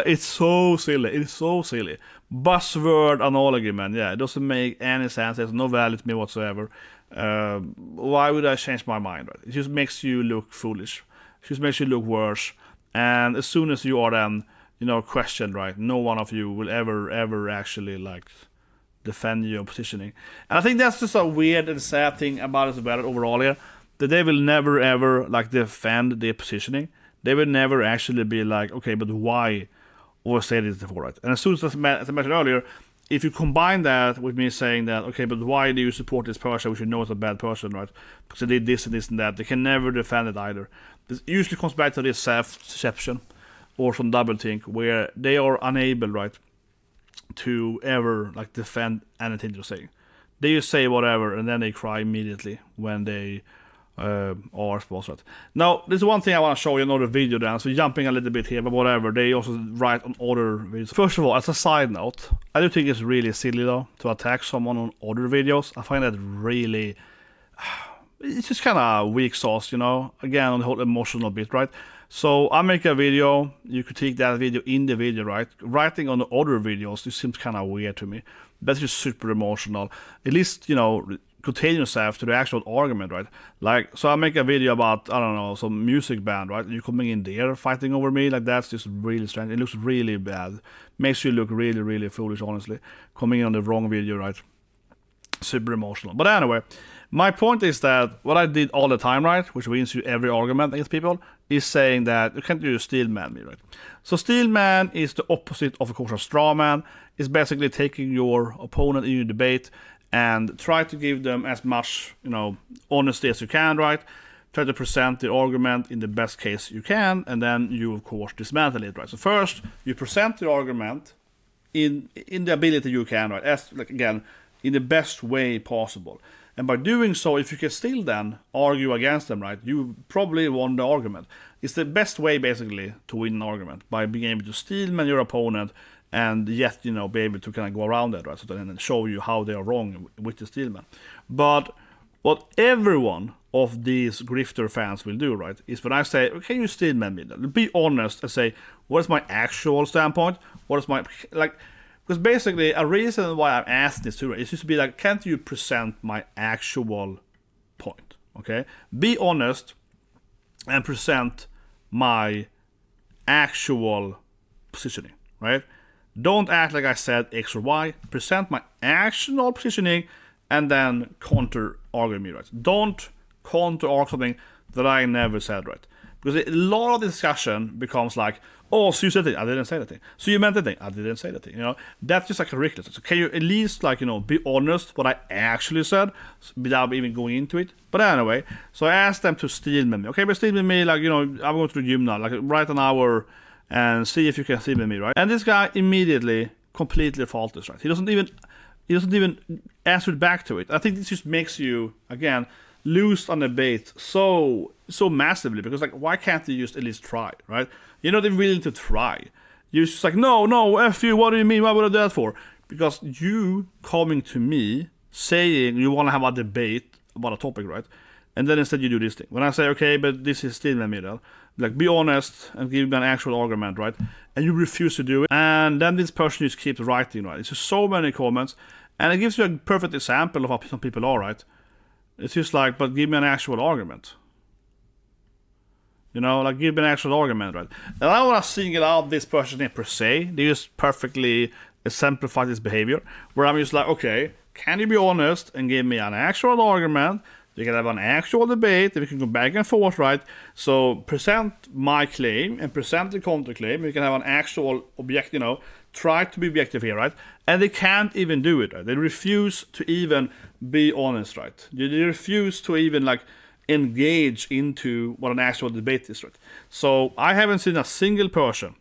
It's so silly, Buzzword analogy, man, yeah, it doesn't make any sense, there's no value to me whatsoever. Why would I change my mind, right? It just makes you look foolish. It just makes you look worse. And as soon as you are then, questioned, right, no one of you will ever actually like defend your positioning. And I think that's just a weird and sad thing about us about it overall here, that they will never ever like defend their positioning. They will never actually be like, okay, but why? Or say this before, right? And as soon as I mentioned earlier, if you combine that with me saying that, okay, but why do you support this person, which you know is a bad person, right? Because they did this and this and that. They can never defend it either. This usually comes back to this self-deception or some double-think where they are unable, right, to ever like defend anything they're saying. They just say whatever and then they cry immediately when they are sponsored. Now, there's one thing I want to show you in another video then, so jumping a little bit here, but whatever, they also write on other videos. First of all, as a side note, I do think it's really silly though, to attack someone on other videos. I find that really, it's just kind of weak sauce, again, on the whole emotional bit, right? So I make a video, you critique that video in the video, right? Writing on the other videos, it seems kind of weird to me. That's just super emotional. At least, contain yourself to the actual argument, right? Like, so I make a video about, I don't know, some music band, right? You coming in there fighting over me, like that's just really strange. It looks really bad. Makes you look really, really foolish, honestly. Coming in on the wrong video, right? Super emotional. But anyway, my point is that what I did all the time, right, which wins you every argument against people, is saying that you can't do steel man me, right? So steel man is the opposite of course, a straw man. It's basically taking your opponent in your debate and try to give them as much, honesty as you can, right? Try to present the argument in the best case you can, and then you, of course, dismantle it, right? So first, you present the argument in the ability you can, right? As, like, again, in the best way possible. And by doing so, if you can still then argue against them, right, you probably won the argument. It's the best way, basically, to win an argument, by being able to steelman your opponent and yet, be able to kind of go around that, right? So then show you how they are wrong with the steelman. But what every one of these grifter fans will do, right, is when I say, okay, you steelman me, be honest and say, what is my actual standpoint? What is my, like, because basically a reason why I'm asked this too is just to be like, can't you present my actual point, okay? Be honest and present my actual positioning, right? Don't act like I said X or Y. Present my actual positioning and then counter-argue me, right? Don't counter-argue something that I never said, right? Because a lot of the discussion becomes like, oh, so you said it, I didn't say anything. So you meant anything, I didn't say anything. That's just like ridiculous. So can you at least be honest what I actually said without even going into it? But anyway, so I asked them to steelman me. Okay, but steelman me, I'm going to the gym now, write an hour and see if you can steelman me, right? And this guy immediately completely falters, right? He doesn't even answer back to it. I think this just makes you, again, lose on debate so massively, because why can't you just at least try, right? You're not even willing to try. You're just like, no, F you, what do you mean? Why would I do that for? Because you coming to me saying you want to have a debate about a topic, right? And then instead you do this thing. When I say, okay, but this is still in the middle, be honest and give me an actual argument, right? And you refuse to do it. And then this person just keeps writing, right? It's just so many comments. And it gives you a perfect example of how some people are, right? It's just like, but give me an actual argument. Give me an actual argument, right? And I don't want to single out this person in per se. They just perfectly exemplify this behavior. Where I'm just like, okay, can you be honest and give me an actual argument You can have an actual debate, and we can go back and forth, right? So present my claim and present the counterclaim. We can have an actual object, try to be objective here, right? And they can't even do it, right? They refuse to even be honest, right? They refuse to even engage into what an actual debate is, right? So I haven't seen a single person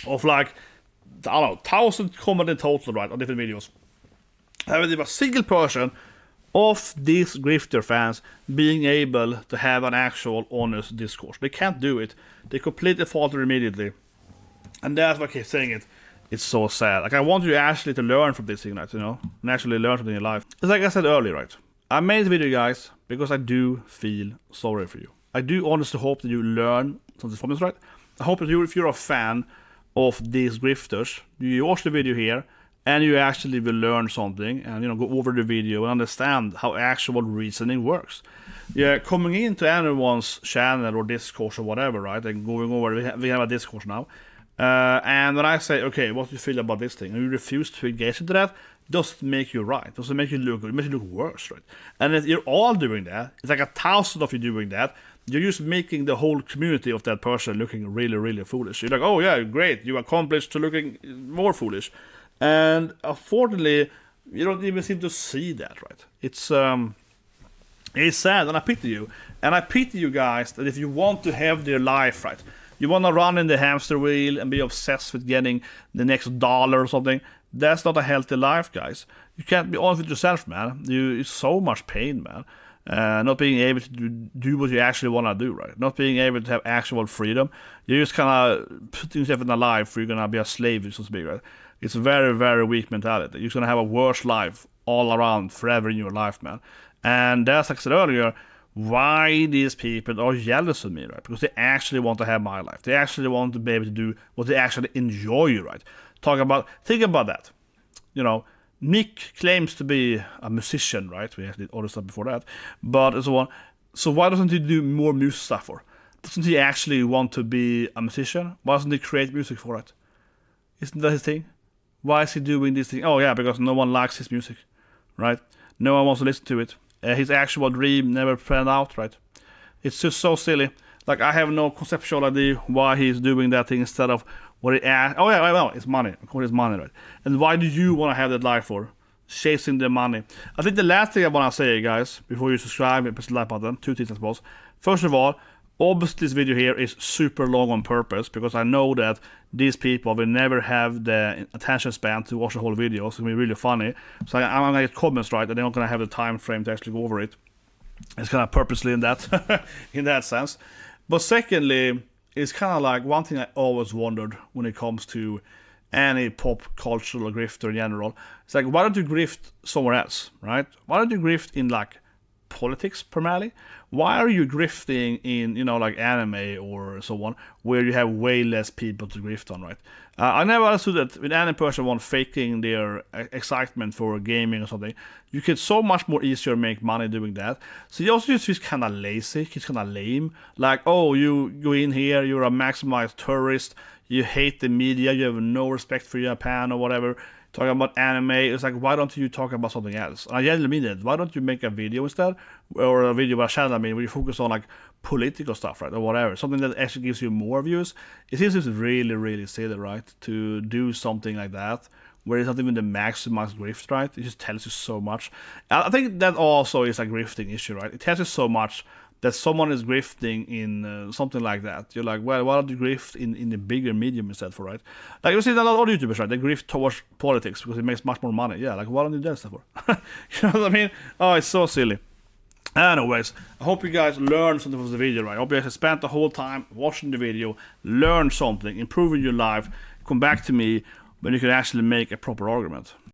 of 1,000 comments in total, right, on different videos. I haven't seen a single person of these grifter fans being able to have an actual honest discourse. They can't do it. They completely falter immediately. And that's why I keep saying it. It's so sad. I want you actually to learn from this thing, right, and actually learn something in your life. It's like I said earlier, right? I made the video, guys, because I do feel sorry for you. I do honestly hope that you learn something from this, right? I hope that if you're a fan of these grifters, you watch the video here, and you actually will learn something, and go over the video and understand how actual reasoning works. Yeah, coming into anyone's channel or discourse or whatever, right? And going over, we have a discourse now. And when I say, okay, what do you feel about this thing, and you refuse to engage into that, doesn't make you right. Doesn't make you look good. It makes you look worse, right? And if you're all doing that, it's like 1,000 of you doing that. You're just making the whole community of that person looking really, really foolish. You're like, oh yeah, great, you accomplished to looking more foolish. And unfortunately, you don't even seem to see that, right? It's sad, and I pity you. And I pity you guys that if you want to have their life, right? You want to run in the hamster wheel and be obsessed with getting the next dollar or something. That's not a healthy life, guys. You can't be honest with yourself, man. It's so much pain, man. Not being able to do what you actually want to do, right? Not being able to have actual freedom. You're just kind of putting yourself in a life where you're going to be a slave, so to speak, right? It's a very, very weak mentality. You're going to have a worse life all around forever in your life, man. And that's, like I said earlier, why these people are jealous of me, right? Because they actually want to have my life. They actually want to be able to do what they actually enjoy, right? Think about that. Nick claims to be a musician, right? We did all this stuff before that, but so on. So why doesn't he do more music stuff for? Doesn't he actually want to be a musician? Why doesn't he create music for it? Isn't that his thing? Why is he doing this thing? Oh yeah, because no one likes his music, right? No one wants to listen to it. His actual dream never planned out, right? It's just so silly. I have no conceptual idea why he's doing that thing instead of what he asks. Oh yeah, well, it's money. Of course, it's money, right? And why do you want to have that life for? Chasing the money. I think the last thing I want to say, guys, before you subscribe and press the like button, 2 things, I suppose. First of all, obviously this video here is super long on purpose because I know that these people will never have the attention span to watch the whole video. It's going to be really funny. So I'm going to get comments right, and they're not going to have the time frame to actually go over it. It's kind of purposely in that, in that sense. But secondly, it's kind of like one thing I always wondered when it comes to any pop cultural grifter in general. It's like, why don't you grift somewhere else, right? Why don't you grift in politics primarily? Why are you grifting in anime or so on, where you have way less people to grift on, right? I never understood that with any person one faking their excitement for gaming or something, you could so much more easier make money doing that. So you also just feel kind of lazy, it's kind of lame. Oh, you go in here, you're a maximized tourist, you hate the media, you have no respect for Japan or whatever. Talking about anime, it's like, why don't you talk about something else? I genuinely mean it. Why don't you make a video instead, or a video about channel? Where you focus on political stuff, right, or whatever, something that actually gives you more views. It seems really, really silly, right, to do something like that, where it's not even the maximized grift, right? It just tells you so much. I think that also is a grifting issue, right? It tells you so much that someone is grifting in something like that. You're like, well, why don't you grift in the bigger medium instead for, right? You see a lot of YouTubers, right? They grift towards politics because it makes much more money. Yeah, why don't you do that stuff for? You know what I mean? Oh, it's so silly. Anyways, I hope you guys learned something from the video, right? I hope you guys spent the whole time watching the video, learned something, improving your life, come back to me when you can actually make a proper argument.